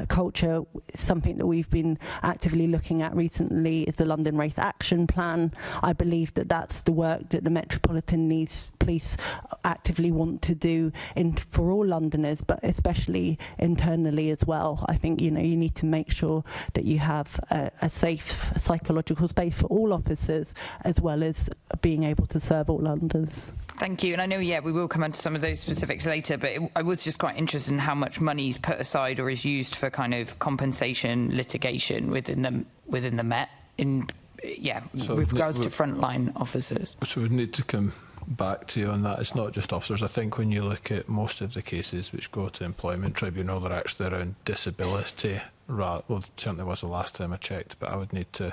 culture. Something that we've been actively looking at recently is the London Race Action Plan. I believe that that's the work that the Metropolitan Police actively want to do for all Londoners, but especially internally as well. I think, you need to make sure that you have a safe psychological space for all officers, as well as being able to serve all Londoners. Thank you. And I know, we will come on to some of those specifics later, but I was just quite interested in how much money is put aside or is used for kind of compensation litigation within the Met, with regards to frontline officers. So we'd need to come back to you on that. It's not just officers. I think when you look at most of the cases which go to Employment Tribunal, they're actually around disability. Well, it certainly was the last time I checked, but I would need to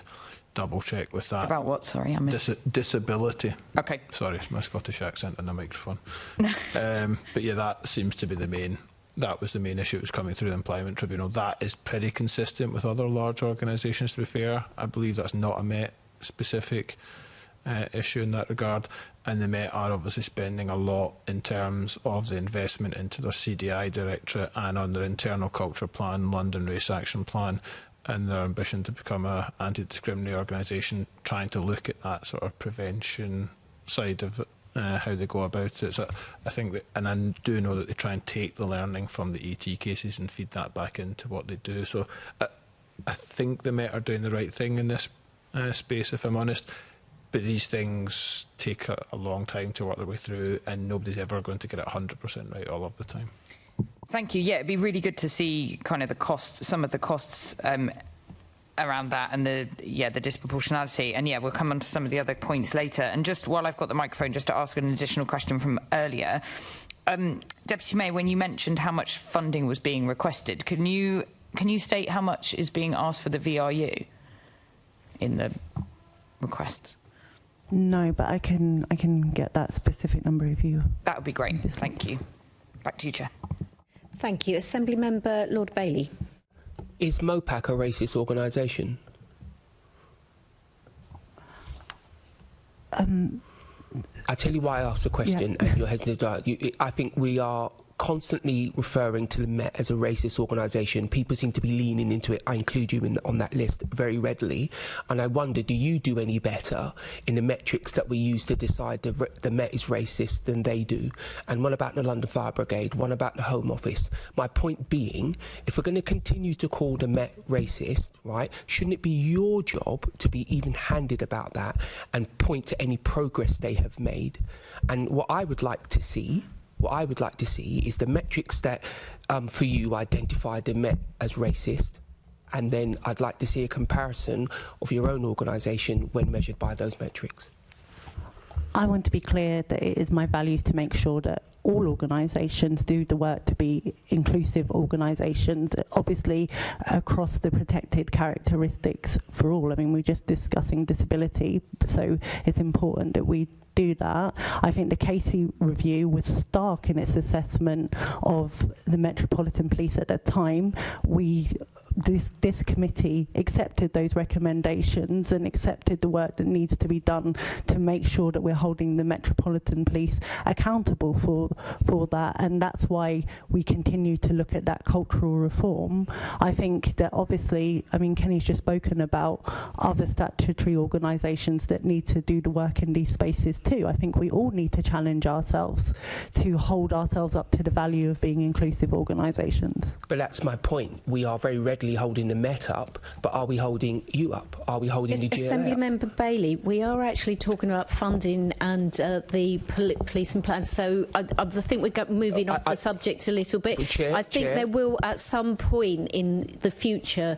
double check with that. About what? Sorry, I missed. Disability. Okay. Sorry, it's my Scottish accent on the microphone. But yeah, that seems to be that was the main issue that was coming through the Employment Tribunal. That is pretty consistent with other large organisations, to be fair. I believe that's not a Met-specific issue in that regard. And the Met are obviously spending a lot in terms of the investment into their CDI directorate and on their internal culture plan, London Race Action Plan, and their ambition to become an anti-discriminatory organisation, trying to look at that sort of prevention side of how they go about it. So I think that, and I do know that they try and take the learning from the ET cases and feed that back into what they do. So I think the Met are doing the right thing in this space, if I'm honest. But these things take a long time to work their way through, and nobody's ever going to get it 100% right all of the time. Thank you. Yeah, it'd be really good to see kind of some of the costs around that and the disproportionality. And we'll come on to some of the other points later. And just while I've got the microphone, just to ask an additional question from earlier, Deputy Mayor, when you mentioned how much funding was being requested, can you state how much is being asked for the VRU in the requests? No, but I can get that specific number if you. That would be great. Thank you. Back to you, Chair. Thank you. Assembly Member Lord Bailey. Is MOPAC a racist organisation? I tell you why I asked the question, and you're hesitant. I think we are constantly referring to the Met as a racist organisation. People seem to be leaning into it. I include you on that list very readily. And I wonder, do you do any better in the metrics that we use to decide the Met is racist than they do? And what about the London Fire Brigade? What about the Home Office? My point being, if we're going to continue to call the Met racist, right, shouldn't it be your job to be even-handed about that and point to any progress they have made? And what I would like to see is the metrics that, for you, identified the Met as racist, and then I'd like to see a comparison of your own organisation when measured by those metrics. I want to be clear that it is my values to make sure that all organisations do the work to be inclusive organisations, obviously across the protected characteristics for all. I mean, we're just discussing disability, so it's important that we do that. I think the Casey review was stark in its assessment of the Metropolitan Police at that time. This committee accepted those recommendations and accepted the work that needs to be done to make sure that we're holding the Metropolitan Police accountable for that, and that's why we continue to look at that cultural reform. I think that obviously, I mean, Kenny's just spoken about other statutory organisations that need to do the work in these spaces too. I think we all need to challenge ourselves to hold ourselves up to the value of being inclusive organisations. But that's my point. We are very readily holding the Met up, but are we holding you up? Are we holding the GLA Assembly up? Member Bailey, we are actually talking about funding and the policing plan, so I think we're moving off the subject a little bit. Chair, I think there will, at some point in the future,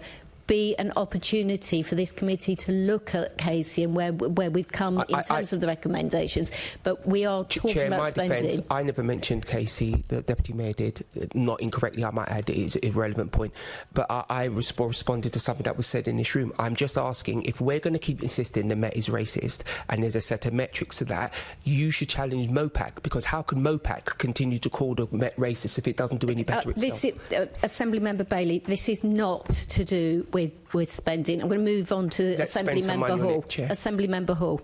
be an opportunity for this committee to look at Casey and where we've come in terms of the recommendations. But we are talking Chair, about my spending. defence, I never mentioned Casey. The Deputy Mayor did, not incorrectly, I might add. It's an irrelevant point. But I responded to something that was said in this room. I'm just asking, if we're going to keep insisting the Met is racist and there's a set of metrics to that, you should challenge MOPAC, because how can MOPAC continue to call the Met racist if it doesn't do any better itself? Assembly Member Bailey, this is not to do with spending. I'm going to move on to Assembly Member Hall. Assembly Member Hall.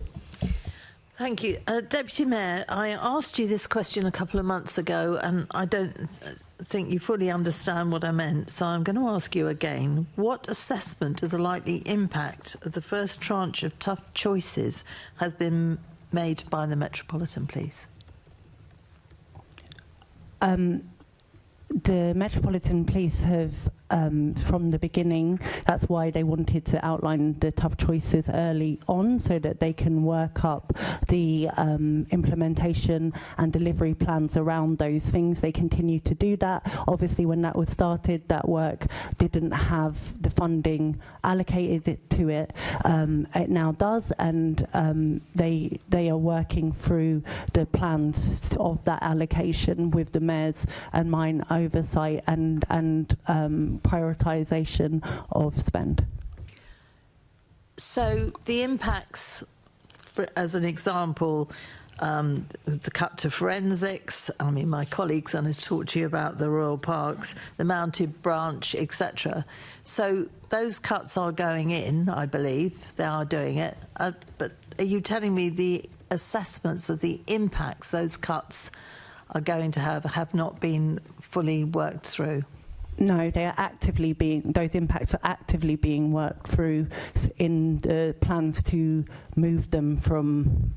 Thank you. Deputy Mayor, I asked you this question a couple of months ago and I don't think you fully understand what I meant, so I'm going to ask you again. What assessment of the likely impact of the first tranche of tough choices has been made by the Metropolitan Police? The Metropolitan Police have, from the beginning, that's why they wanted to outline the tough choices early on, so that they can work up the implementation and delivery plans around those things. They continue to do that. Obviously, when that was started, that work didn't have the funding allocated to it. It now does, and they are working through the plans of that allocation with the mayors and mine oversight and prioritisation of spend. So the impacts, as an example, the cut to forensics, I mean, my colleagues are going to talk to you about the Royal Parks, the Mounted Branch, etc. So those cuts are going in, I believe. They are doing it. But are you telling me the assessments of the impacts those cuts are going to have not been fully worked through? No, they are actively those impacts are actively being worked through in the plans to move them from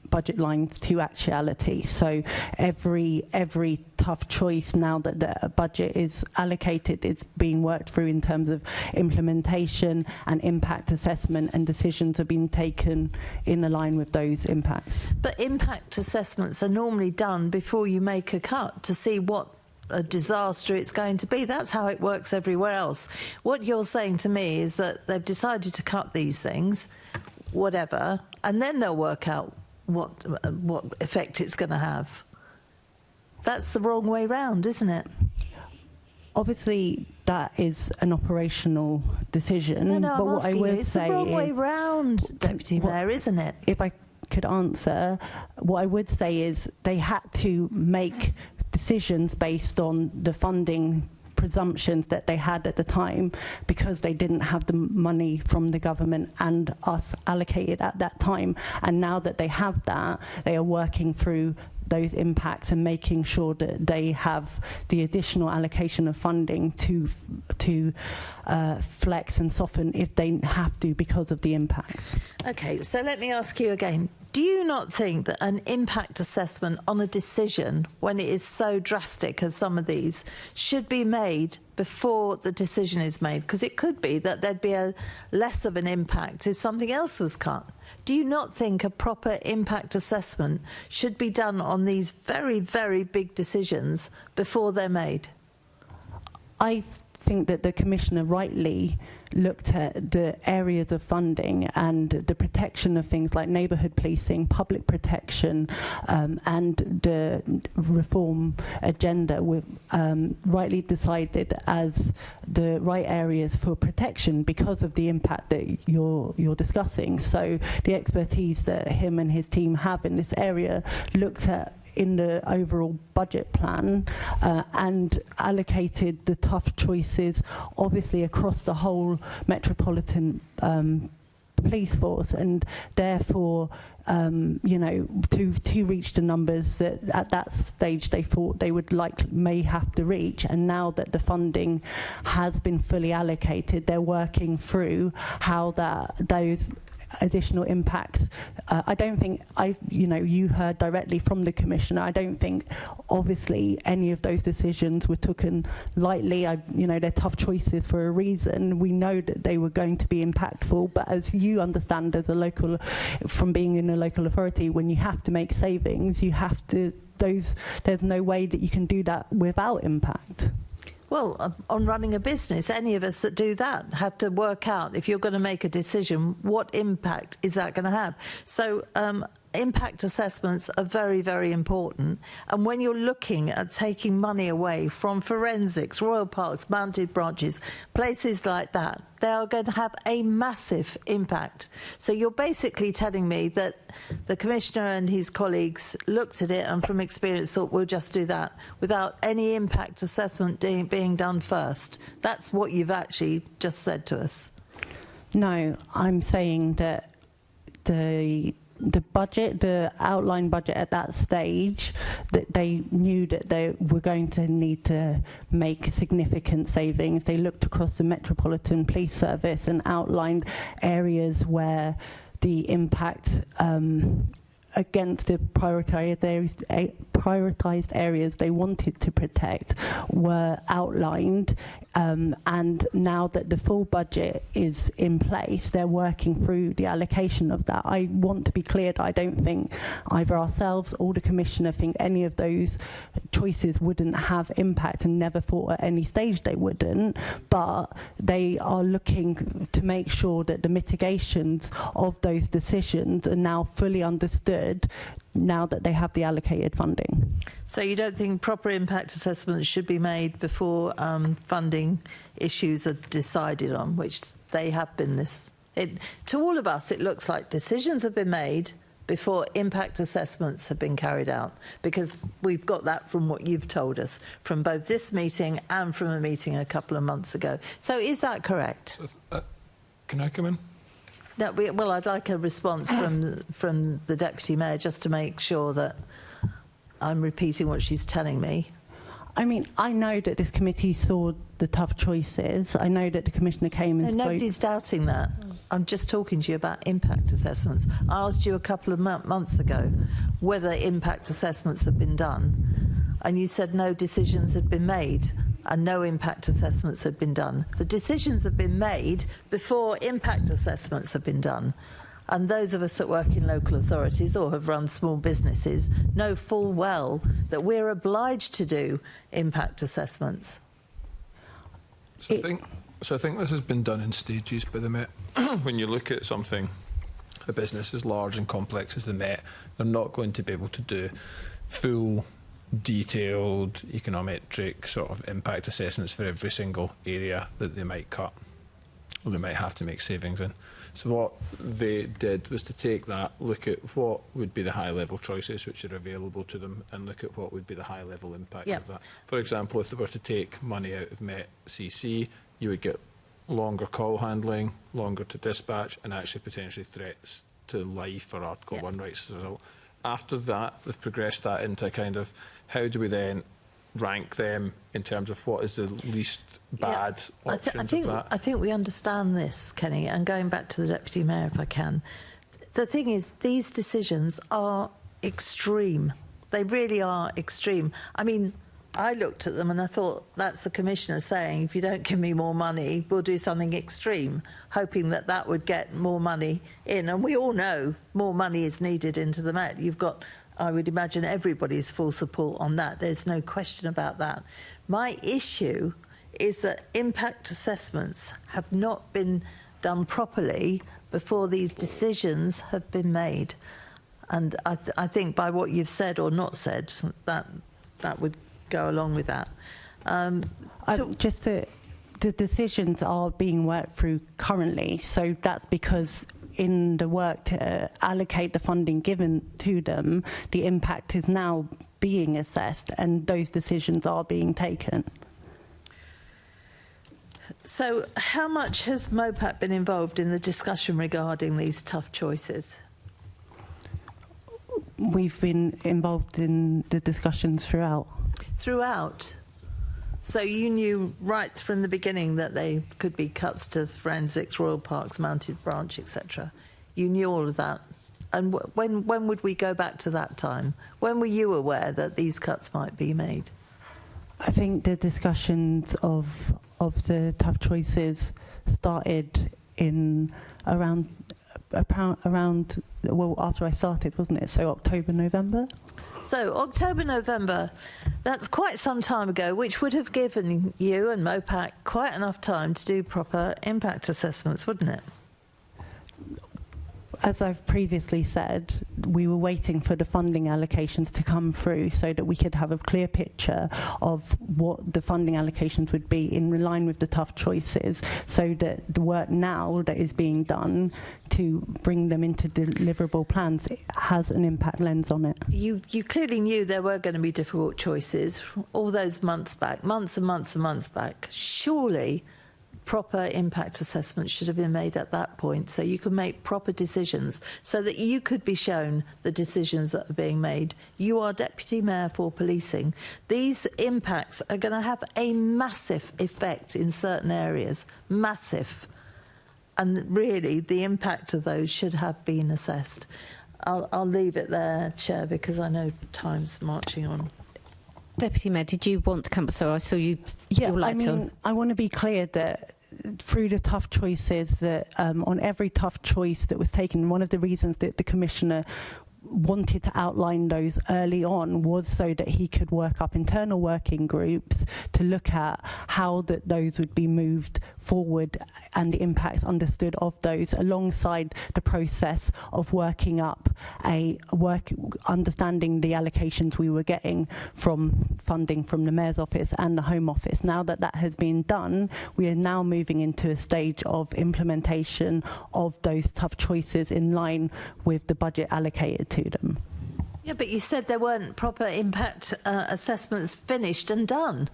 budget lines to actuality. So every tough choice now that the budget is allocated is being worked through in terms of implementation and impact assessment, and decisions are being taken in line with those impacts. But impact assessments are normally done before you make a cut to see what a disaster it's going to be. That's how it works everywhere else. What you're saying to me is that they've decided to cut these things, whatever, and then they'll work out what effect it's going to have. That's the wrong way round, isn't it? Obviously, that is an operational decision. No, but what I would it's say the wrong is, way round, Deputy Mayor, isn't it? If I could answer, what I would say is they had to make decisions based on the funding presumptions that they had at the time, because they didn't have the money from the government and us allocated at that time. And now that they have that, they are working through those impacts and making sure that they have the additional allocation of funding to flex and soften if they have to because of the impacts. Okay, so let me ask you again. Do you not think that an impact assessment on a decision, when it is so drastic as some of these, should be made before the decision is made? Because it could be that there'd be less of an impact if something else was cut. Do you not think a proper impact assessment should be done on these very, very big decisions before they're made? I think that the Commissioner rightly looked at the areas of funding and the protection of things like neighbourhood policing, public protection, and the reform agenda with rightly decided as the right areas for protection because of the impact that you're discussing. So the expertise that him and his team have in this area looked at in the overall budget plan and allocated the tough choices obviously across the whole Metropolitan police force, and therefore you know, to reach the numbers that at that stage they thought they would may have to reach. And now that the funding has been fully allocated, they're working through how those additional impacts. I don't think you heard directly from the Commissioner. I don't think obviously any of those decisions were taken lightly. They're tough choices for a reason. We know that they were going to be impactful, but as you understand from being in a local authority, when you have to make savings, there's no way that you can do that without impact. Well, on running a business, any of us that do that have to work out, if you're going to make a decision, what impact is that going to have? So impact assessments are very, very important. And when you're looking at taking money away from forensics, Royal Parks, mounted branches, places like that, they are going to have a massive impact. So you're basically telling me that the Commissioner and his colleagues looked at it and from experience thought, we'll just do that without any impact assessment being done first. That's what you've actually just said to us. No, I'm saying that the budget, the outline budget at that stage, that they knew that they were going to need to make significant savings. They looked across the Metropolitan Police Service and outlined areas where the impact against the prioritised areas they wanted to protect were outlined, and now that the full budget is in place, they're working through the allocation of that. I want to be clear that I don't think either ourselves or the Commissioner think any of those choices wouldn't have impact, and never thought at any stage they wouldn't, but they are looking to make sure that the mitigations of those decisions are now fully understood now that they have the allocated funding. So you don't think proper impact assessments should be made before funding issues are decided on, which they have been to all of us, it looks like decisions have been made before impact assessments have been carried out, because we've got that from what you've told us, from both this meeting and from a meeting a couple of months ago. So is that correct? Can I come in? No, well, I'd like a response from the Deputy Mayor, just to make sure that I'm repeating what she's telling me. I mean, I know that this committee saw the tough choices. I know that the Commissioner came and spoke. Nobody's doubting that. I'm just talking to you about impact assessments. I asked you a couple of months ago whether impact assessments have been done, and you said no decisions had been made and no impact assessments had been done. The decisions have been made before impact assessments have been done. And those of us that work in local authorities or have run small businesses know full well that we're obliged to do impact assessments. So I think this has been done in stages by the Met. When you look at something, a business as large and complex as the Met, they're not going to be able to do full, detailed, econometric sort of impact assessments for every single area that they might cut or they might have to make savings in. So what they did was to take that, look at what would be the high-level choices which are available to them, and look at what would be the high-level impact of that. For example, if they were to take money out of Met CC, you would get longer call handling, longer to dispatch, and actually potentially threats to life or Article 1 rights as a result. After that, they've progressed that into kind of how do we then rank them in terms of what is the least bad options of that? I think we understand this, Kenny, and going back to the Deputy Mayor, if I can. The thing is, these decisions are extreme. They really are extreme. I mean, I looked at them and I thought, that's the Commissioner saying, if you don't give me more money, we'll do something extreme, hoping that that would get more money in. And we all know more money is needed into the Met. You've got, I would imagine, everybody's full support on that. There's no question about that. My issue is that impact assessments have not been done properly before these decisions have been made. And I think by what you've said or not said, that would go along with that. The decisions are being worked through currently, so that's because in the work to allocate the funding given to them, the impact is now being assessed and those decisions are being taken. So how much has MOPAC been involved in the discussion regarding these tough choices? We've been involved in the discussions throughout. Throughout? So you knew right from the beginning that they could be cuts to forensics, Royal Parks, mounted branch, etc. You knew all of that. And when would we go back to that time? When were you aware that these cuts might be made? I think the discussions of the tough choices started in around well, after I started, wasn't it? So October, November. So October, November, That's quite some time ago, which would have given you and MOPAC quite enough time to do proper impact assessments, wouldn't it? As I've previously said, we were waiting for the funding allocations to come through so that we could have a clear picture of what the funding allocations would be in line with the tough choices, so that the work now that is being done to bring them into deliverable plans has an impact lens on it. You clearly knew there were going to be difficult choices all those months back, months and months and months back. Surely proper impact assessments should have been made at that point, so you could make proper decisions, so that you could be shown the decisions that are being made. You are Deputy Mayor for policing. These impacts are going to have a massive effect in certain areas, massive. And really, the impact of those should have been assessed. I'll leave it there, Chair, because I know time's marching on. Deputy Mayor, did you want to come? So I saw you. Yeah, I want to be clear that through the tough choices, that on every tough choice that was taken, one of the reasons that the Commissioner wanted to outline those early on was so that he could work up internal working groups to look at how those would be moved forward and the impacts understood of those, alongside the process of working up understanding the allocations we were getting from funding from the Mayor's Office and the Home Office. Now that that has been done, we are now moving into a stage of implementation of those tough choices in line with the budget allocated to them. Yeah, but you said there weren't proper impact assessments finished and done.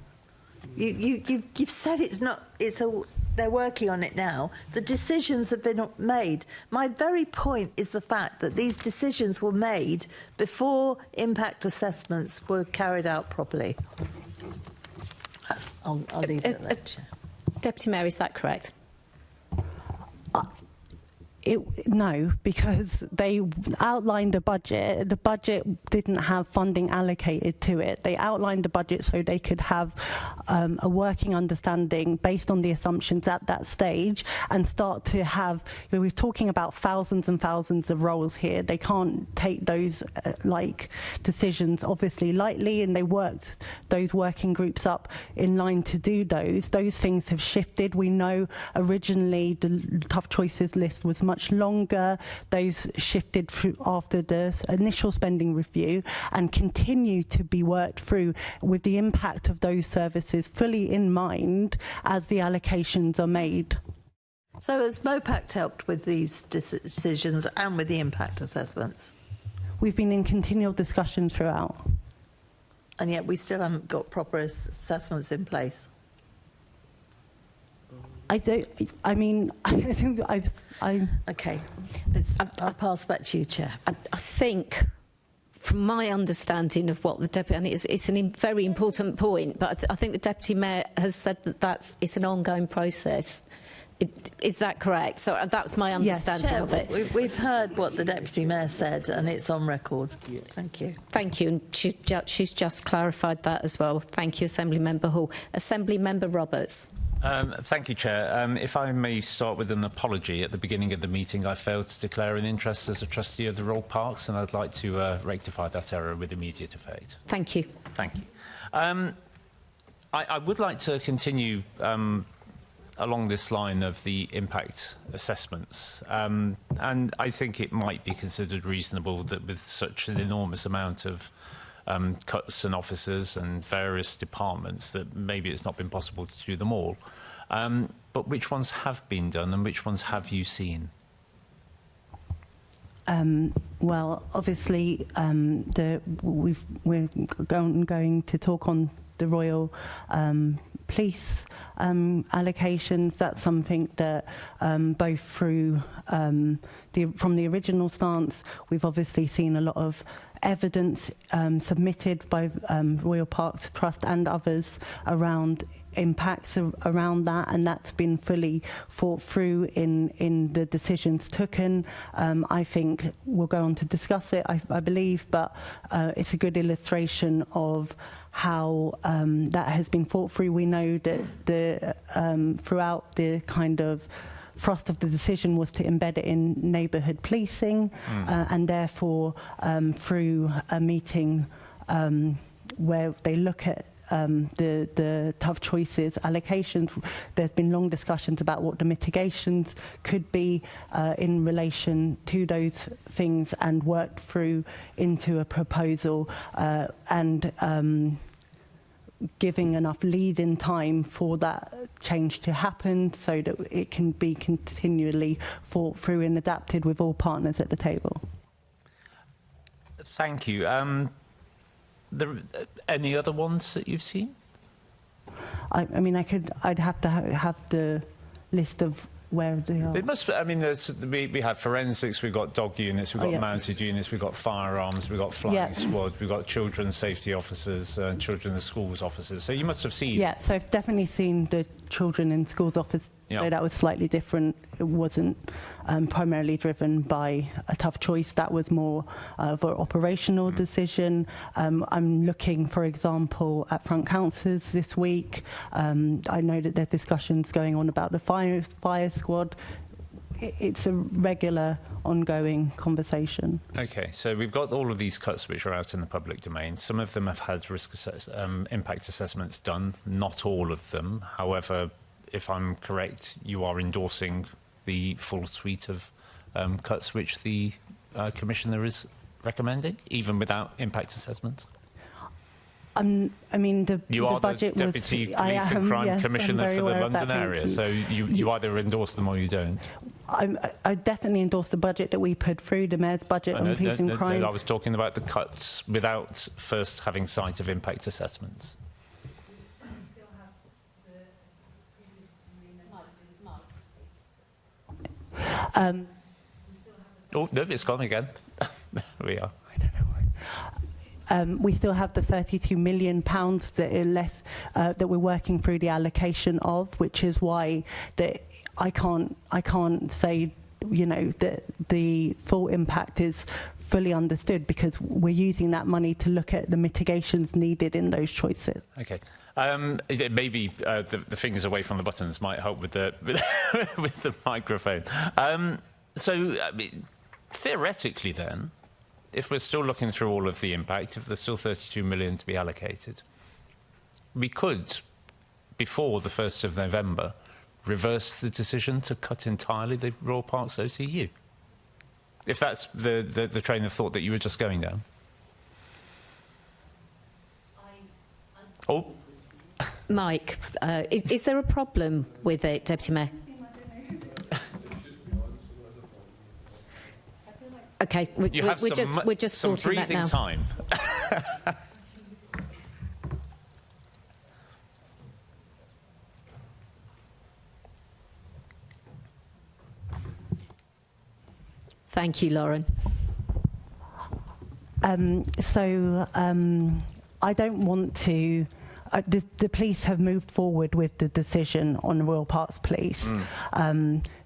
You've said it's not. They're working on it now. The decisions have been made. My very point is the fact that these decisions were made before impact assessments were carried out properly. I'll leave it there. Deputy Mayor, is that correct? No, because they outlined a budget. The budget didn't have funding allocated to it. They outlined the budget so they could have a working understanding based on the assumptions at that stage, and start to have, we're talking about thousands and thousands of roles here. They can't take those decisions obviously lightly, and they worked those working groups up in line to do those. Those things have shifted. We know originally the tough choices list was much longer. Those shifted through after the initial spending review and continue to be worked through with the impact of those services fully in mind as the allocations are made. So has MOPAC helped with these decisions and with the impact assessments? We've been in continual discussion throughout. And yet we still haven't got proper assessments in place. Okay. I'll pass back to you, Chair. I think, from my understanding of what the Deputy, and it's a very important point, but I think the Deputy Mayor has said that it's an ongoing process. Is that correct? So that's my understanding of it. We've heard what the Deputy Mayor said, and it's on record. Thank you. Thank you, and she's just clarified that as well. Thank you, Assembly Member Hall. Assembly Member Roberts. Thank you, Chair. If I may start with an apology. At the beginning of the meeting, I failed to declare an interest as a trustee of the Royal Parks, and I'd like to rectify that error with immediate effect. Thank you. Thank you. I would like to continue along this line of the impact assessments, and I think it might be considered reasonable that with such an enormous amount of cuts and officers and various departments that maybe it's not been possible to do them all. But which ones have been done and which ones have you seen? Well, obviously, we're going to talk on the Royal Police allocations. That's something that both through from the original stance, we've obviously seen a lot of evidence submitted by Royal Parks Trust and others around impacts around that, and that's been fully thought through in the decisions taken. I think we'll go on to discuss it, I believe, but it's a good illustration of how that has been thought through. We know that throughout the kind of thrust of the decision was to embed it in neighbourhood policing, and therefore through a meeting where they look at the tough choices allocations. There's been long discussions about what the mitigations could be in relation to those things, and worked through into a proposal and giving enough lead in time for that change to happen, so that it can be continually thought through and adapted with all partners at the table. Thank you. Any other ones that you've seen? I mean, I'd have to have the list of where they are. It must. I mean, we have forensics, we've got dog units, we've got mounted units, we've got firearms, we've got flying squad, we've got children's safety officers, children in schools officers. So you must have seen. Yeah, so I've definitely seen the children in schools office. So that was slightly different. It wasn't primarily driven by a tough choice. That was more of an operational decision. I'm looking, for example, at front councils this week. I know that there's discussions going on about the fire squad. It's a regular, ongoing conversation. Okay, so we've got all of these cuts which are out in the public domain. Some of them have had impact assessments done, not all of them. However, if I'm correct, you are endorsing the full suite of cuts which the Commissioner is recommending, even without impact assessments? I mean, the budget was... You are the Deputy Police and Crime Commissioner for the London area, so you either endorse them or you don't. I definitely endorse the budget that we put through, the Mayor's budget on police and crime. No, I was talking about the cuts without first having sight of impact assessments. Oh, no, it's gone again. There we are. I don't know why. We still have the £32 million that are less that we're working through the allocation of, which is why I can't say, you know, that the full impact is fully understood, because we're using that money to look at the mitigations needed in those choices. Okay. Maybe the fingers away from the buttons might help with the with the microphone. So theoretically, then, if we're still looking through all of the impact, if there's still 32 million to be allocated, we could, before the 1st of November, reverse the decision to cut entirely the Royal Parks OCU. If that's the train of thought that you were just going down. Oh. Mike, is there a problem with it, Deputy Mayor? Okay, we're just sorting that now. Time. Thank you, Lauren. I don't want to... the police have moved forward with the decision on the Royal Parks Police.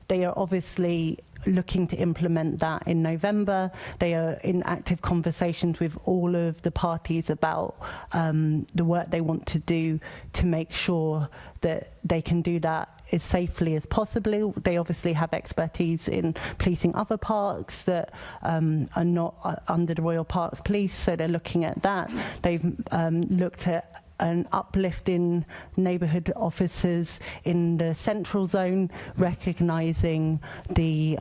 They are obviously looking to implement that in November. They are in active conversations with all of the parties about the work they want to do to make sure that they can do that as safely as possible. They obviously have expertise in policing other parks that are not under the Royal Parks Police, so they're looking at that. They've looked at an uplift in neighbourhood officers in the central zone, recognising the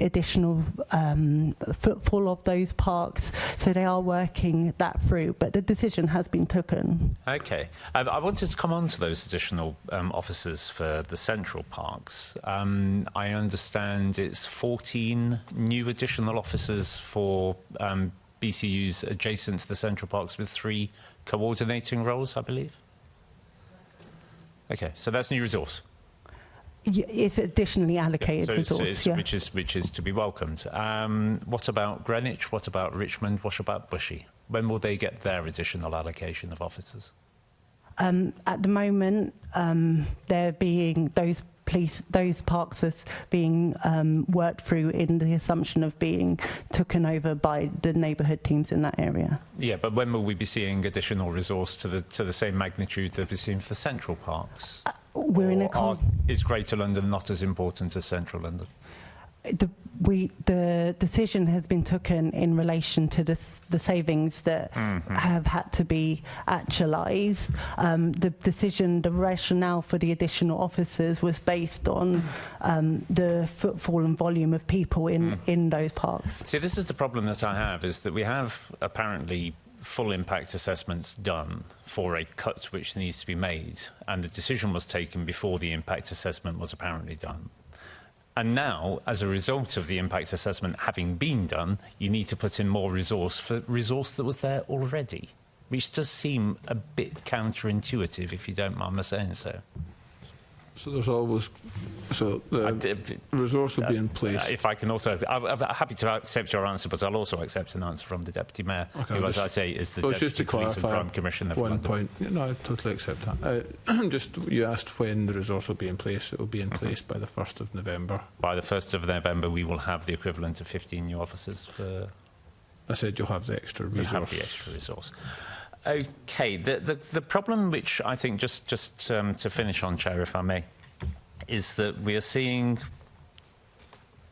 additional footfall of those parks. So they are working that through, but the decision has been taken. Okay. I wanted to come on to those additional officers for the central parks. I understand it's 14 new additional officers for BCUs adjacent to the central parks, with 3 coordinating roles, I believe. Okay, so that's new resource. It's additionally allocated resource, which is to be welcomed. What about Greenwich? What about Richmond? What about Bushey? When will they get their additional allocation of officers? At the moment, they're being those parks are being worked through in the assumption of being taken over by the neighbourhood teams in that area. Yeah, but when will we be seeing additional resource to the same magnitude that we've seen for the central parks? We're in a is Greater London not as important as Central London? the decision has been taken in relation to the savings that have had to be actualised. The decision, the rationale for the additional officers was based on the footfall and volume of people in those parks. See, this is the problem that I have, is that we have apparently full impact assessments done for a cut which needs to be made, and the decision was taken before the impact assessment was apparently done. And now, as a result of the impact assessment having been done, you need to put in more resource for resource that was there already, which does seem a bit counterintuitive, if you don't mind me saying so. So there's always... So the resource will be in place. If I can also... I'm happy to accept your answer, but I'll also accept an answer from the Deputy Mayor, who, as I say, is the Deputy Police and Crime Commissioner for London. One point. No, I totally accept that. Just, you asked when the resource will be in place. It will be in place by the 1st of November. By the 1st of November, we will have the equivalent of 15 new officers for... I said you'll have the extra resource. You'll have the extra resource. OK, the problem which I think, just to finish on, Chair, if I may, is that we are seeing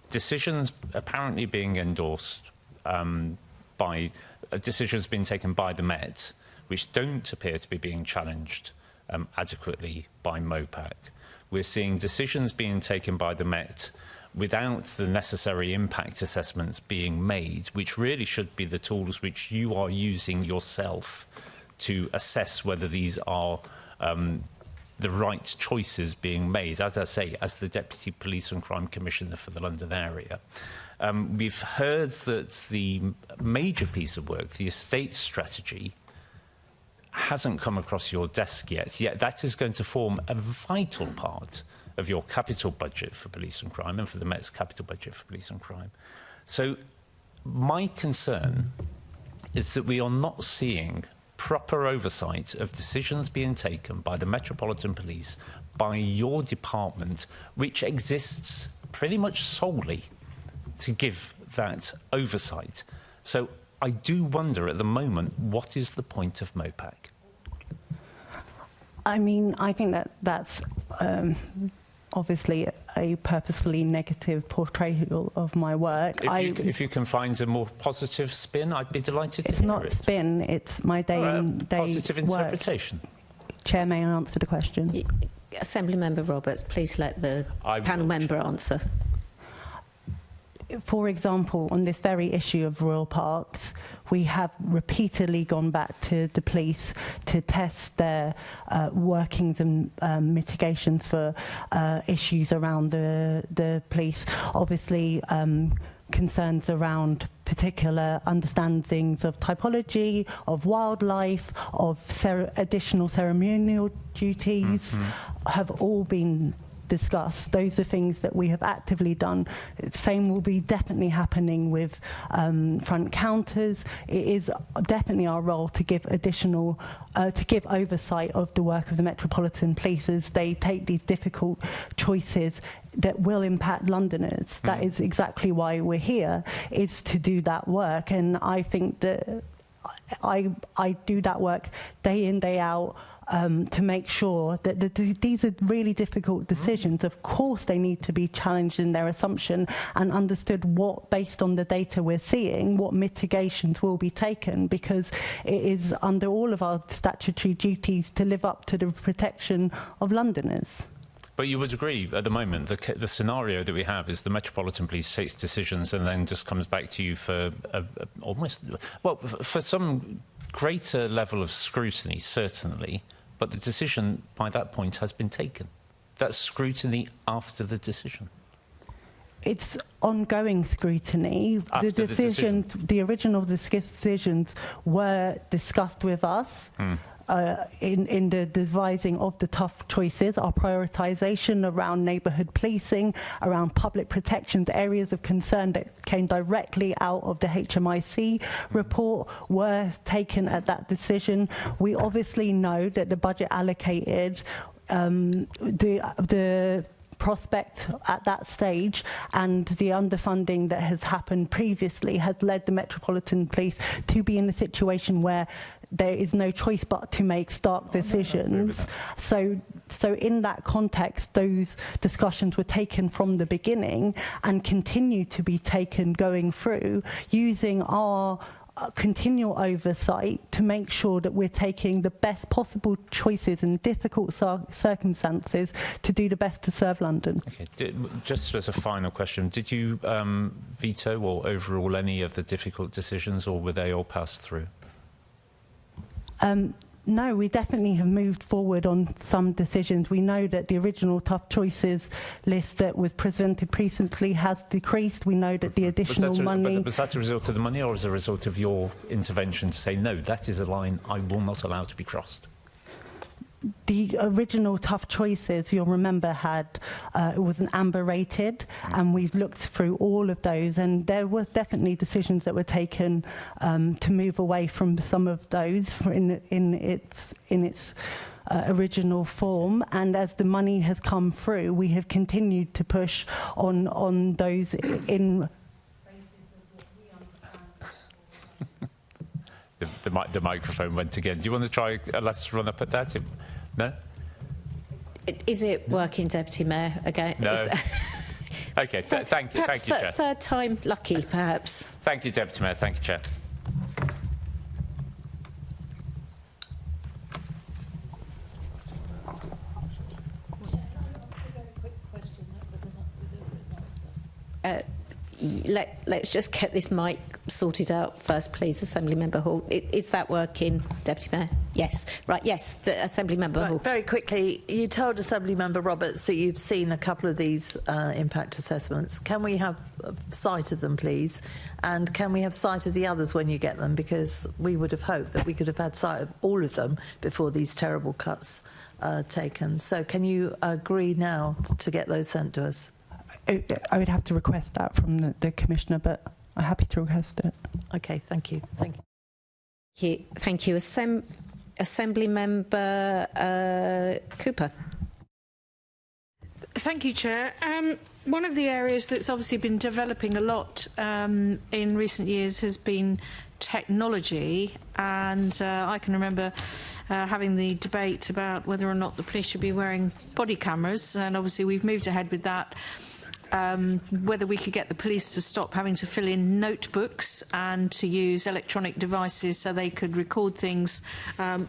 decisions apparently being endorsed by decisions being taken by the Met, which don't appear to be being challenged adequately by MOPAC. We're seeing decisions being taken by the Met without the necessary impact assessments being made, which really should be the tools which you are using yourself to assess whether these are the right choices being made, as I say, as the Deputy Police and Crime Commissioner for the London area. We've heard that the major piece of work, the estate strategy, hasn't come across your desk yet that is going to form a vital part of your capital budget for police and crime and for the Met's capital budget for police and crime. So my concern is that we are not seeing proper oversight of decisions being taken by the Metropolitan Police, by your department, which exists pretty much solely to give that oversight. So I do wonder at the moment, what is the point of MOPAC? I mean, I think that's obviously a purposefully negative portrayal of my work. If you can find a more positive spin, I'd be delighted to hear it. It's not spin, it's my day-in-day positive interpretation. Chair, may I answer the question? Assembly Member Roberts, please let the panel member answer. For example, on this very issue of royal parks, we have repeatedly gone back to the police to test their workings and mitigations for issues around the police. Obviously, concerns around particular understandings of typology, of wildlife, of additional ceremonial duties have all been discussed. Those are things that we have actively done. Same will be definitely happening with front counters. It is definitely our role to give additional, to give oversight of the work of the Metropolitan Police as they take these difficult choices that will impact Londoners. That is exactly why we're here, is to do that work. And I think that I do that work day in, day out, to make sure that these are really difficult decisions. Of course, they need to be challenged in their assumption and understood what, based on the data we're seeing, what mitigations will be taken, because it is under all of our statutory duties to live up to the protection of Londoners. But you would agree, at the moment, the scenario that we have is the Metropolitan Police takes decisions and then just comes back to you for for some greater level of scrutiny, certainly, but the decision by that point has been taken. That's scrutiny after the decision. It's ongoing scrutiny. The original decisions were discussed with us in the devising of the tough choices. Our prioritisation around neighbourhood policing, around public protections, areas of concern that came directly out of the HMIC report were taken at that decision. We obviously know that the budget allocated, the prospect at that stage, and the underfunding that has happened previously has led the Metropolitan Police to be in the situation where there is no choice but to make stark decisions. So in that context, those discussions were taken from the beginning and continue to be taken going through, using our continual oversight to make sure that we're taking the best possible choices in difficult circumstances to do the best to serve London. Okay, just as a final question, did you veto or overrule any of the difficult decisions, or were they all passed through? No, we definitely have moved forward on some decisions. We know that the original tough choices list that was presented previously has decreased. We know that the additional money... Was that a result of the money, or as a result of your intervention to say, no, that is a line I will not allow to be crossed? The original tough choices, you'll remember, it was an amber rated, and we've looked through all of those, and there was definitely decisions that were taken to move away from some of those in its original form. And as the money has come through, we have continued to push on those in. The microphone went again. Do you want to try? Let's run up at that. No? Is it working, Deputy Mayor, again? No. OK, thank you, Chair. Third time lucky, perhaps. Thank you, Deputy Mayor. Thank you, Chair. Let's just get this mic sorted out first, please, Assembly Member Hall. Is that working, Deputy Mayor? Yes. Right, yes, the Assembly Member Hall. Very quickly, you told Assembly Member Roberts that you've seen a couple of these impact assessments. Can we have sight of them, please? And can we have sight of the others when you get them? Because we would have hoped that we could have had sight of all of them before these terrible cuts are taken. So can you agree now to get those sent to us? I would have to request that from the Commissioner, but I'm happy to request it. OK, thank you. Thank you. Thank you. Assembly Member Cooper. Thank you, Chair. One of the areas that's obviously been developing a lot in recent years has been technology, and I can remember having the debate about whether or not the police should be wearing body cameras, and obviously we've moved ahead with that. Whether we could get the police to stop having to fill in notebooks and to use electronic devices so they could record things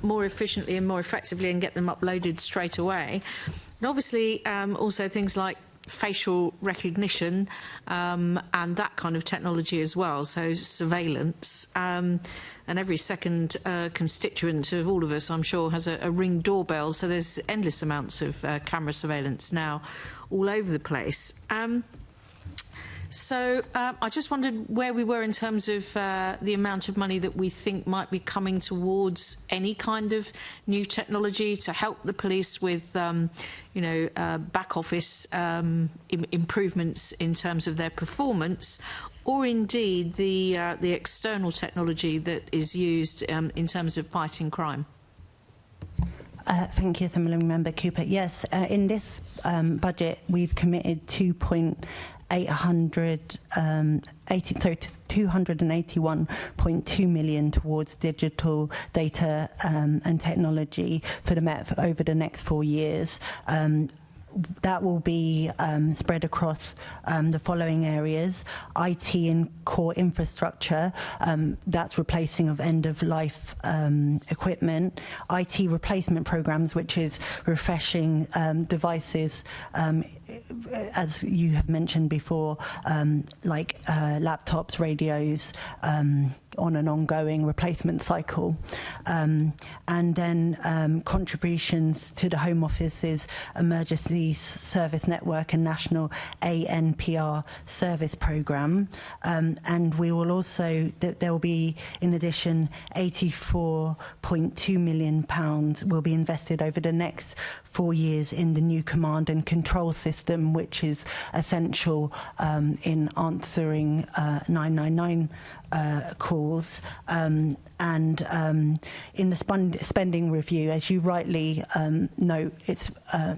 more efficiently and more effectively and get them uploaded straight away. And obviously also things like facial recognition and that kind of technology as well, so surveillance. And every second constituent of all of us, I'm sure, has a Ring doorbell, so there's endless amounts of camera surveillance now all over the place. So I just wondered where we were in terms of the amount of money that we think might be coming towards any kind of new technology to help the police with, back office improvements in terms of their performance, or indeed the external technology that is used in terms of fighting crime. Thank you, Assembly Member Cooper. Yes, in this budget, we've committed 281.2 million towards digital data and technology for the Met over the next 4 years. That will be spread across the following areas: IT and core infrastructure, that's replacing of end-of-life equipment; IT replacement programs, which is refreshing devices, as you have mentioned before, like laptops, radios, on an ongoing replacement cycle, and then contributions to the Home Office's Emergency Service Network and National ANPR Service Programme, and we will also, there will be, in addition, £84.2 million will be invested over the next 4 years in the new command and control system, which is essential in answering 999 calls. And in the spending review, as you rightly note, it's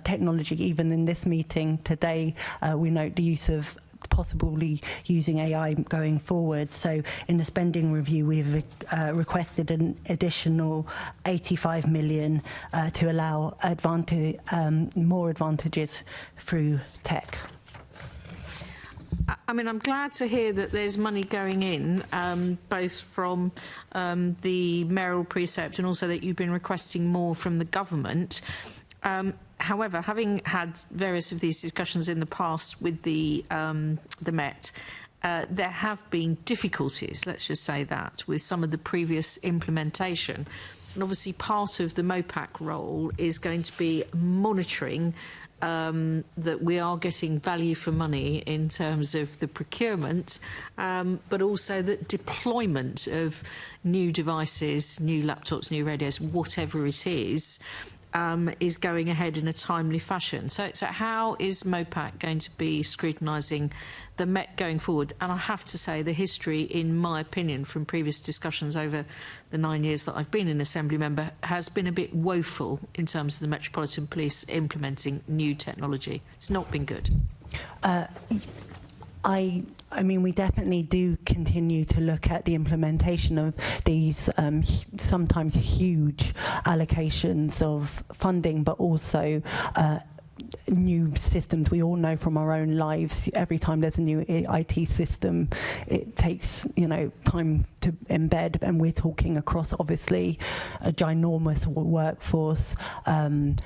technology. Even in this meeting today, we note the use of possibly using AI going forward. So in the spending review, we've requested an additional 85 million to allow more advantages through tech. I mean, I'm glad to hear that there's money going in, both from the mayoral precept and also that you've been requesting more from the government. However, having had various of these discussions in the past with the Met, there have been difficulties, let's just say that, with some of the previous implementation. And obviously part of the MOPAC role is going to be monitoring that we are getting value for money in terms of the procurement, but also the deployment of new devices, new laptops, new radios, whatever it is going ahead in a timely fashion. So how is MOPAC going to be scrutinising the Met going forward? And I have to say the history, in my opinion, from previous discussions over the 9 years that I've been an Assembly member, has been a bit woeful in terms of the Metropolitan Police implementing new technology. It's not been good. I mean, we definitely do continue to look at the implementation of these sometimes huge allocations of funding, but also new systems. We all know from our own lives, every time there's a new IT system, it takes, time to embed, and we're talking across, obviously, a ginormous workforce, and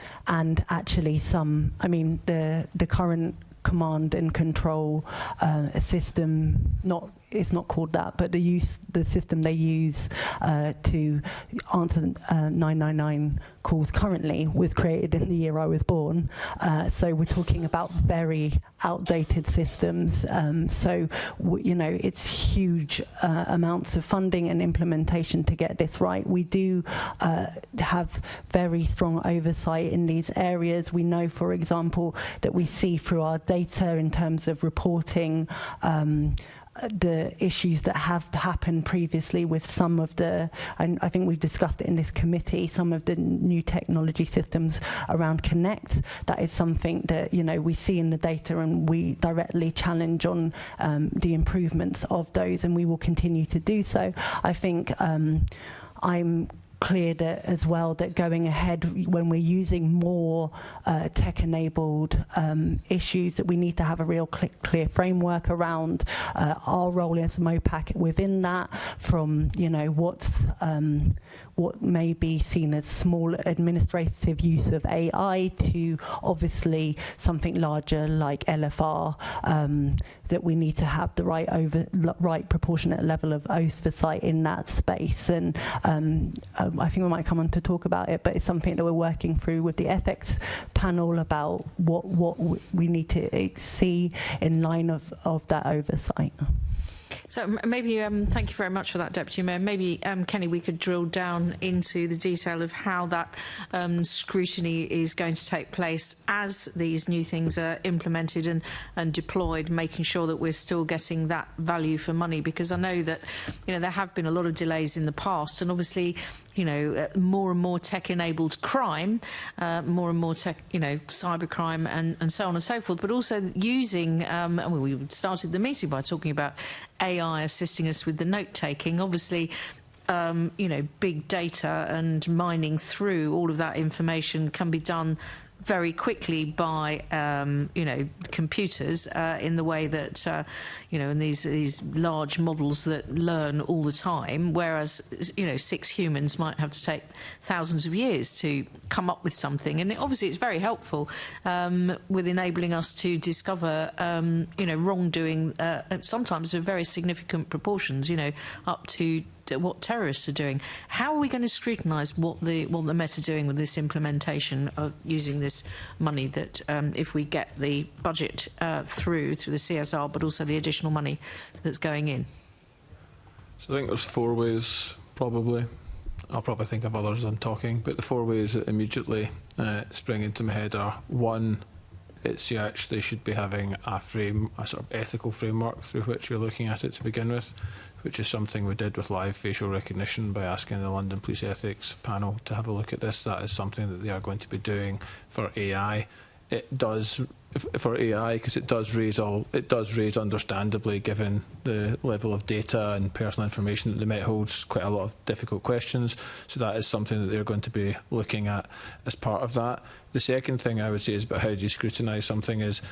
actually the current command and control system, it's not called that, but the system they use to answer 999 calls currently was created in the year I was born. So we're talking about very outdated systems. It's huge amounts of funding and implementation to get this right. We do have very strong oversight in these areas. We know, for example, that we see through our data in terms of reporting the issues that have happened previously with some of and I think we've discussed it in this committee, some of the new technology systems around Connect. That is something that, we see in the data, and we directly challenge on the improvements of those, and we will continue to do so. I think I'm clear that as well, that going ahead, when we're using more tech-enabled issues, that we need to have a real clear framework around our role as MOPAC within that, from what may be seen as small administrative use of AI to obviously something larger like LFR, that we need to have the right proportionate level of oversight in that space. And I think we might come on to talk about it, but it's something that we're working through with the ethics panel about what we need to see in line of that oversight. So maybe, thank you very much for that, Deputy Mayor. Maybe, Kenny, we could drill down into the detail of how that scrutiny is going to take place as these new things are implemented and deployed, making sure that we're still getting that value for money. Because I know that, there have been a lot of delays in the past, and obviously, more and more tech-enabled crime, more and more tech, cybercrime and so on and so forth, but also using, we started the meeting by talking about AI assisting us with the note-taking. Obviously, big data and mining through all of that information can be done very quickly by, computers in the way that, and these large models that learn all the time, whereas, 6 humans might have to take thousands of years to come up with something. And obviously it's very helpful with enabling us to discover, wrongdoing, sometimes of very significant proportions, up to what terrorists are doing. How are we going to scrutinise what the Met are doing with this implementation of using this money that, if we get the budget through the CSR, but also the additional money that's going in? So I think there's 4 ways, probably. I'll probably think of others as I'm talking, but the 4 ways that immediately spring into my head are: 1, it's you actually should be having a sort of ethical framework through which you're looking at it to begin with, which is something we did with live facial recognition by asking the London Police Ethics panel to have a look at this. That is something that they are going to be doing for AI. It does for AI because it does raise understandably, given the level of data and personal information that the Met holds, quite a lot of difficult questions. So that is something that they're going to be looking at as part of that. The second thing I would say is about how do you scrutinise something is,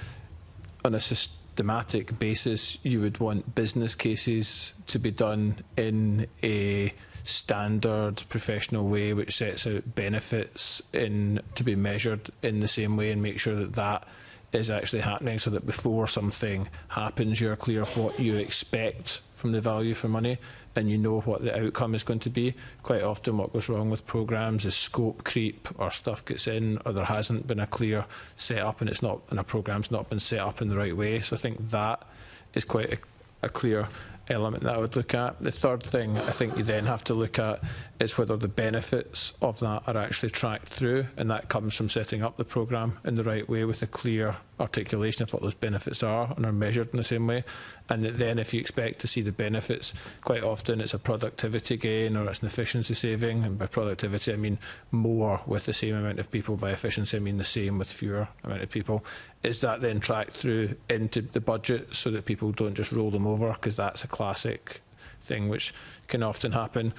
on a systematic basis, you would want business cases to be done in a standard professional way which sets out benefits to be measured in the same way, and make sure that that is actually happening, so that before something happens you're clear what you expect from the value for money and you know what the outcome is going to be. Quite often what goes wrong with programmes is scope creep, or stuff gets in, or there hasn't been a clear set-up and a programme's not been set up in the right way. So I think that is quite a clear element that I would look at. The third thing I think you then have to look at is whether the benefits of that are actually tracked through, and that comes from setting up the programme in the right way with a clear articulation of what those benefits are and are measured in the same way. And then if you expect to see the benefits, quite often it's a productivity gain or it's an efficiency saving, and by productivity I mean more with the same amount of people, by efficiency I mean the same with fewer amount of people. Is that then tracked through into the budget so that people don't just roll them over, because that's a classic thing which can often happen.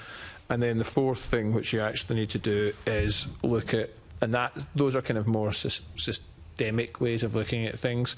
And then the fourth thing which you actually need to do is look at, and those are kind of more systemic ways of looking at things.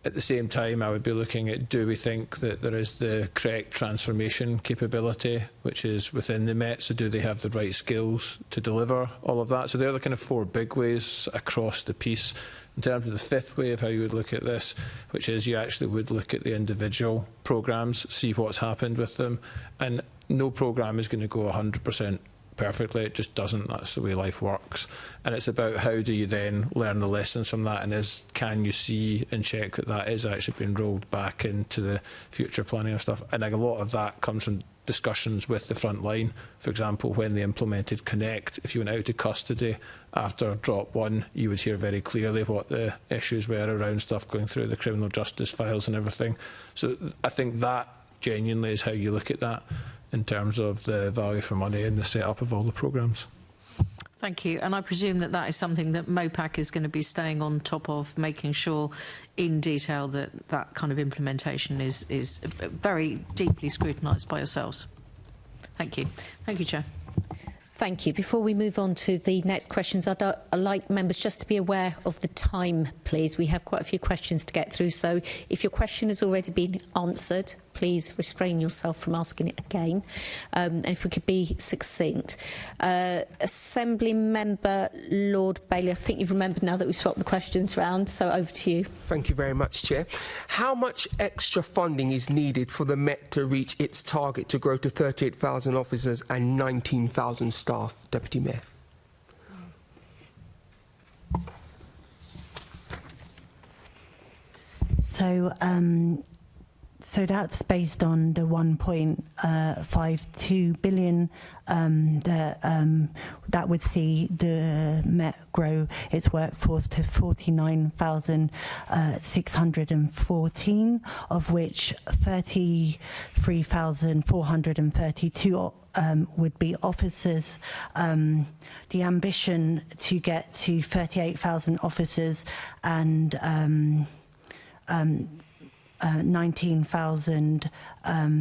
At the same time, I would be looking at, do we think that there is the correct transformation capability which is within the Met? So do they have the right skills to deliver all of that? So they're the kind of 4 big ways across the piece. In terms of the 5th way of how you would look at this, which is you actually would look at the individual programmes, see what's happened with them. And no programme is going to go 100% perfectly. It just doesn't. That's the way life works. And it's about how do you then learn the lessons from that, and can you see and check that that is actually being rolled back into the future planning and stuff. And a lot of that comes from discussions with the front line. For example, when they implemented Connect, if you went out to custody after drop 1, you would hear very clearly what the issues were around stuff going through the criminal justice files and everything. So I think that genuinely is how you look at that in terms of the value for money and the setup of all the programmes. Thank you. And I presume that that is something that MOPAC is going to be staying on top of, making sure in detail that that kind of implementation is very deeply scrutinised by yourselves. Thank you. Thank you, Chair. Thank you. Before we move on to the next questions, I'd like members just to be aware of the time, please. We have quite a few questions to get through, so if your question has already been answered, please restrain yourself from asking it again. And if we could be succinct. Assembly Member Lord Bailey, I think you've remembered now that we've swapped the questions round, so over to you. Thank you very much, Chair. How much extra funding is needed for the Met to reach its target to grow to 38,000 officers and 19,000 staff, Deputy Mayor? So that's based on the 1.52 billion that would see the Met grow its workforce to 49,614, of which 33,432 would be officers. The ambition to get to 38,000 officers and 19,000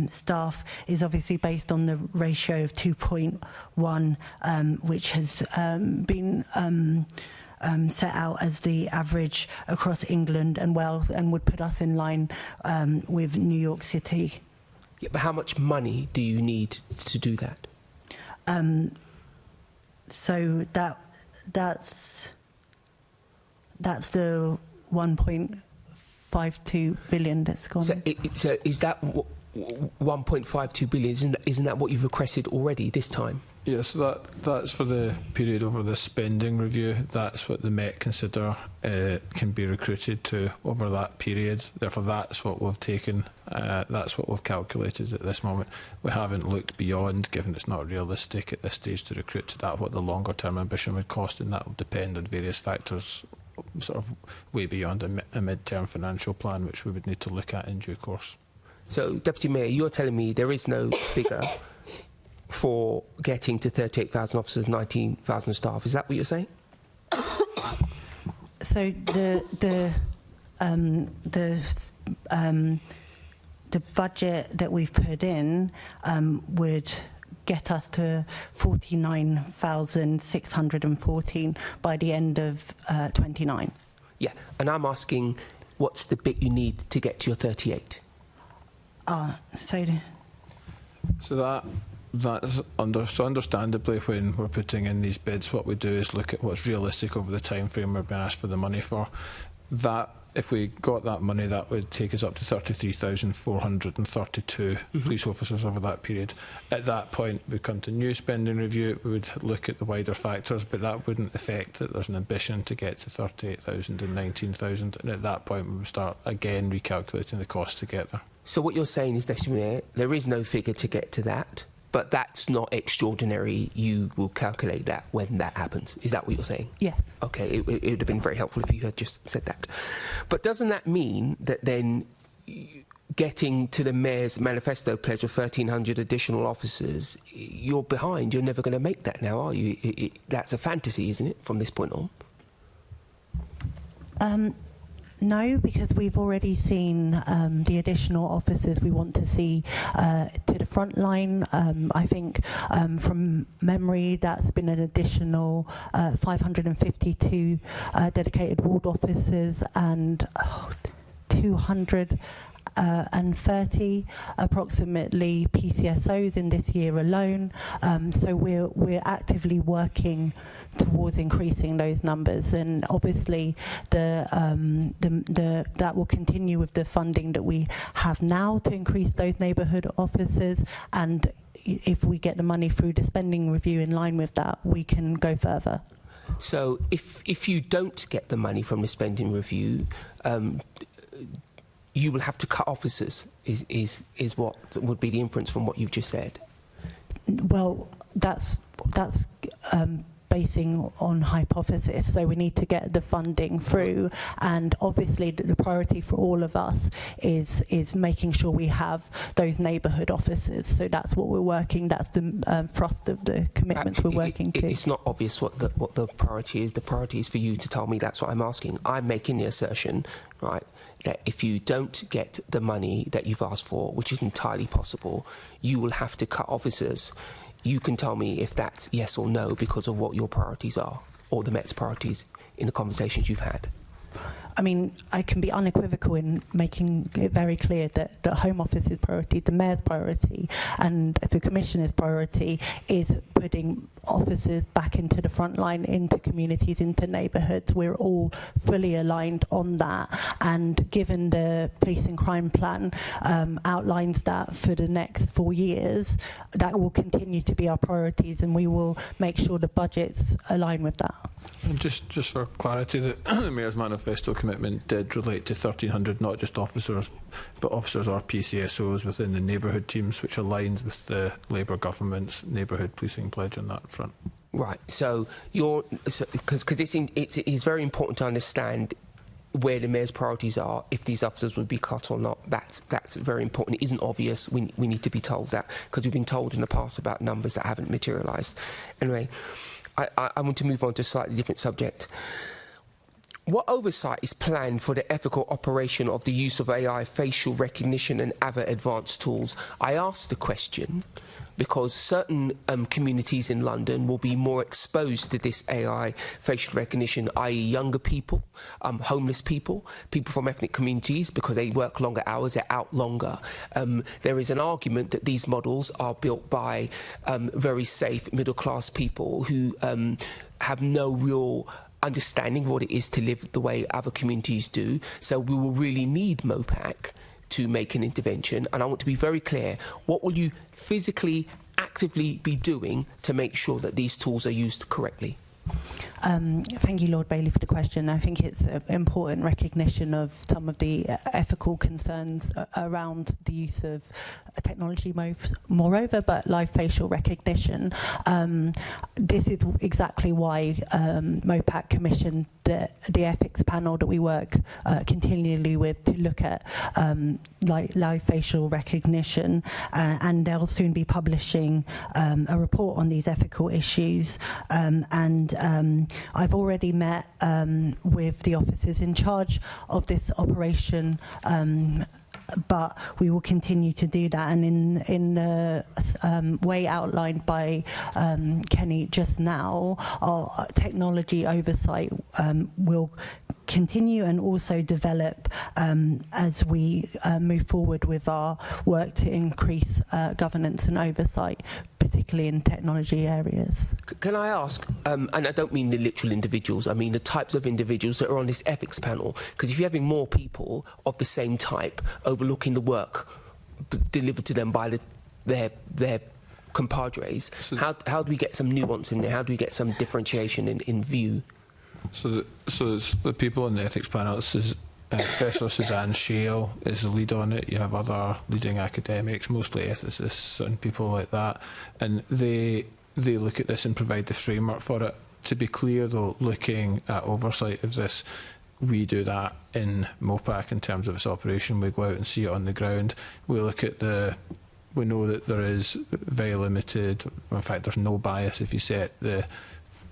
staff is obviously based on the ratio of 2.1, which has been set out as the average across England and Wales, and would put us in line with New York City. Yeah, but how much money do you need to do that? So that's the 1.52 billion that's gone. So is that 1.52 billion? Isn't that what you've requested already this time? Yes, that's for the period over the spending review. That's what the Met consider can be recruited to over that period. Therefore, that's what we've taken. That's what we've calculated at this moment. We haven't looked beyond, given it's not realistic at this stage to recruit to that, what the longer-term ambition would cost, and that will depend on various factors, sort of way beyond a mid-term financial plan, which we would need to look at in due course. So, Deputy Mayor, you're telling me there is no figure for getting to 38,000 officers, 19,000 staff. Is that what you're saying? So the budget that we've put in would get us to 49,614 by the end of 29. Yeah, and I'm asking, what's the bit you need to get to your 38? So that's understandably, when we're putting in these bids, what we do is look at what's realistic over the time frame we're being asked for the money for. That, if we got that money, that would take us up to 33,432 police officers over that period. At that point, we come to new spending review. We would look at the wider factors, but that wouldn't affect that there's an ambition to get to 38,000 and 19,000. And at that point, we would start again recalculating the cost to get there. So what you're saying is, Deputy Mayor, there is no figure to get to that, but that's not extraordinary. You will calculate that when that happens. Is that what you're saying? Yes. Okay, it would have been very helpful if you had just said that. But doesn't that mean that then getting to the Mayor's manifesto pledge of 1,300 additional officers, you're behind? You're never going to make that now, are you? That's a fantasy, isn't it, from this point on? No, because we've already seen the additional officers we want to see to the front line. I think from memory, that's been an additional 552 dedicated ward officers and 230 approximately PCSOs in this year alone. So we're actively working towards increasing those numbers, and obviously that will continue with the funding that we have now to increase those neighbourhood officers, and if we get the money through the spending review in line with that, we can go further. So if you don't get the money from the spending review, you will have to cut officers, is what would be the inference from what you've just said? Well, that's basing on hypothesis, so we need to get the funding through, and obviously the priority for all of us is making sure we have those neighbourhood officers. So that's what we're working, that's the thrust of the commitments we're working to. It's not obvious what the priority is. The priority is for you to tell me. That's what I'm asking. I'm making the assertion, right, that if you don't get the money that you've asked for, which is entirely possible, you will have to cut officers. You can tell me if that's yes or no because of what your priorities are, or the Met's priorities in the conversations you've had. I mean, I can be unequivocal in making it very clear that the Home Office's priority, the Mayor's priority, and the Commissioner's priority is putting officers back into the front line, into communities, into neighbourhoods. We're all fully aligned on that, and given the Police and Crime Plan outlines that for the next 4 years, that will continue to be our priorities, and we will make sure the budgets align with that. And just for clarity, the Mayor's manifesto commitment did relate to 1,300, not just officers, but officers or PCSOs within the neighbourhood teams, which aligns with the Labour government's neighbourhood policing pledge on that front. Right. So because it is very important to understand where the Mayor's priorities are, if these officers would be cut or not. That's very important. It isn't obvious. We need to be told that, because we've been told in the past about numbers that haven't materialised. Anyway, I want to move on to a slightly different subject. What oversight is planned for the ethical operation of the use of AI facial recognition and other advanced tools? I asked the question because certain communities in London will be more exposed to this AI facial recognition, i.e. younger people, homeless people, people from ethnic communities, because they work longer hours, they're out longer. There is an argument that these models are built by very safe middle-class people who have no real understanding of what it is to live the way other communities do. So we will really need MOPAC to make an intervention. And I want to be very clear, what will you physically actively be doing to make sure that these tools are used correctly? Thank you, Lord Bailey, for the question. I think it's an important recognition of some of the ethical concerns around the use of technology, moreover, but live facial recognition. This is exactly why MOPAC commissioned the ethics panel that we work continually with to look at live facial recognition, and they'll soon be publishing a report on these ethical issues, and I've already met with the officers in charge of this operation, but we will continue to do that. And in the way outlined by Kenny just now, our technology oversight will continue and also develop as we move forward with our work to increase governance and oversight, particularly in technology areas. Can I ask, and I don't mean the literal individuals, I mean the types of individuals that are on this ethics panel, because if you're having more people of the same type overlooking the work delivered to them by their compadres, so how do we get some nuance in there? How do we get some differentiation in view? So it's the people on the ethics panel. Professor Suzanne Shale is the lead on it. You have other leading academics, mostly ethicists and people like that, and they look at this and provide the framework for it. To be clear, though, looking at oversight of this, we do that in MOPAC in terms of its operation. We go out and see it on the ground. We look at we know that there is very limited, in fact there's no bias if you set the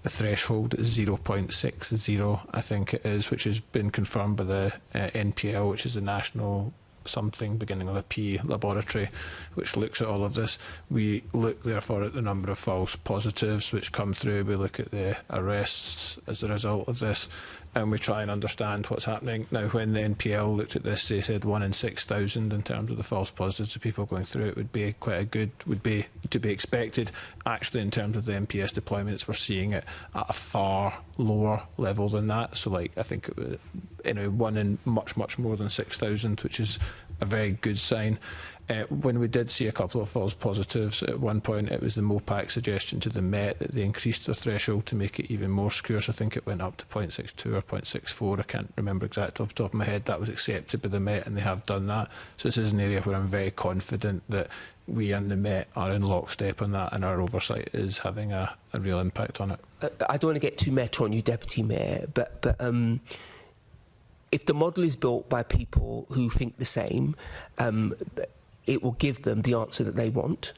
threshold is 0.60, I think it is, which has been confirmed by the NPL, which is the National something beginning with a P laboratory, which looks at all of this. We look therefore at the number of false positives which come through. We look at the arrests as a result of this, and we try and understand what's happening. Now, when the NPL looked at this, they said 1 in 6,000 in terms of the false positives of people going through it would be quite a good, would be to be expected. Actually, in terms of the MPS deployments, we're seeing it at a far lower level than that. So, like, I think it was, 1 in much more than 6,000, which is a very good sign. When we did see a couple of false positives, at one point it was the MOPAC suggestion to the Met that they increased their threshold to make it even more scarce. I think it went up to 0.62 or 0.64. I can't remember exactly off the top of my head. That was accepted by the Met, and they have done that. So this is an area where I'm very confident that we and the Met are in lockstep on that, and our oversight is having a real impact on it. I don't want to get too meta on you, Deputy Mayor, but if the model is built by people who think the same, it will give them the answer that they want.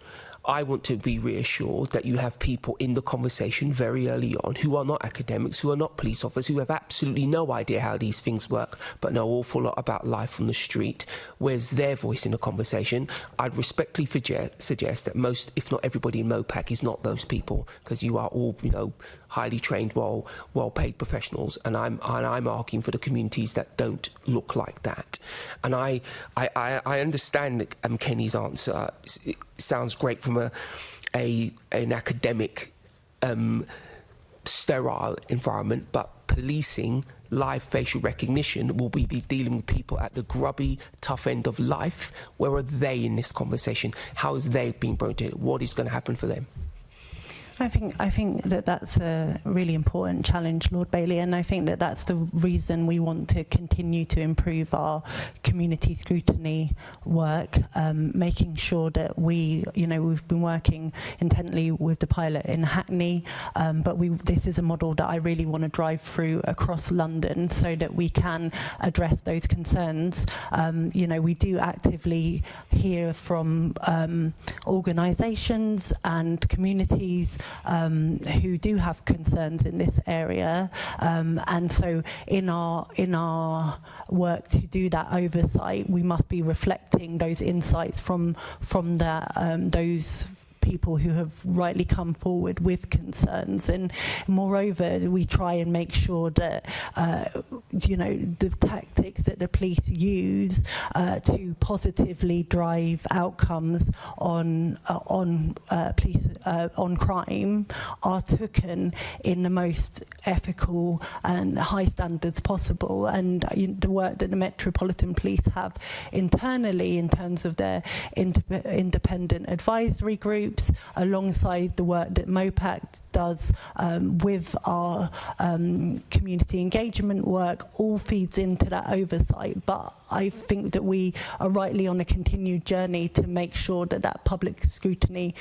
I want to be reassured that you have people in the conversation very early on who are not academics, who are not police officers, who have absolutely no idea how these things work, but know an awful lot about life on the street. Where's their voice in the conversation? I'd respectfully suggest that most, if not everybody in MOPAC is not those people, because you are all, you know, highly trained, well-paid professionals, and I'm arguing for the communities that don't look like that. And I understand Kenny's answer. It sounds great from an academic, sterile environment, but policing live facial recognition will be dealing with people at the grubby, tough end of life. Where are they in this conversation? How is they being brought to it? What is going to happen for them? I think that that's a really important challenge, Lord Bailey, and I think that that's the reason we want to continue to improve our community scrutiny work, making sure that we've been working intently with the pilot in Hackney, but this is a model that I really want to drive through across London so that we can address those concerns. We do actively hear from organisations and communities who do have concerns in this area, and so in our work to do that oversight, we must be reflecting those insights from those people who have rightly come forward with concerns. And moreover, we try and make sure that the tactics that the police use to positively drive outcomes on crime are taken in the most ethical and high standards possible. And the work that the Metropolitan Police have internally in terms of their independent advisory group, groups, alongside the work that MOPAC does with our community engagement work, all feeds into that oversight. But I think that we are rightly on a continued journey to make sure that that public scrutiny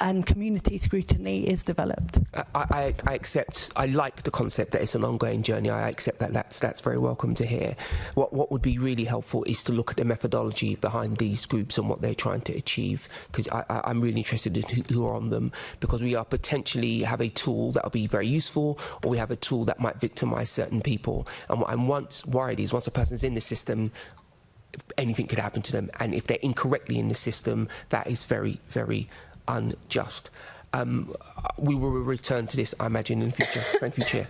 and community scrutiny is developed. I accept. I like the concept that it's an ongoing journey. I accept that. That's very welcome to hear. What would be really helpful is to look at the methodology behind these groups and what they're trying to achieve, because I'm really interested in who are on them, because we are potentially have a tool that will be very useful, or we have a tool that might victimise certain people. And what I'm worried is once a person's in the system, anything could happen to them, and if they're incorrectly in the system, that is very, very unjust. We will return to this, I imagine, in the future. Thank you, Chair.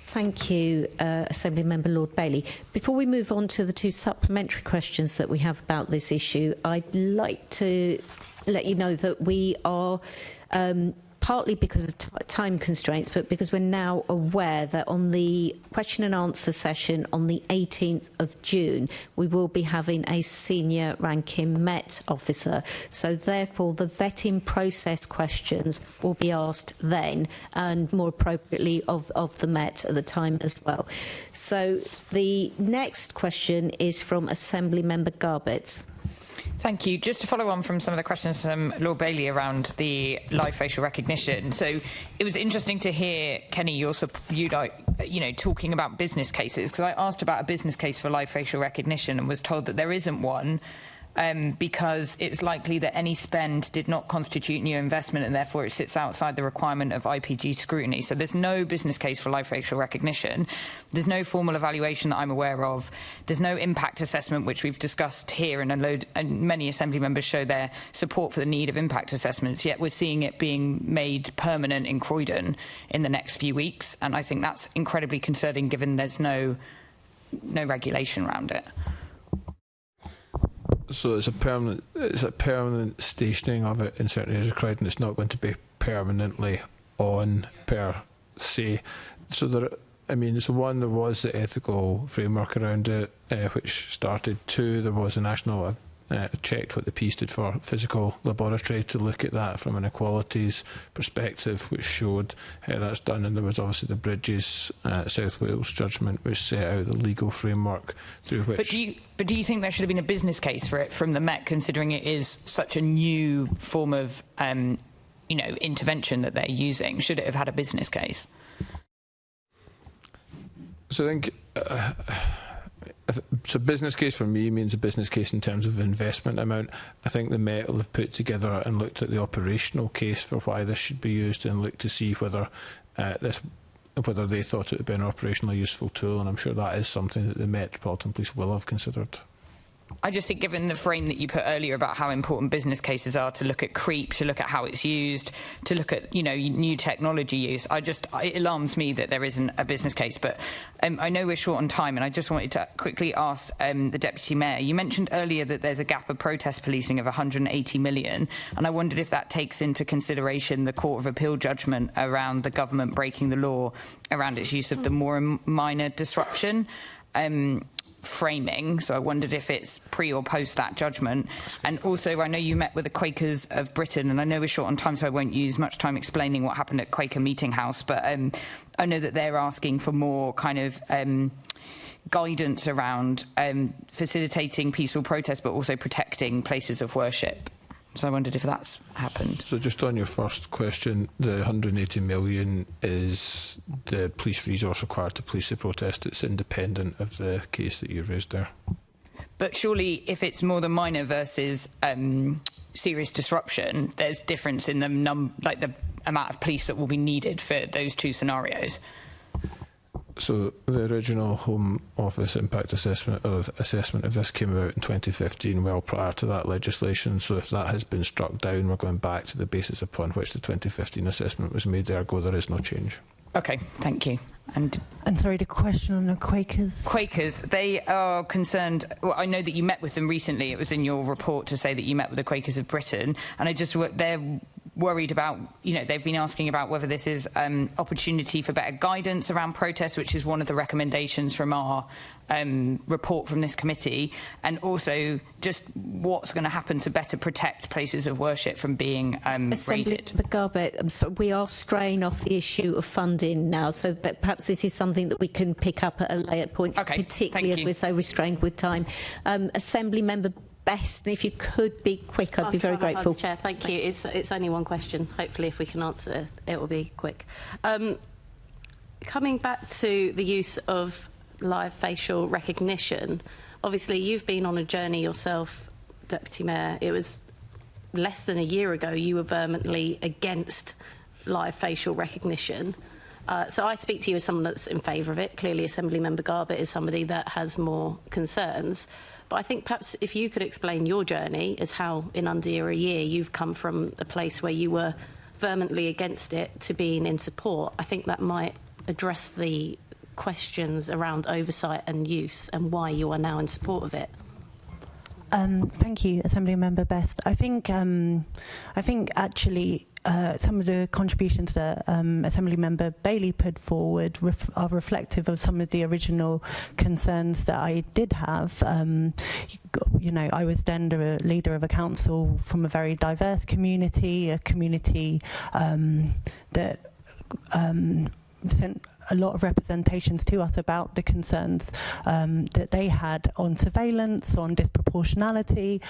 Thank you, Assembly Member Lord Bailey. Before we move on to the two supplementary questions that we have about this issue, I'd like to let you know that we are, partly because of time constraints, but because we're now aware that on the question and answer session on the 18th of June, we will be having a senior ranking Met officer. So therefore, the vetting process questions will be asked then, and more appropriately of the Met at the time as well. So the next question is from Assembly Member Garbett. Thank you. Just to follow on from some of the questions from Lord Bailey around the live facial recognition. So it was interesting to hear, Kenny, you talking about business cases, because I asked about a business case for live facial recognition and was told that there isn't one. Because it's likely that any spend did not constitute new investment and therefore it sits outside the requirement of IPG scrutiny. So there's no business case for live facial recognition. There's no formal evaluation that I'm aware of. There's no impact assessment, which we've discussed here, and many Assembly members show their support for the need of impact assessments, yet we're seeing it being made permanent in Croydon in the next few weeks. And I think that's incredibly concerning given there's no regulation around it. So it's a permanent stationing of it in certain areas of Croydon. It's not going to be permanently on per se. So there was the ethical framework around it, which started. 2, there was a national. Checked what the P stood for, physical laboratory, to look at that from an equalities perspective, which showed how that's done. And there was obviously the Bridges South Wales judgment, which set out the legal framework through which. But do you think there should have been a business case for it from the Met, considering it is such a new form of intervention that they're using? Should it have had a business case? So I think. So business case for me means a business case in terms of investment amount. I think the Met will have put together and looked at the operational case for why this should be used, and looked to see whether whether they thought it would be an operationally useful tool, and I'm sure that is something that the Metropolitan Police will have considered. I just think, given the frame that you put earlier about how important business cases are, to look at creep, to look at how it's used, to look at new technology use, it alarms me that there isn't a business case. But I know we're short on time, and I just wanted to quickly ask the Deputy Mayor. You mentioned earlier that there's a gap of protest policing of 180 million, and I wondered if that takes into consideration the Court of Appeal judgment around the government breaking the law around its use of the more minor disruption framing. So I wondered if it's pre or post that judgment. And also, I know you met with the Quakers of Britain, and I know we're short on time, so I won't use much time explaining what happened at Quaker Meeting House, but I know that they're asking for more kind of guidance around facilitating peaceful protest, but also protecting places of worship. So I wondered if that's happened. So just on your first question, the 180 million is the police resource required to police the protest. It's independent of the case that you raised there. But surely if it's more than minor versus serious disruption, there's difference in the amount of police that will be needed for those two scenarios. So the original Home Office impact assessment of this came out in 2015, well prior to that legislation. So if that has been struck down, we're going back to the basis upon which the 2015 assessment was made. Ergo, there is no change. Okay, thank you. And sorry, the question on the Quakers. Quakers, they are concerned. Well, I know that you met with them recently. It was in your report to say that you met with the Quakers of Britain, and they're worried about, they've been asking about whether this is opportunity for better guidance around protests, which is one of the recommendations from our report from this committee, and also just what's going to happen to better protect places of worship from being raided. Garbett, I'm sorry, we are straying off the issue of funding now, so perhaps this is something that we can pick up at a later point, particularly as we're so restrained with time. Assembly Member Best, and if you could be quick, I'd be very grateful. Chair, thank you. It's only one question. Hopefully, if we can answer, it will be quick. Coming back to the use of live facial recognition, obviously you've been on a journey yourself, Deputy Mayor. It was less than a year ago you were vehemently against live facial recognition. So I speak to you as someone that's in favour of it. Clearly, Assembly Member Garbett is somebody that has more concerns. But I think perhaps if you could explain your journey as how in under a year you've come from a place where you were vehemently against it to being in support, I think that might address the questions around oversight and use and why you are now in support of it. Thank you, Assembly Member Best. I think actually some of the contributions that Assembly Member Bailey put forward are reflective of some of the original concerns that I did have. I was then the leader of a council from a very diverse community, a community that sent a lot of representations to us about the concerns that they had on surveillance, on disproportionality,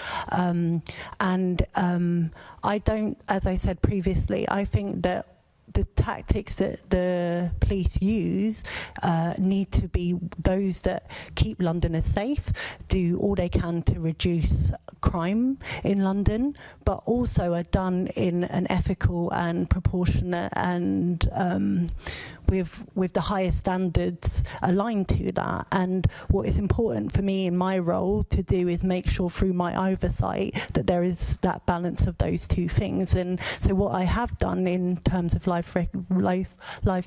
and I don't, as I said previously, I think that the tactics that the police use need to be those that keep Londoners safe, do all they can to reduce crime in London, but also are done in an ethical and proportionate and with the highest standards aligned to that. And what is important for me in my role to do is make sure through my oversight that there is that balance of those two things. And so what I have done in terms of live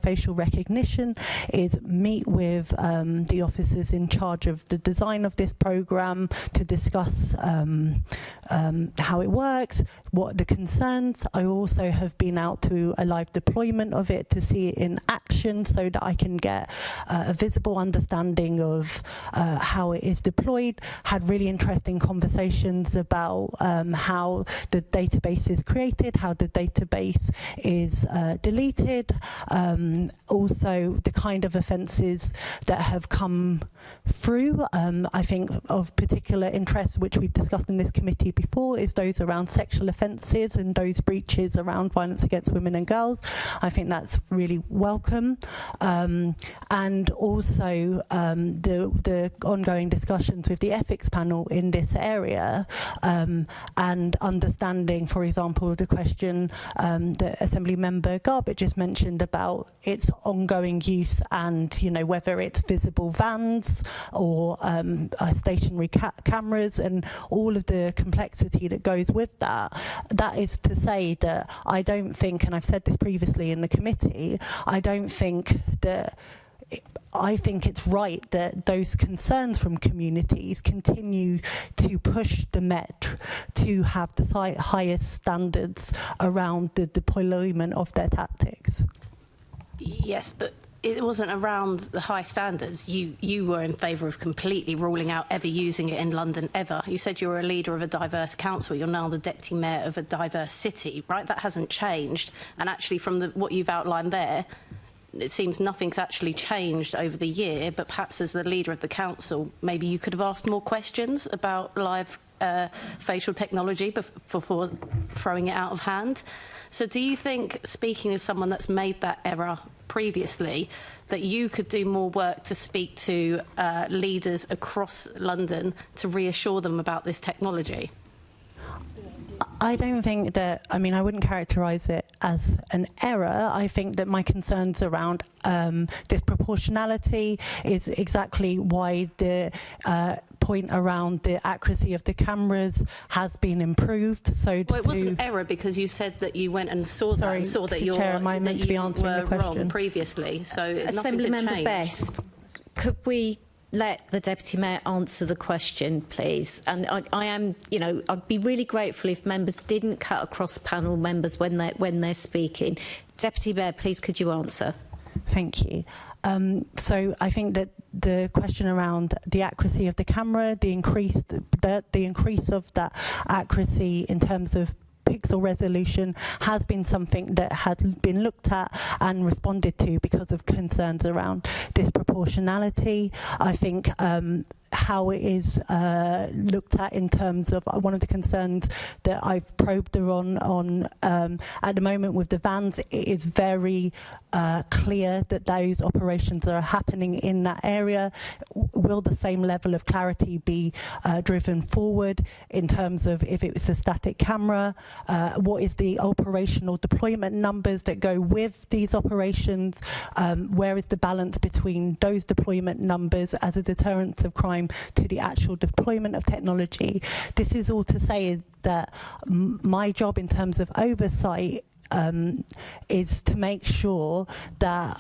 facial recognition is meet with the officers in charge of the design of this programme to discuss how it works, what are the concerns. I also have been out to a live deployment of it to see it in action so that I can get a visible understanding of how it is deployed. Had really interesting conversations about how the database is created, how the database is deleted, also the kind of offences that have come through. I think of particular interest, which we've discussed in this committee before, is those around sexual offences and those breaches around violence against women and girls. I think that's really welcome. And also the ongoing discussions with the ethics panel in this area, and understanding, for example, the question that Assembly Member Garbett just mentioned about its ongoing use and, whether it's visible vans or stationary cameras and all of the complexity that goes with that. That is to say that I don't think, and I've said this previously in the committee, I think it's right that those concerns from communities continue to push the Met to have the highest standards around the deployment of their tactics. Yes, but it wasn't around the high standards. You were in favour of completely ruling out ever using it in London ever. You said you were a leader of a diverse council. You're now the deputy mayor of a diverse city, right? That hasn't changed. And actually, from what you've outlined there, it seems nothing's actually changed over the year, but perhaps as the leader of the council, maybe you could have asked more questions about live facial technology before throwing it out of hand. So do you think, speaking as someone that's made that error previously, that you could do more work to speak to leaders across London to reassure them about this technology? I don't think that, I wouldn't characterise it as an error. I think that my concerns around disproportionality is exactly why the point around the accuracy of the cameras has been improved. So it wasn't an error because you said that you went and saw that and saw that you were wrong previously. So Assembly Member Best, could we let the Deputy Mayor answer the question, please? And I am, you know, I'd be really grateful if members didn't cut across panel members when they're speaking. Deputy Mayor, please, could you answer? Thank you. So I think that the question around the accuracy of the camera, the increase of that accuracy in terms of pixel resolution has been something that had been looked at and responded to because of concerns around disproportionality. I think how it is looked at in terms of one of the concerns that I've probed her on at the moment with the vans, it is very clear that those operations are happening in that area. Will the same level of clarity be driven forward in terms of if it was a static camera? What is the operational deployment numbers that go with these operations? Where is the balance between those deployment numbers as a deterrent of crime to the actual deployment of technology? This is all to say is that my job in terms of oversight is to make sure that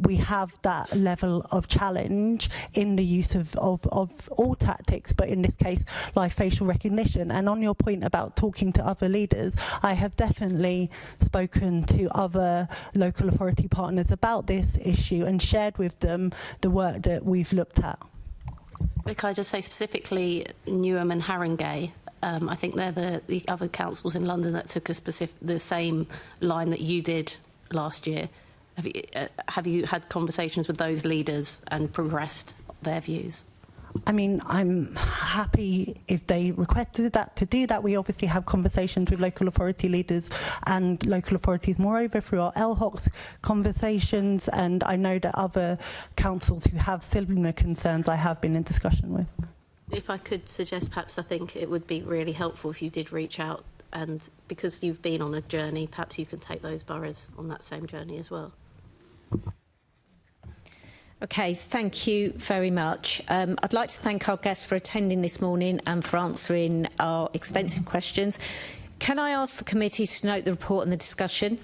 we have that level of challenge in the use of all tactics, but in this case, live facial recognition. And on your point about talking to other leaders, I have definitely spoken to other local authority partners about this issue and shared with them the work that we've looked at. Can I just say specifically Newham and Haringey? I think they're the other councils in London that took the same line that you did last year. Have you had conversations with those leaders and progressed their views? I mean, I'm happy if they requested that to do that. We obviously have conversations with local authority leaders and local authorities, moreover, through our LHOCs conversations, and I know that other councils who have similar concerns I have been in discussion with. If I could suggest, perhaps I think it would be really helpful if you did reach out, and because you've been on a journey, perhaps you can take those boroughs on that same journey as well. OK, thank you very much. I'd like to thank our guests for attending this morning and for answering our extensive questions. Can I ask the committee to note the report and the discussion?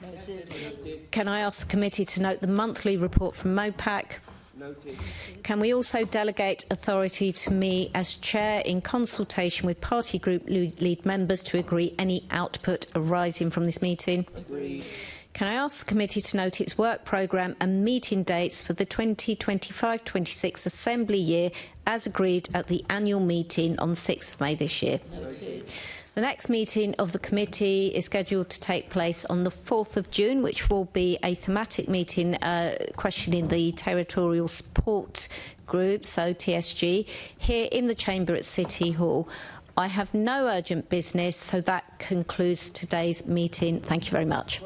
Noted. Can I ask the committee to note the monthly report from MOPAC? Noted. Can we also delegate authority to me as chair in consultation with party group lead members to agree any output arising from this meeting? Agreed. Can I ask the committee to note its work programme and meeting dates for the 2025-26 Assembly year as agreed at the annual meeting on the 6th of May this year? Noted. The next meeting of the committee is scheduled to take place on the 4th of June, which will be a thematic meeting questioning the Territorial Support Group, so TSG, here in the chamber at City Hall. I have no urgent business, so that concludes today's meeting. Thank you very much.